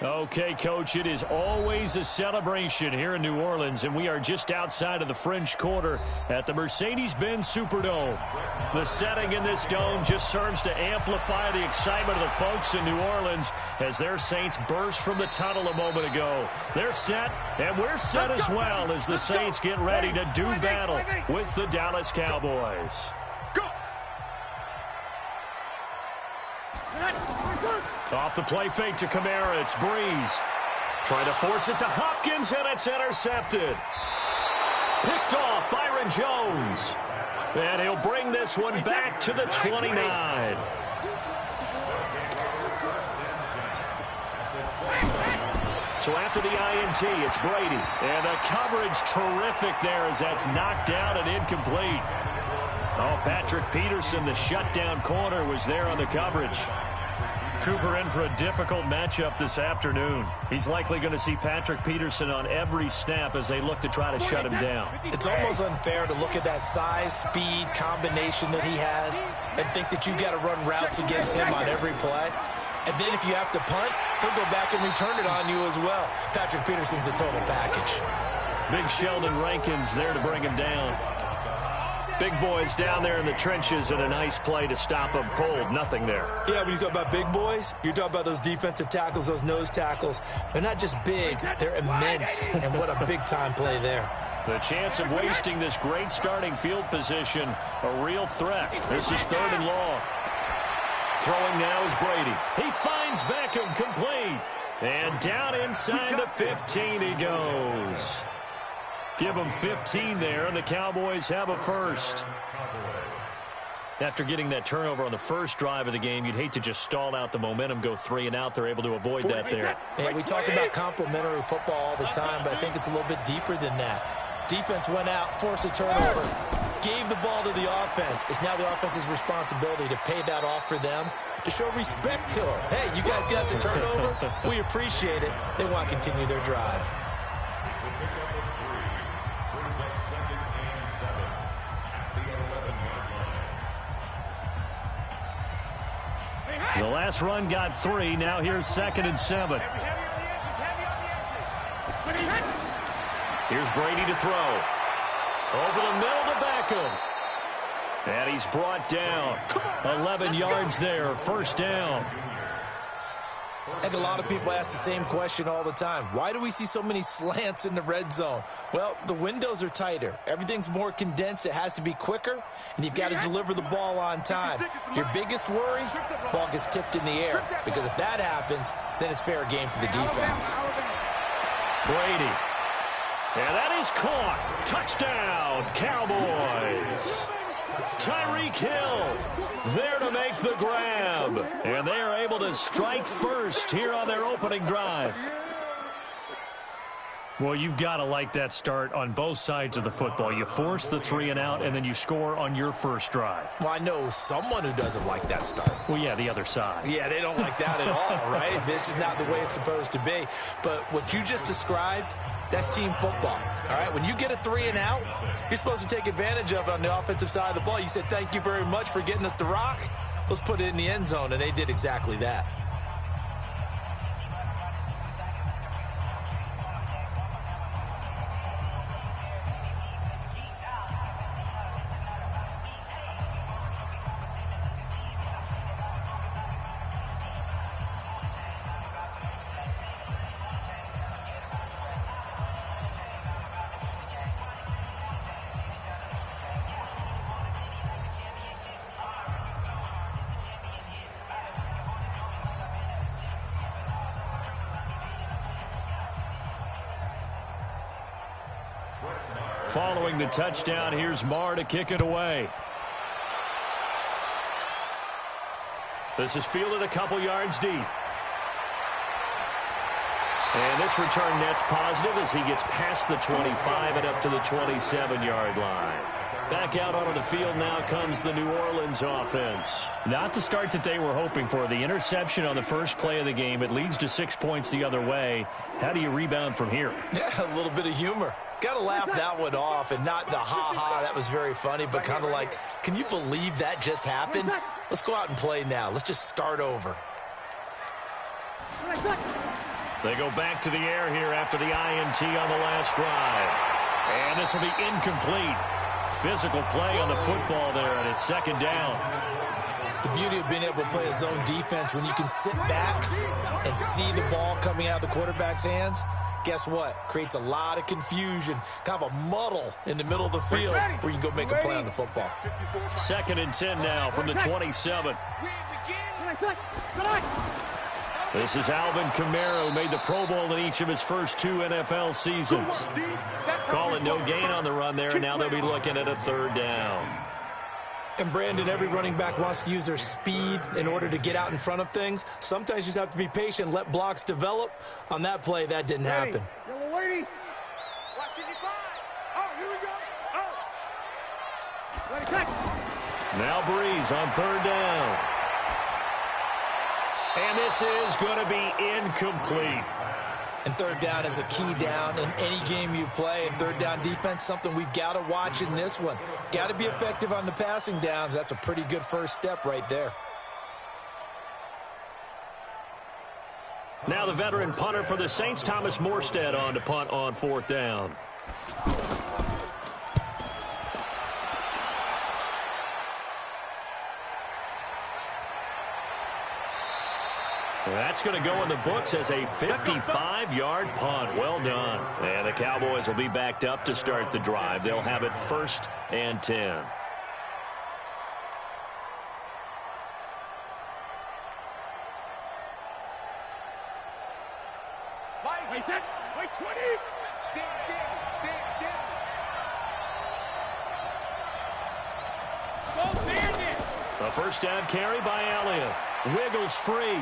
Okay, Coach, it is always a celebration here in New Orleans, and we are just outside of the French Quarter at the Mercedes-Benz Superdome. The setting in this dome just serves to amplify the excitement of the folks in New Orleans as their Saints burst from the tunnel a moment ago. They're set, and we're set as well as the Saints get ready to do battle with the Dallas Cowboys. Off the play fake to Kamara, it's Breeze. Trying to force it to Hopkins, and it's intercepted. Picked off Byron Jones. And he'll bring this one back to the 29. So after the INT, it's Brady. And the coverage terrific there as that's knocked down and incomplete. Oh, Patrick Peterson, the shutdown corner, was there on the coverage. Cooper in for a difficult matchup this afternoon. He's likely going to see Patrick Peterson on every snap as they look to try to shut him down. It's almost unfair to look at that size, speed, combination that he has and think that you've got to run routes against him on every play. And then if you have to punt, he'll go back and return it on you as well. Patrick Peterson's the total package. Big Sheldon Rankins there to bring him down. Big boys down there in the trenches and a nice play to stop them cold. Nothing there. Yeah, when you talk about big boys, you're talking about those defensive tackles, those nose tackles. They're not just big, they're immense. And what a big-time play there. The chance of wasting this great starting field position, a real threat. This is 3rd and long. Throwing now is Brady. He finds Beckham, complete. And down inside the 15 he goes. Give them 15 there, and the Cowboys have a first. After getting that turnover on the first drive of the game, you'd hate to just stall out the momentum, go 3 and out. They're able to avoid that there. Yeah, we talk about complementary football all the time, but I think it's a little bit deeper than that. Defense went out, forced a turnover, gave the ball to the offense. It's now the offense's responsibility to pay that off for them, to show respect to them. Hey, you guys got a turnover. We appreciate it. They want to continue their drive. It's a pickup of 3. Brings up 2nd and 7 at the 11-yard line. The last run got 3. Now here's 2nd and 7. Here's Brady to throw. Over the middle to Beckham. And he's brought down. 11 yards there. First down. I think a lot of people ask the same question all the time. Why do we see so many slants in the red zone? Well, the windows are tighter. Everything's more condensed. It has to be quicker, and you've got to deliver the ball on time. Your biggest worry, ball gets tipped in the air, because if that happens, then it's fair game for the defense. Brady. And that is caught. Touchdown, Cowboys. Tyreek Hill there to make the grab. And they are able to strike first here on their opening drive. Well, you've got to like that start on both sides of the football. You force the 3 and out, and then you score on your first drive. Well, I know someone who doesn't like that start. Well, yeah, the other side. Yeah, they don't like that at all, right? This is not the way it's supposed to be. But what you just described, that's team football, all right? When you get a 3 and out, you're supposed to take advantage of it on the offensive side of the ball. You said, thank you very much for getting us the rock. Let's put it in the end zone, and they did exactly that. Following the touchdown, here's Marr to kick it away. This is fielded a couple yards deep. And this return net's positive as he gets past the 25 and up to the 27-yard line. Back out onto the field now comes the New Orleans offense. Not the start that they were hoping for. The interception on the first play of the game. It leads to 6 points the other way. How do you rebound from here? Yeah, a little bit of humor. Got to laugh that one off, and not the ha-ha, that was very funny, but kind of like, can you believe that just happened? Let's go out and play now. Let's just start over. They go back to the air here after the INT on the last drive. And this will be incomplete. Physical play on the football there, and it's 2nd down. The beauty of being able to play a zone defense when you can sit back and see the ball coming out of the quarterback's hands, guess what? Creates a lot of confusion, kind of a muddle in the middle of the field where you can go make a play on the football. 2nd and 10 now from the 27. This is Alvin Kamara, who made the Pro Bowl in each of his first 2 NFL seasons. Call it no gain on the run there, and now they'll be looking at a 3rd down. And, Brandon, every running back wants to use their speed in order to get out in front of things. Sometimes you just have to be patient, let blocks develop. On that play, that didn't happen. Now Breeze on 3rd down. And this is going to be incomplete. And 3rd down is a key down in any game you play. And 3rd down defense, something we've got to watch in this one. Got to be effective on the passing downs. That's a pretty good first step right there. Now the veteran punter for the Saints, Thomas Morstead, on to punt on 4th down. That's going to go in the books as a 55-yard punt. Well done. And the Cowboys will be backed up to start the drive. They'll have it 1st and 10. Wait, 20. A 1st down carry by Elliott. Wiggles free.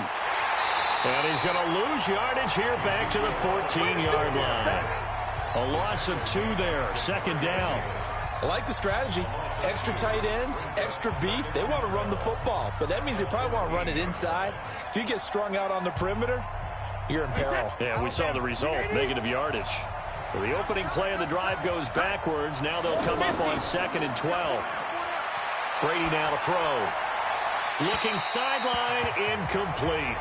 And he's going to lose yardage here back to the 14-yard line. A loss of 2 there. 2nd down. I like the strategy. extra tight ends, extra beef. They want to run the football, but that means they probably want to run it inside. If you get strung out on the perimeter, you're in peril. Yeah, we saw the result, negative yardage. So the opening play of the drive goes backwards. Now they'll come up on 2nd and 12. Brady now to throw. Looking sideline, incomplete.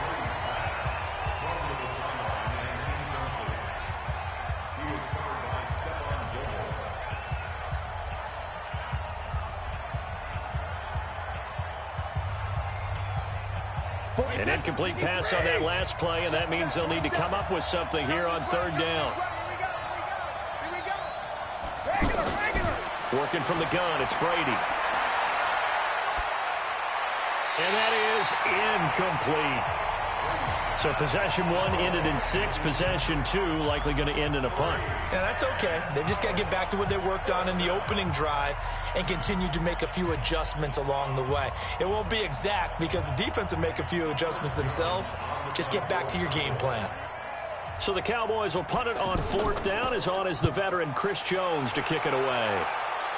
An incomplete pass on that last play, and that means they'll need to come up with something here on 3rd down. Working from the gun, it's Brady. And that is incomplete. So possession 1 ended in 6. Possession 2 likely going to end in a punt. Yeah, that's okay. They've just got to get back to what they worked on in the opening drive and continue to make a few adjustments along the way. It won't be exact because the defense will make a few adjustments themselves. Just get back to your game plan. So the Cowboys will punt it on 4th down. As on is the veteran Chris Jones to kick it away.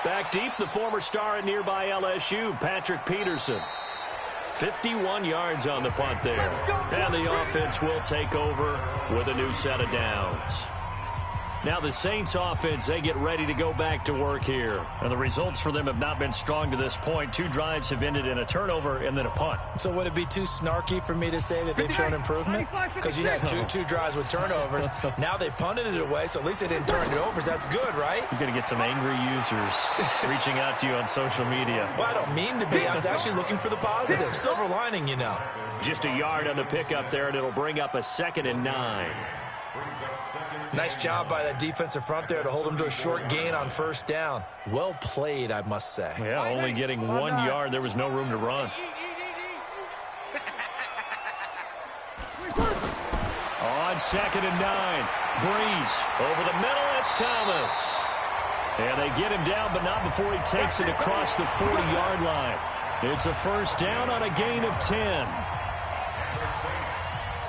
Back deep, the former star at nearby LSU, Patrick Peterson. 51 yards on the punt there. And the offense will take over with a new set of downs. Now the Saints offense, they get ready to go back to work here. And the results for them have not been strong to this point. 2 drives have ended in a turnover and then a punt. So would it be too snarky for me to say that they've shown improvement? Because you had two drives with turnovers. Now they punted it away, so at least they didn't turn it over. So that's good, right? You're going to get some angry users reaching out to you on social media. Well, I don't mean to be. I was actually looking for the positive. Silver lining, you know. Just a yard on the pickup there, and it'll bring up a 2nd and 9. Nice job by that defensive front there to hold them to a short gain on 1st down. Well played, I must say. Yeah, only getting 1 yard. There was no room to run. On 2nd and 9. Breeze over the middle. It's Thomas. And they get him down, but not before he takes it across the 40-yard line. It's a 1st down on a gain of 10.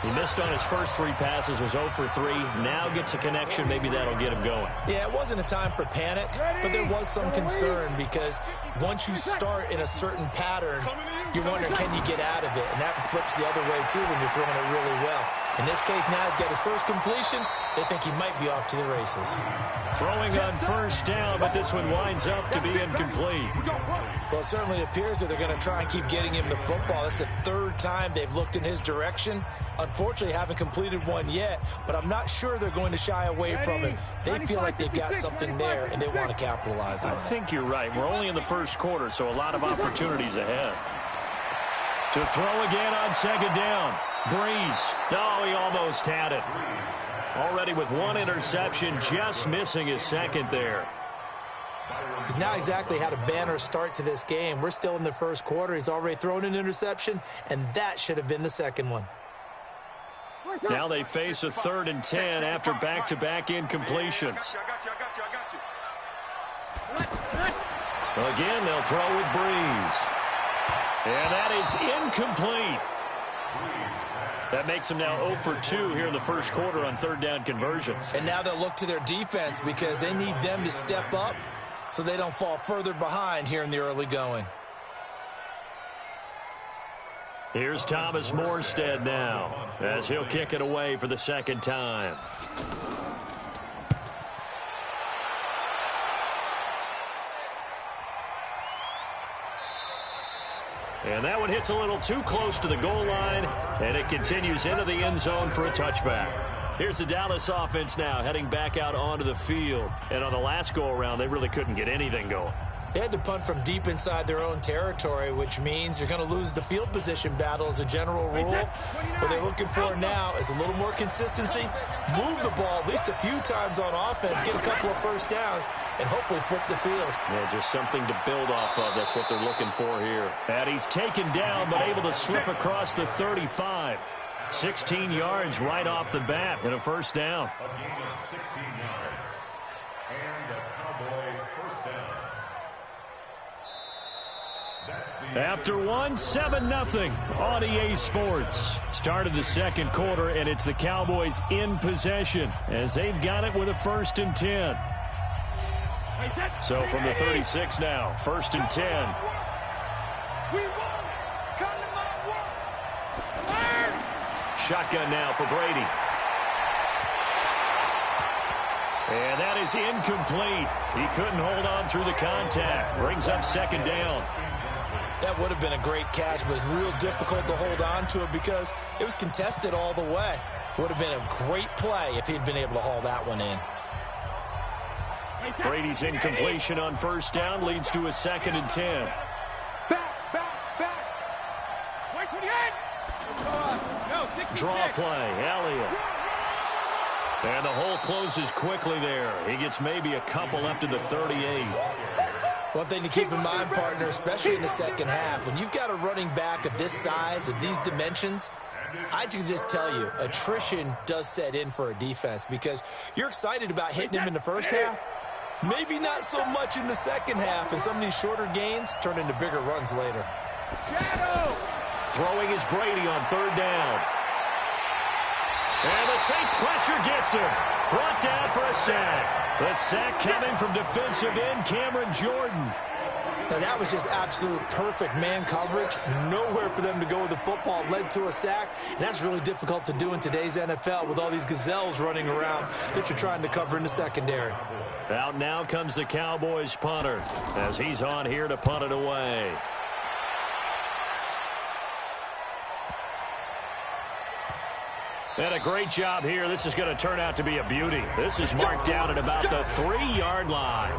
He missed on his first 3 passes, was 0 for 3. Now gets a connection. Maybe that'll get him going. Yeah, it wasn't a time for panic, but there was some concern because once you start in a certain pattern, you're wondering, can you get out of it? And that flips the other way, too, when you're throwing it really well. In this case, now he's got his first completion. They think he might be off to the races. Throwing on 1st down, but this one winds up to be incomplete. Well, it certainly appears that they're going to try and keep getting him the football. That's the 3rd time they've looked in his direction. Unfortunately, haven't completed one yet, but I'm not sure they're going to shy away from him. They feel like they've got something there, and they want to capitalize on it. I think you're right. We're only in the 1st quarter, so a lot of opportunities ahead. To throw again on 2nd down. Breeze. No, he almost had it. Already with 1 interception, just missing his 2nd there. He's now exactly had a banner start to this game. We're still in the 1st quarter. He's already thrown an interception, and that should have been the 2nd one. Now they face a 3rd and 10 after back-to-back incompletions. Again, they'll throw with Breeze. And that is incomplete. That makes them now 0 for 2 here in the 1st quarter on 3rd down conversions. And now they'll look to their defense because they need them to step up so they don't fall further behind here in the early going. Here's Thomas Morstead now as he'll kick it away for the 2nd time. And that one hits a little too close to the goal line, and it continues into the end zone for a touchback. Here's the Dallas offense now heading back out onto the field. And on the last go-around, they really couldn't get anything going. They had to punt from deep inside their own territory, which means you're going to lose the field position battle as a general rule. What they're looking for now is a little more consistency, move the ball at least a few times on offense, get a couple of 1st downs, and hopefully flip the field. Yeah, just something to build off of. That's what they're looking for here. And he's taken down, but able to slip across the 35. 16 yards right off the bat and a 1st down. A gain of 16 yards. And a Cowboy 1st down. After one, 7-0 on EA Sports. Started the 2nd quarter, and it's the Cowboys in possession as they've got it with a 1st and 10. So from the 36 now, 1st and 10. Shotgun now for Brady. And that is incomplete. He couldn't hold on through the contact. Brings up 2nd down. That would have been a great catch, but it's real difficult to hold on to it because it was contested all the way. Would have been a great play if he'd been able to haul that one in. Brady's incompletion on 1st down leads to a 2nd and 10. Draw play, Elliott. And the hole closes quickly there. He gets maybe a couple up to the 38. One thing to keep in mind, partner, especially in the second half, when you've got a running back of this size, of these dimensions, I can just tell you, attrition does set in for a defense because you're excited about hitting him in the first half. Maybe not so much in the second half, and some of these shorter gains turn into bigger runs later. Throwing is Brady on 3rd down. And the Saints pressure gets him. Brought down for a sack. The sack coming from defensive end Cameron Jordan. Now that was just absolute perfect man coverage. Nowhere for them to go with the football. Led to a sack. And that's really difficult to do in today's NFL with all these gazelles running around that you're trying to cover in the secondary. Out now comes the Cowboys punter as he's on here to punt it away. And a great job here. This is going to turn out to be a beauty. This is marked down at about the 3-yard line.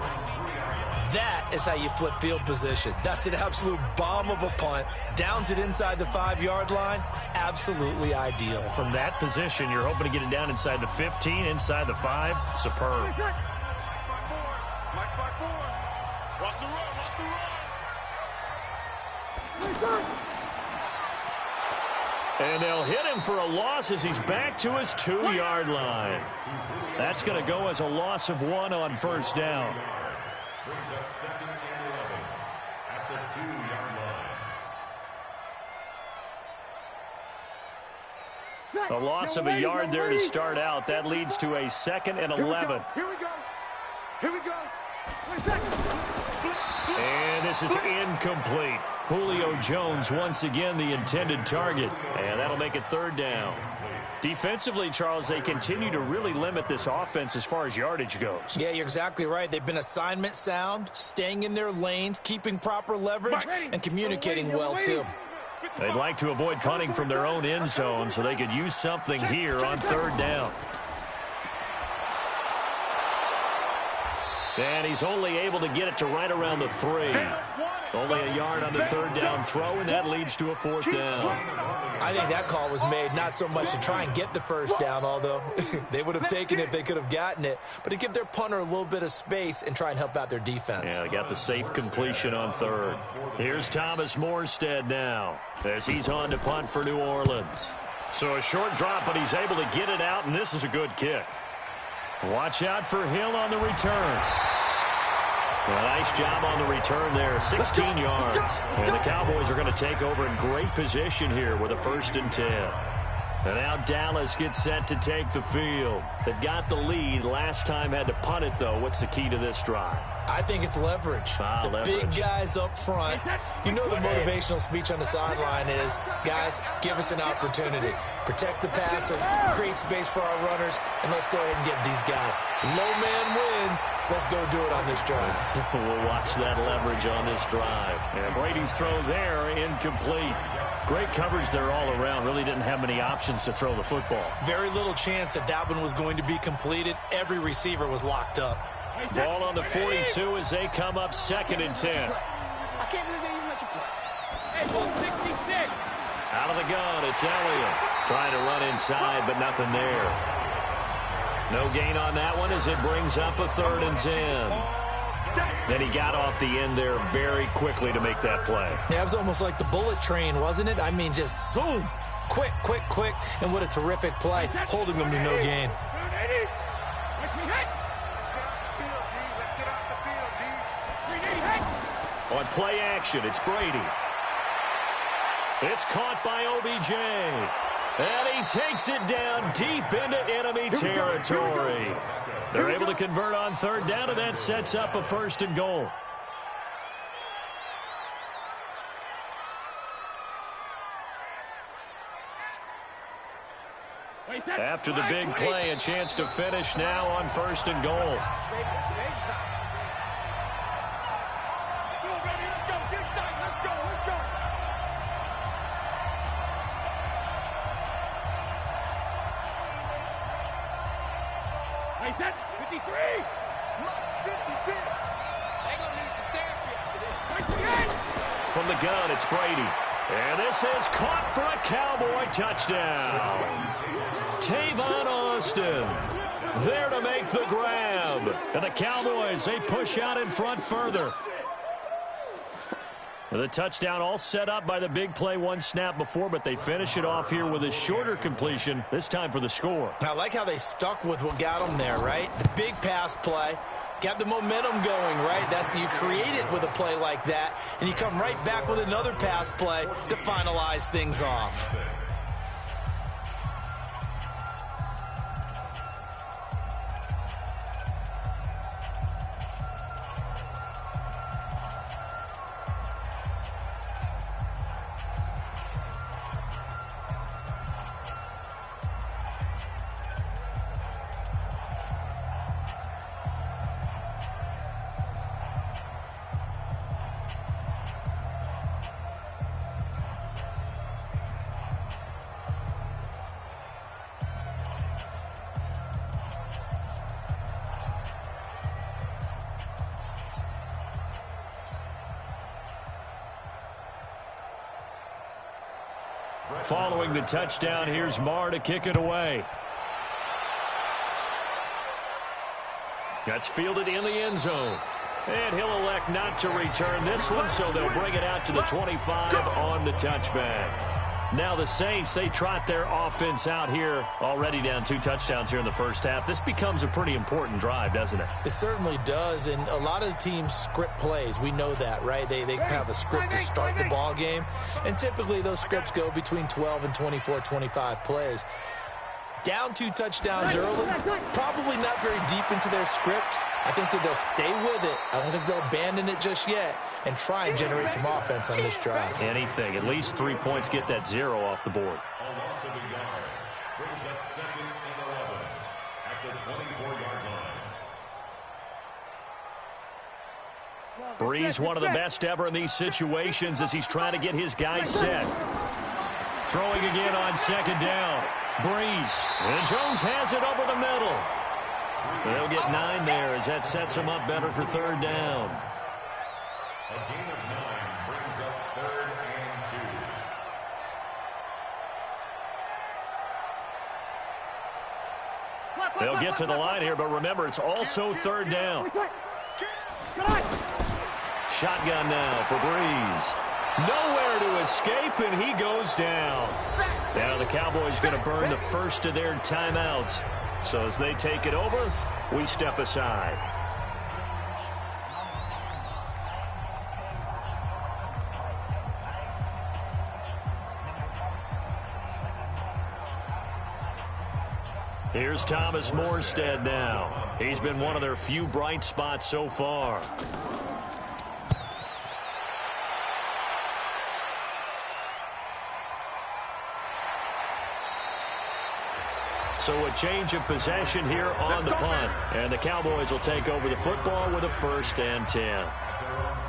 That is how you flip field position. That's an absolute bomb of a punt. Downs it inside the 5-yard line. Absolutely ideal. From that position, you're hoping to get it down inside the 15, inside the 5. Superb. Watch the run. And they'll hit him for a loss as he's back to his 2-yard line. That's going to go as a loss of 1 on 1st down. Brings up 2nd and 11 at the 2-yard line. A loss of a yard there to start out. That leads to a 2nd and 11. Here we go. And this is incomplete. Julio Jones once again the intended target. And that'll make it 3rd down. Defensively, Charles, they continue to really limit this offense as far as yardage goes. Yeah, you're exactly right. They've been assignment sound, staying in their lanes, keeping proper leverage, and communicating well, too. They'd like to avoid punting from their own end zone so they could use something here on 3rd down. And he's only able to get it to right around the 3. Only a yard on the 3rd down throw, and that leads to a 4th down. I think that call was made not so much to try and get the 1st down, although they would have taken it if they could have gotten it, but to give their punter a little bit of space and try and help out their defense. Yeah, they got the safe completion on 3rd. Here's Thomas Morstead now as he's on to punt for New Orleans. So a short drop, but he's able to get it out, and this is a good kick. Watch out for Hill on the return. Well, nice job on the return there, 16 yards. And the Cowboys are going to take over in great position here with a 1st and 10. And now Dallas gets set to take the field. They've got the lead. Last time had to punt it, though. What's the key to this drive? I think it's leverage. Big guys up front. You know the motivational speech on the sideline is, guys, give us an opportunity. Protect the passer, create space for our runners, and let's go ahead and get these guys. Low man wins. Let's go do it on this drive. We'll watch that leverage on this drive. And Brady's throw there, incomplete. Great coverage there all around. Really didn't have many options to throw the football. Very little chance that that one was going to be completed. Every receiver was locked up. Ball on the 42 as they come up 2nd and 10. I can't believe they even let you play. Hey, 166. Out of the gun, it's Elliott. Trying to run inside, but nothing there. No gain on that one as it brings up a 3rd and 10. And he got off the end there very quickly to make that play. Yeah, it was almost like the bullet train, wasn't it? I mean, just zoom. Quick. And what a terrific play, holding them to no gain. On play action, it's Brady. It's caught by OBJ. And he takes it down deep into enemy territory. They're able to convert on third down, and that sets up a 1st and goal. After the big play, a chance to finish now on 1st and goal. From the gun, it's Brady. And this is caught for a Cowboy touchdown. Tavon Austin there to make the grab. And the Cowboys, they push out in front further. The touchdown all set up by the big play one snap before, but they finish it off here with a shorter completion, this time for the score. I like how they stuck with what got them there, right? The big pass play. Got the momentum going, right? You create it with a play like that, and you come right back with another pass play to finalize things off. Following the touchdown, here's Marr to kick it away. That's fielded in the end zone. And he'll elect not to return this one, so they'll bring it out to the 25 on the touchback. Now the Saints, they trot their offense out here, already down 2 touchdowns here in the first half. This becomes a pretty important drive, doesn't it? It certainly does, and a lot of the teams script plays. We know that, right? They have a script to start the ball game, and typically those scripts go between 12 and 24, 25 plays. Down 2 touchdowns early, probably not very deep into their script. I think that they'll stay with it. I don't think they'll abandon it just yet and try and generate some offense on this drive. Anything. At least 3 points, get that 0 off the board. A loss of a yard brings up 2nd and 11 at the 24-yard line. Breeze, one of the best ever in these situations as he's trying to get his guys set. Throwing again on 2nd down. Breeze. And Jones has it over the middle. They'll get 9 there as that sets them up better for 3rd down. A gain of 9 brings up 3rd and 2. They'll get to the line here, but remember, it's also 3rd down. Shotgun now for Breeze. Nowhere to escape, and he goes down. Now the Cowboys going to burn the first of their timeouts. So as they take it over, we step aside. Here's Thomas Morstead now. He's been one of their few bright spots so far. So a change of possession here on the punt. And the Cowboys will take over the football with a 1st and 10.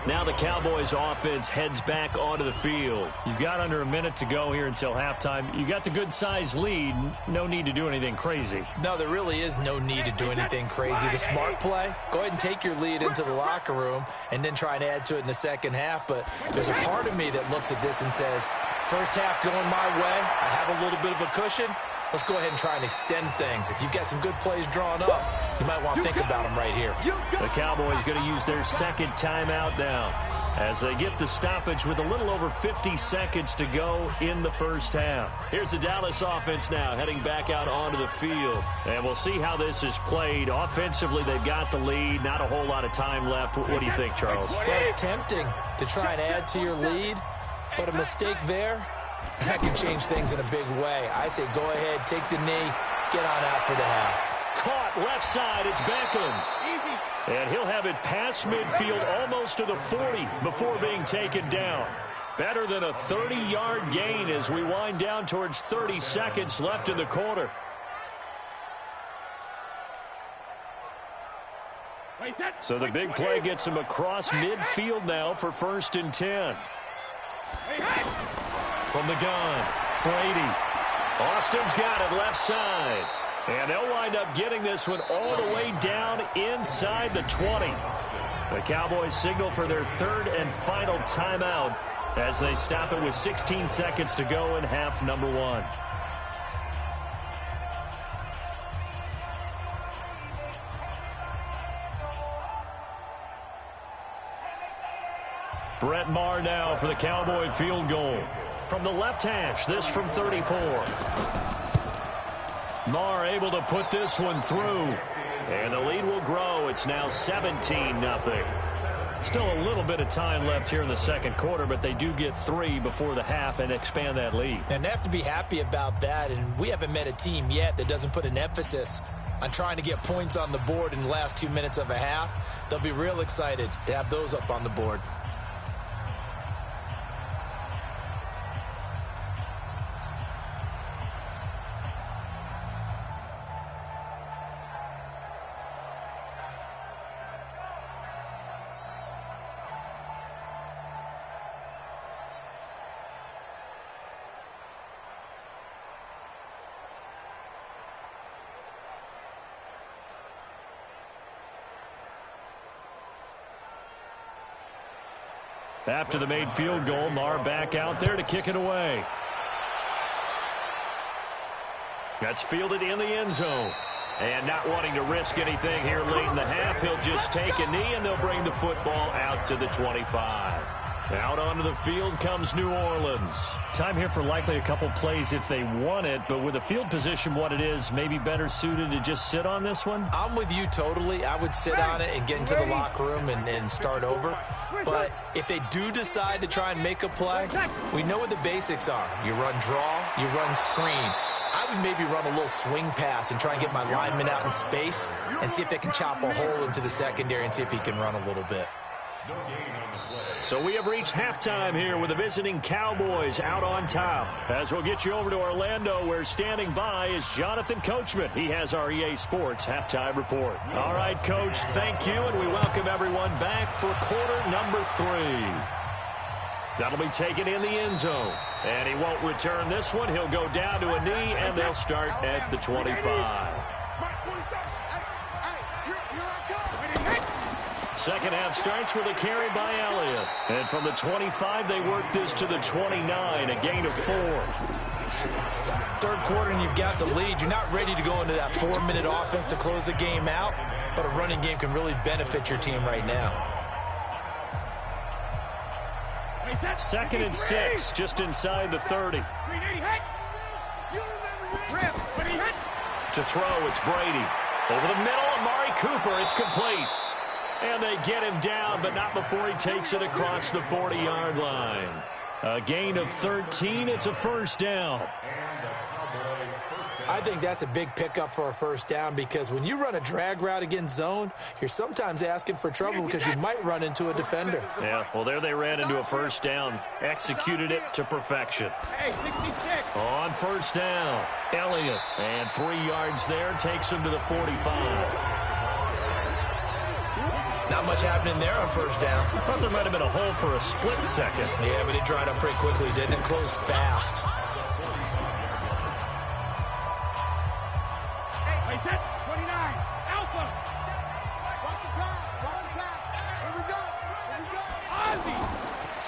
Now the Cowboys offense heads back onto the field. You've got under a minute to go here until halftime. You got the good-sized lead. No need to do anything crazy. No, there really is no need to do anything crazy. The smart play, go ahead and take your lead into the locker room and then try and add to it in the second half. But there's a part of me that looks at this and says, first half going my way, I have a little bit of a cushion. Let's go ahead and try and extend things. If you've got some good plays drawn up, you might want to think about them right here. The Cowboys going to use their 2nd timeout now as they get the stoppage with a little over 50 seconds to go in the first half. Here's the Dallas offense now heading back out onto the field. And we'll see how this is played. Offensively, they've got the lead. Not a whole lot of time left. What do you think, Charles? Well, it's tempting to try and add to your lead, but a mistake there That can change things in a big way. I say go ahead, take the knee, get on out for the half. Caught left side, it's Beckham. And he'll have it past midfield almost to the 40 before being taken down. Better than a 30-yard gain as we wind down towards 30 seconds left in the quarter. So the big play gets him across midfield now for 1st and 10. From the gun, Brady. Austin's got it left side. And they'll wind up getting this one all the way down inside the 20. The Cowboys signal for their 3rd and final timeout as they stop it with 16 seconds to go in half number 1. Brett Maher now for the Cowboy field goal. From the left hash, this from 34. Maher able to put this one through. And the lead will grow. It's now 17-0. Still a little bit of time left here in the second quarter, but they do get 3 before the half and expand that lead. And they have to be happy about that. And we haven't met a team yet that doesn't put an emphasis on trying to get points on the board in the last 2 minutes of a half. They'll be real excited to have those up on the board. After the made field goal, Maher back out there to kick it away. That's fielded in the end zone. And not wanting to risk anything here late in the half, he'll just take a knee, and they'll bring the football out to the 25. Out onto the field comes New Orleans. Time here for likely a couple plays if they want it, but with the field position what it is, maybe better suited to just sit on this one? I'm with you totally. I would sit on it and get into the locker room and start over. But if they do decide to try and make a play, we know what the basics are. You run draw, you run screen. I would maybe run a little swing pass and try and get my lineman out in space and see if they can chop a hole into the secondary and see if he can run a little bit. So we have reached halftime here with the visiting Cowboys out on top. As we'll get you over to Orlando, where standing by is Jonathan Coachman. He has our EA Sports halftime report. All right, Coach, thank you, and we welcome everyone back for quarter number 3. That'll be taken in the end zone. And he won't return this one. He'll go down to a knee, and they'll start at the 25. Second half starts with a carry by Elliott. And from the 25, they work this to the 29, a gain of 4. Third quarter, and you've got the lead. You're not ready to go into that 4-minute offense to close the game out, but a running game can really benefit your team right now. Second and 6, just inside the 30. To throw, it's Brady. Over the middle, Amari Cooper, it's complete. And they get him down, but not before he takes it across the 40-yard line. A gain of 13. It's a first down. I think that's a big pickup for a first down because when you run a drag route against zone, you're sometimes asking for trouble because you might run into a defender. Yeah, well, there they ran into a first down. Executed it to perfection. On first down, Elliott. And 3 yards there takes him to the 45. Not much happening there on first down. I thought there might have been a hole for a split second. Yeah, but it dried up pretty quickly, didn't it? Closed fast. Hey, set, 29, Alpha. Watch the pass, Here we go. Ozzy.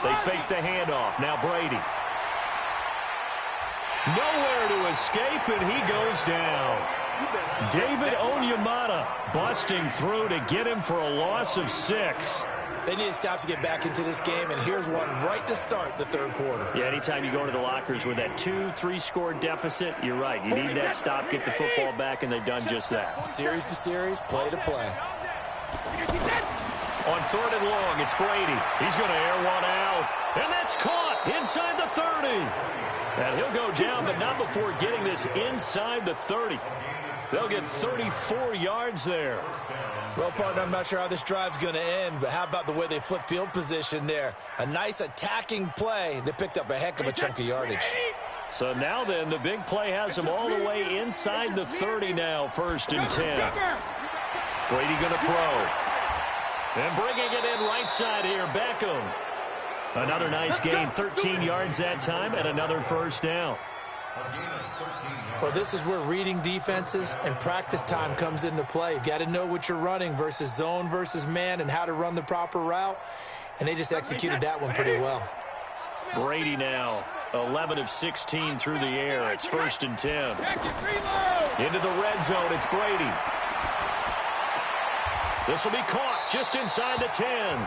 They fake the handoff. Now Brady. Nowhere to escape, and he goes down. David Onyemata busting through to get him for a loss of 6. They need to stop to get back into this game, and here's one right to start the third quarter. Yeah, anytime you go into the lockers with that 2-3 score deficit, you're right. You need that stop, get the football back, and they've done just that. Series to series, play to play. On third and long, it's Brady. He's going to air one out, and that's caught inside the 30. And he'll go down, but not before getting this inside the 30. They'll get 34 yards there. Well, partner, I'm not sure how this drive's going to end, but how about the way they flip field position there? A nice attacking play. They picked up a heck of a chunk of yardage. So now then, the big play has them all the way inside the 30 now, 1st and 10. Brady going to throw. And bringing it in right side here, Beckham. Another nice gain, 13 yards that time, and another 1st down. Well, this is where reading defenses and practice time comes into play. You've got to know what you're running versus zone versus man and how to run the proper route. And they just executed that one pretty well. Brady now, 11 of 16 through the air. It's 1st and 10. Into the red zone, it's Brady. This will be caught just inside the 10.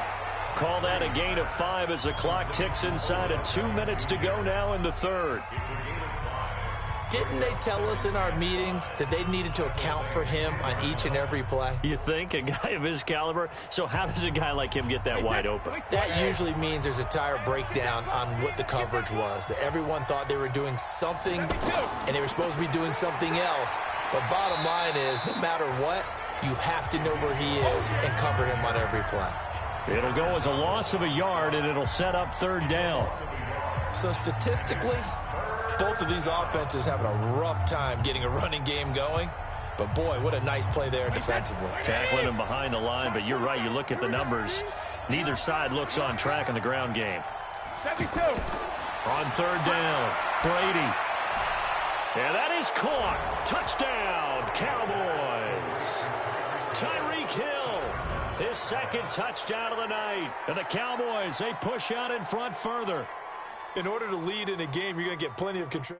Call that a gain of 5 as the clock ticks inside of 2 minutes to go now in the 3rd. Didn't they tell us in our meetings that they needed to account for him on each and every play? You think? A guy of his caliber? So how does a guy like him get that wide open? That usually means there's a tire breakdown on what the coverage was. That everyone thought they were doing something, and they were supposed to be doing something else. But bottom line is, no matter what, you have to know where he is and cover him on every play. It'll go as a loss of a yard, and it'll set up 3rd down. So statistically, both of these offenses having a rough time getting a running game going. But, boy, what a nice play there defensively. Tackling him behind the line, but you're right. You look at the numbers. Neither side looks on track in the ground game. 72. On 3rd down, Brady. And that is caught. Touchdown, Cowboys. Tyreek Hill, his 2nd touchdown of the night. And the Cowboys, they push out in front further. In order to lead in a game, you're going to get plenty of control.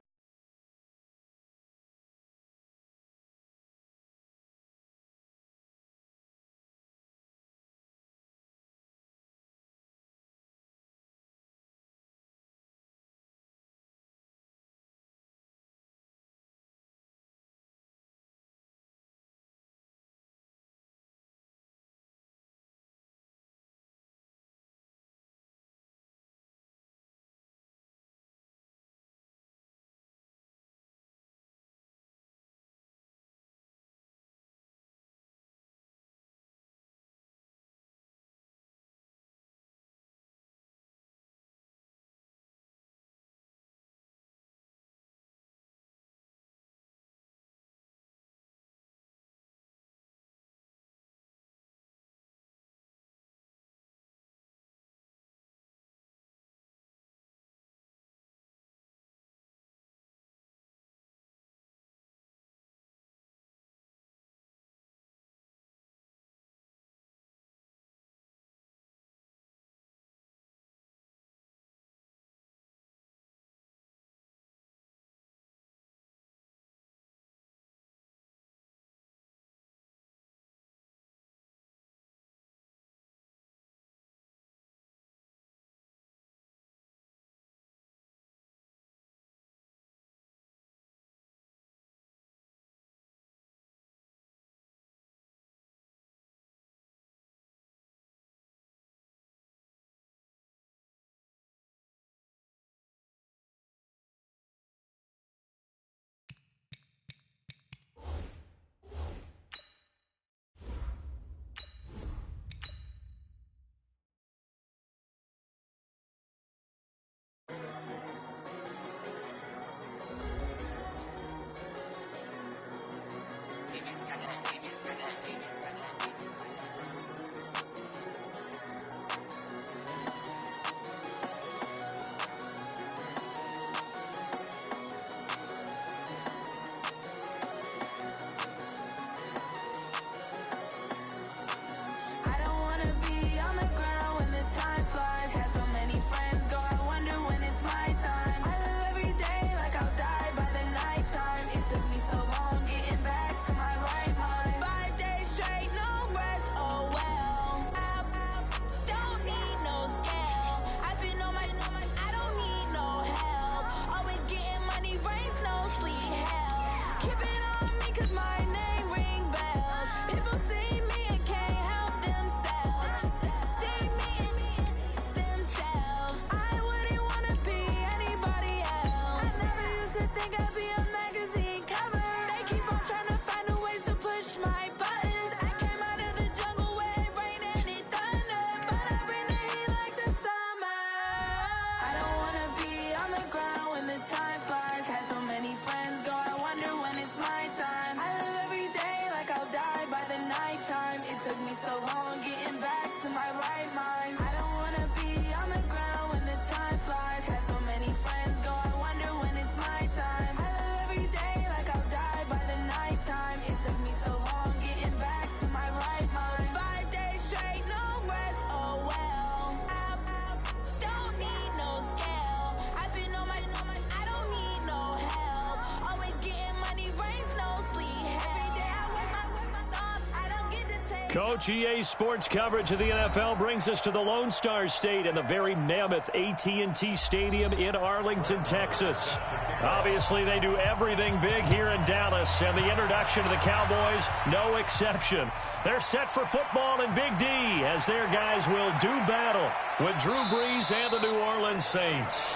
Coach, EA Sports coverage of the NFL brings us to the Lone Star State and the very mammoth AT&T Stadium in Arlington, Texas. Obviously, they do everything big here in Dallas, and the introduction to the Cowboys, no exception. They're set for football in Big D as their guys will do battle with Drew Brees and the New Orleans Saints.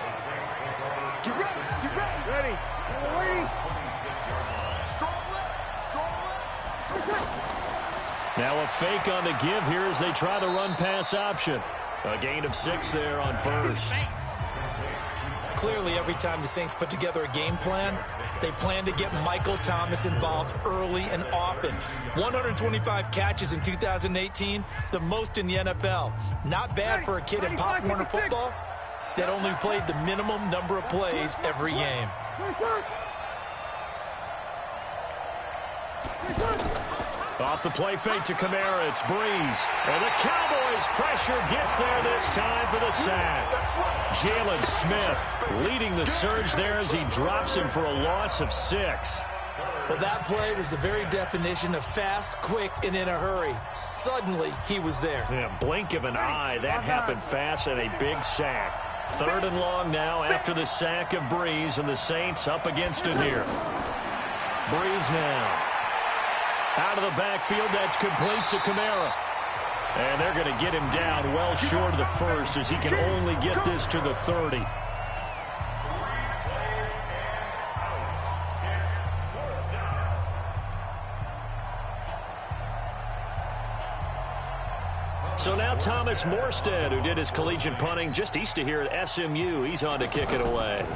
Get ready, get ready. Ready. Ready. Strong left. Now a fake on the give here as they try the run-pass option. A gain of 6 there on first. Clearly, every time the Saints put together a game plan, they plan to get Michael Thomas involved early and often. 125 catches in 2018, the most in the NFL. Not bad for a kid in Pop Warner football that only played the minimum number of plays every game. Off the play fake to Kamara, it's Brees. And the Cowboys pressure gets there this time for the sack. Jalen Smith leading the surge there as he drops him for a loss of 6. Well, that play was the very definition of fast, quick, and in a hurry. Suddenly, he was there. Yeah, blink of an eye, that happened fast and a big sack. 3rd and long now after the sack of Brees, and the Saints up against it here. Brees now. Out of the backfield, that's complete to Kamara. And they're going to get him down well short of the first as he can only get this to the 30. So now Thomas Morstead, who did his collegiate punting just east of here at SMU, he's on to kick it away.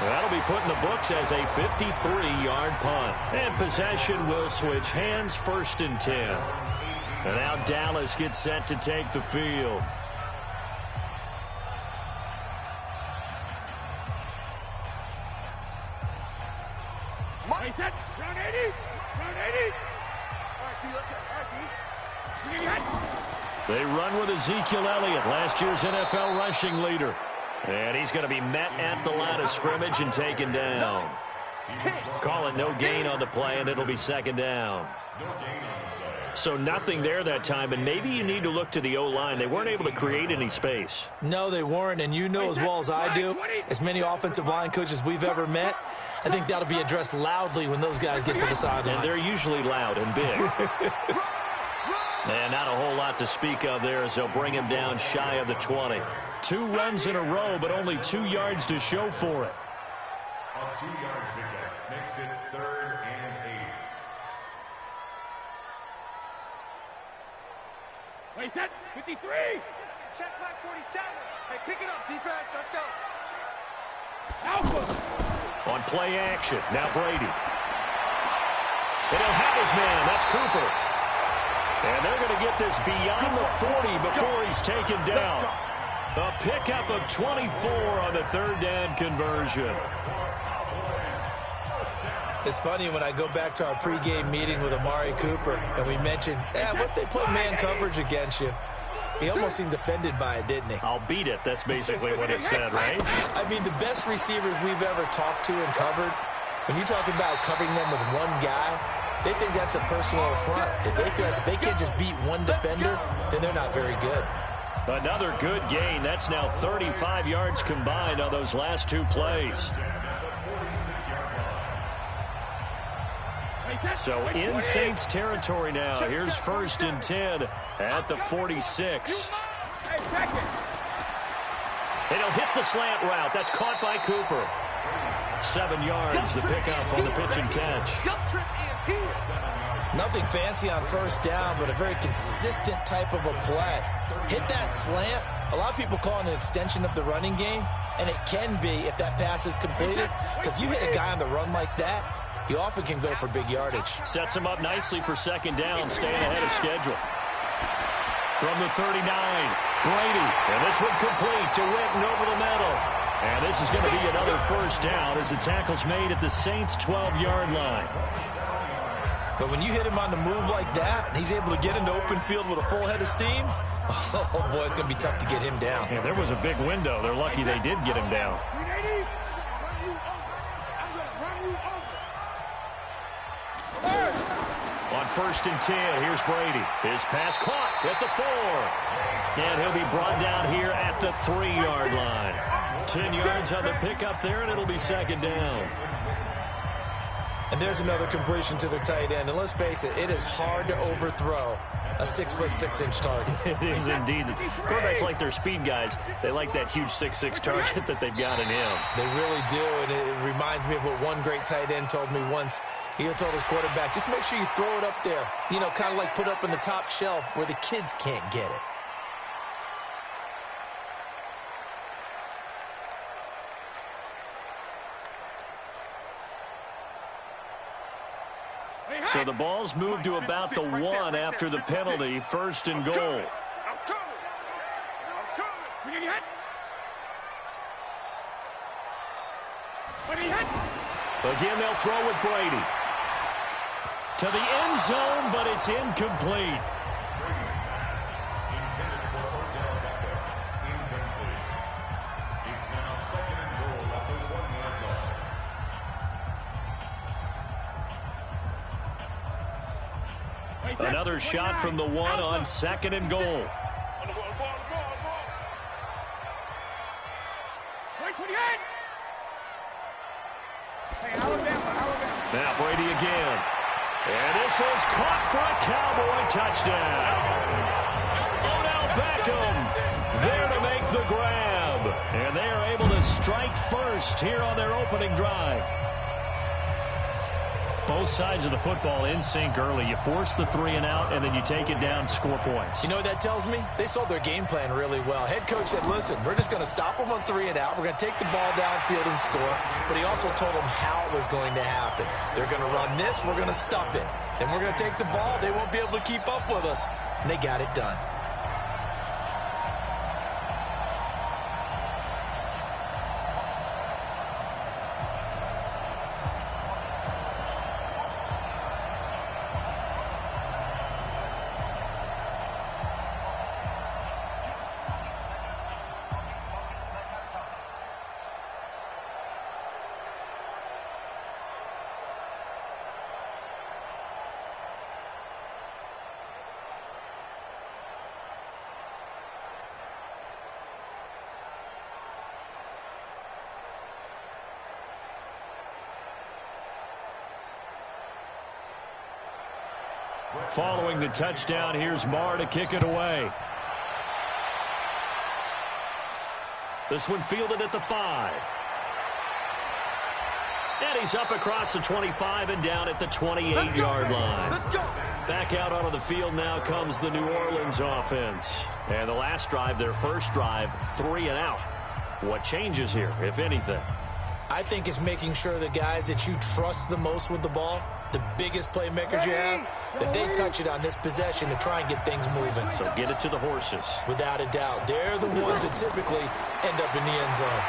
That'll be put in the books as a 53-yard punt. And possession will switch hands, 1st and 10. And now Dallas gets set to take the field. Round 80. Round 80. They run with Ezekiel Elliott, last year's NFL rushing leader. And he's going to be met at the line of scrimmage and taken down. Call it no gain on the play, and it'll be 2nd down. So nothing there that time, and maybe you need to look to the O-line. They weren't able to create any space. No, they weren't, and you know as well as I do, as many offensive line coaches we've ever met, I think that'll be addressed loudly when those guys get to the sideline. And they're usually loud and big. And not a whole lot to speak of there as they'll bring him down shy of the 20. 2 runs in a row, but only 2 yards to show for it. A 2-yard pickup makes it 3rd and 8. Wait, set. 53. Check back 47. Hey, pick it up, defense. Let's go. Alpha. On play action, now Brady. And he'll have his man, that's Cooper. And they're going to get this beyond the 40 before he's taken down. A pickup of 24 on the 3rd down conversion. It's funny when I go back to our pregame meeting with Amari Cooper, and we mentioned, what they play man coverage against you. He almost seemed offended by it, didn't he? I'll beat it. That's basically what it said, right? I mean, the best receivers we've ever talked to and covered, when you talk about covering them with one guy, they think that's a personal affront. If they feel like if they can't just beat one defender, then they're not very good. Another good gain. That's now 35 yards combined on those last 2 plays. So in Saints territory now. Here's 1st and 10 at the 46. And he'll hit the slant route. That's caught by Cooper. 7 yards, the pickup on the pitch and catch. Nothing fancy on 1st down, but a very consistent type of a play. Hit that slant. A lot of people call it an extension of the running game, and it can be if that pass is completed, because you hit a guy on the run like that, you often can go for big yardage. Sets him up nicely for 2nd down, staying ahead of schedule. From the 39, Brady, and this one complete to Witten over the middle. And this is going to be another 1st down as the tackle's made at the Saints' 12-yard line. But when you hit him on the move like that, and he's able to get into open field with a full head of steam, oh, boy, it's going to be tough to get him down. Yeah, there was a big window. They're lucky they did get him down. 1st and 10. Here's Brady. His pass caught at the 4. And he'll be brought down here at the 3-yard line. 10 yards on the pickup there, and it'll be 2nd down. And there's another completion to the tight end. And let's face it, it is hard to overthrow a 6'6" target. It is indeed. Quarterbacks like their speed guys. They like that huge 6'6" target that they've got in him. They really do, and it reminds me of what one great tight end told me once. He told his quarterback, just make sure you throw it up there. You know, kind of like put it up on the top shelf where the kids can't get it. So the ball's moved to about the 1 after the penalty. 1st and goal. Again, they'll throw with Brady. To the end zone, but it's incomplete. Another shot from the 1 on 2nd and goal. Now Brady again. And this is caught for a Cowboy touchdown. Odell Beckham there to make the grab. And they are able to strike first here on their opening drive. Both sides of the football in sync early. You force the 3 and out, and then you take it down, score points. You know what that tells me? They sold their game plan really well. Head coach said, listen, we're just going to stop them on 3 and out. We're going to take the ball downfield and score. But he also told them how it was going to happen. They're going to run this. We're going to stop it. Then we're going to take the ball. They won't be able to keep up with us. And they got it done. Following the touchdown, here's Marr to kick it away. This one fielded at the 5. And he's up across the 25 and down at the 28-yard line. Back out onto the field now comes the New Orleans offense. And the last drive, their first drive, 3 and out. What changes here, if anything? I think it's making sure the guys that you trust the most with the ball, the biggest playmakers you have, that they touch it on this possession to try and get things moving. So get it to the horses. Without a doubt. They're the ones that typically end up in the end zone.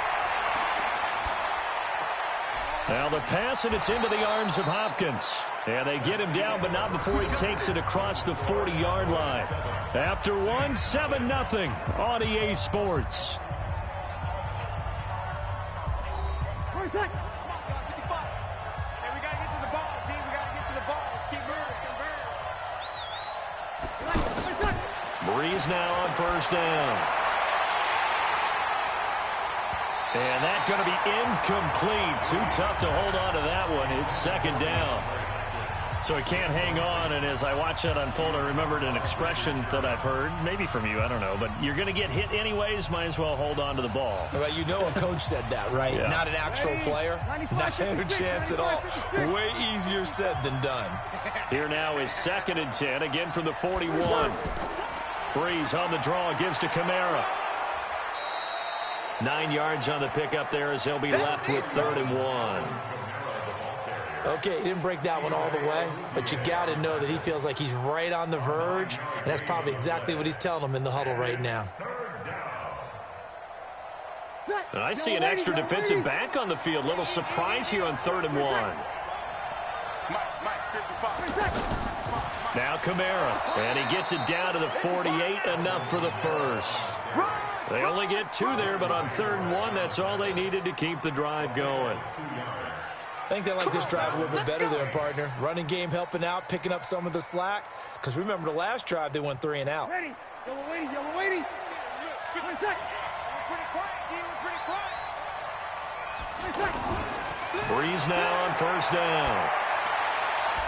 Now the pass, and it's into the arms of Hopkins. And they get him down, but not before he takes it across the 40-yard line. After 1, 7-0 on EA Sports. Breeze now on 1st down. And that's going to be incomplete. Too tough to hold on to that one. It's 2nd down. So he can't hang on, and as I watch that unfold, I remembered an expression that I've heard, maybe from you, I don't know, but you're going to get hit anyways, might as well hold on to the ball. Well, you know a coach said that, right? Yeah. Not an actual player. Not a chance at all. Way easier said than done. Here now is 2nd and 10, again from the 41. Breeze on the draw, gives to Kamara. 9 yards on the pickup there as he'll be left with 3rd and 1. Okay, he didn't break that one all the way, but you got to know that he feels like he's right on the verge, and that's probably exactly what he's telling them in the huddle right now. And I see an extra defensive back on the field. Little surprise here on 3rd and 1. Now Kamara, and he gets it down to the 48, enough for the first. They only get 2 there, but on 3rd and 1, that's all they needed to keep the drive going. I think they like this drive a little bit better there, partner. Running game helping out, picking up some of the slack. Because remember the last drive, they went 3 and out. Ready. Yellow waiting, yellow waiting. 20 seconds. We're pretty quiet, team. We're pretty quiet. 20 seconds. Breeze now on first down.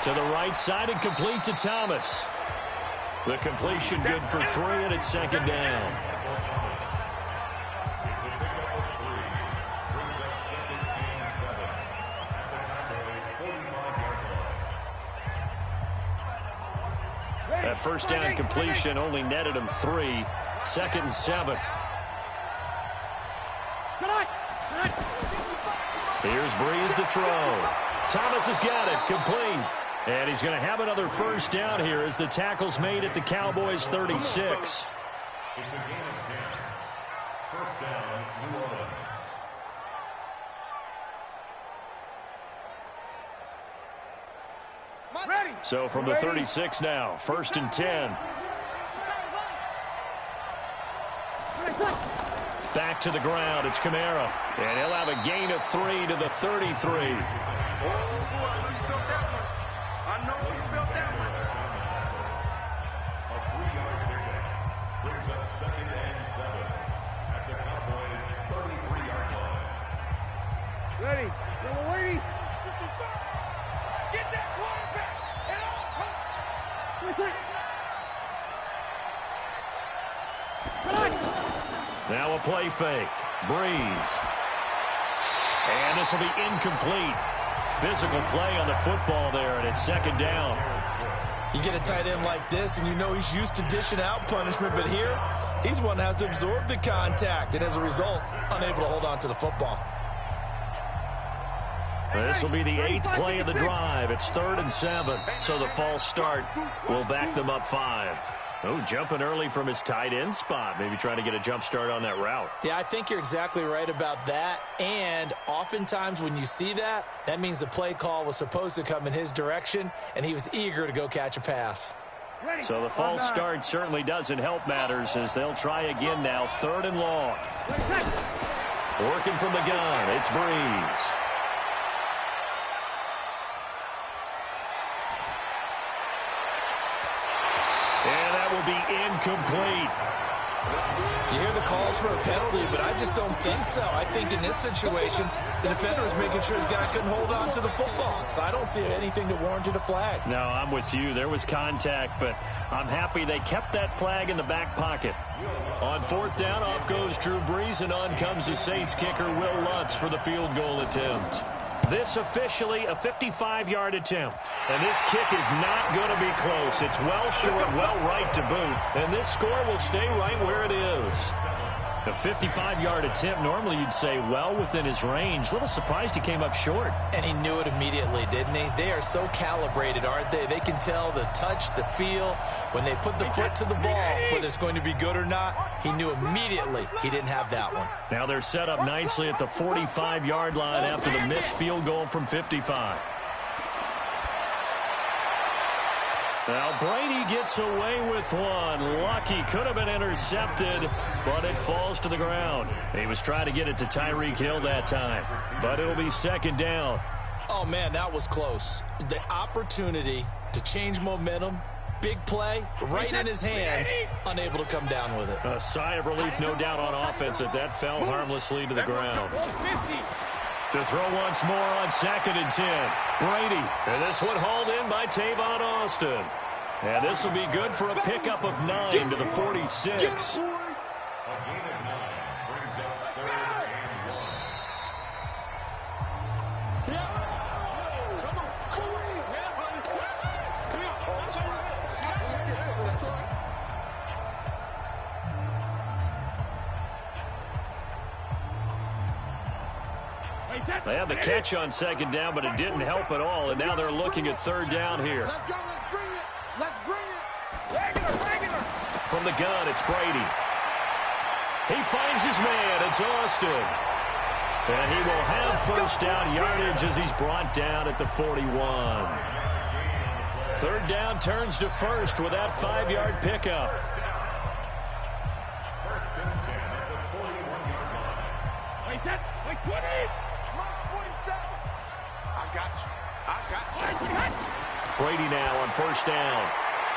To the right side and complete to Thomas. The completion good for 3, and it's second down. That first down completion only netted him 3. Second and 7. Here's Breeze to throw. Thomas has got it. Complete. And he's going to have another first down here as the tackle's made at the Cowboys' 36. It's a gain of 10. First down, New Orleans. Ready. So from the 36 now, first and 10. Back to the ground. It's Kamara. And he'll have a gain of 3 to the 33. I know you felt that one. A 3-yard pickup brings up second and 7 at the Cowboys' 33-yard line. Ready. Yellow waiting. Get that quarterback. And Now a play fake. Breeze. And this will be incomplete. Physical play on the football there, and it's second down. You get a tight end like this, and you know he's used to dishing out punishment, but here, he's the one that has to absorb the contact, and as a result, unable to hold on to the football. This will be the 8th play of the drive. It's 3rd and 7, so the false start will back them up 5. Oh, jumping early from his tight end spot. Maybe trying to get a jump start on that route. Yeah, I think you're exactly right about that. And oftentimes when you see that, that means the play call was supposed to come in his direction, and he was eager to go catch a pass. So the false start certainly doesn't help matters as they'll try again now. 3rd and long. Working from the gun, it's Breeze. And that will be incomplete. You hear the calls for a penalty, but I just don't think so. I think in this situation, the defender is making sure his guy couldn't hold on to the football. So I don't see anything to warrant a flag. No, I'm with you. There was contact, but I'm happy they kept that flag in the back pocket. On 4th down, off goes Drew Brees, and on comes the Saints kicker, Will Lutz, for the field goal attempt. This officially a 55-yard attempt. And this kick is not going to be close. It's well short, well right to boot. And this score will stay right where it is. A 55-yard attempt, normally you'd say well within his range. A little surprised he came up short. And he knew it immediately, didn't he? They are so calibrated, aren't they? They can tell the touch, the feel. When they put the foot to the ball, whether it's going to be good or not, he knew immediately he didn't have that one. Now they're set up nicely at the 45-yard line after the missed field goal from 55. Now Brady gets away with one. Lucky, could have been intercepted, but it falls to the ground. He was trying to get it to Tyreek Hill that time, but it'll be second down. Oh, man, that was close. The opportunity to change momentum, big play, right in his hands, unable to come down with it. A sigh of relief, no doubt, on offense that fell harmlessly to the ground. To throw once more on 2nd and 10. Brady. And this one hauled in by Tavon Austin. And this will be good for a pickup of 9 to the 46. A gain of 9 brings up 3rd and 1. They had the catch on 2nd down, but it didn't help at all. And now they're looking at 3rd down here. Let's go. Let's bring it. Let's bring it. Regular. From the gun, it's Brady. He finds his man. It's Austin. And he will have first down yardage as he's brought down at the 41. 3rd down turns to first with that 5-yard pickup. First and 10 at the 41-yard line. Wait, 20. Mark 47. I Brady now on first down.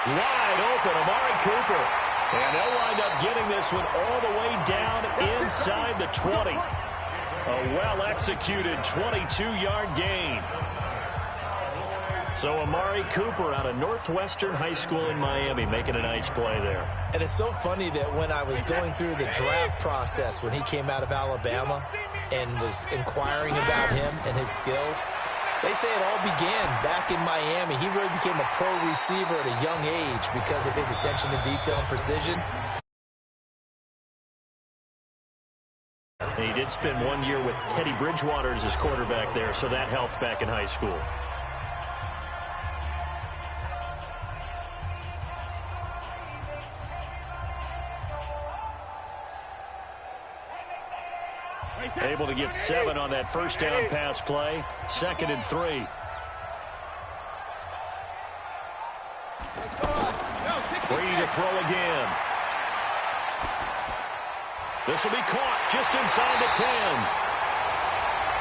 Wide open, Amari Cooper. And they'll wind up getting this one all the way down inside the 20. A well-executed 22-yard gain. So Amari Cooper out of Northwestern High School in Miami making a nice play there. And it's so funny that when I was going through the draft process when he came out of Alabama and was inquiring about him and his skills, they say it all began back in Miami. He really became a pro receiver at a young age because of his attention to detail and precision. He did spend 1 year with Teddy Bridgewater as his quarterback there, so that helped back in high school. Able to get 7 on that first down pass play. 2nd and 3. Brady to throw again. This will be caught just inside the 10.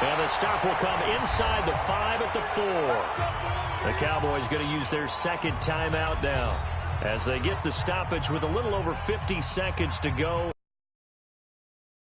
And the stop will come inside the 5 at the 4. The Cowboys going to use their second timeout now as they get the stoppage with a little over 50 seconds to go.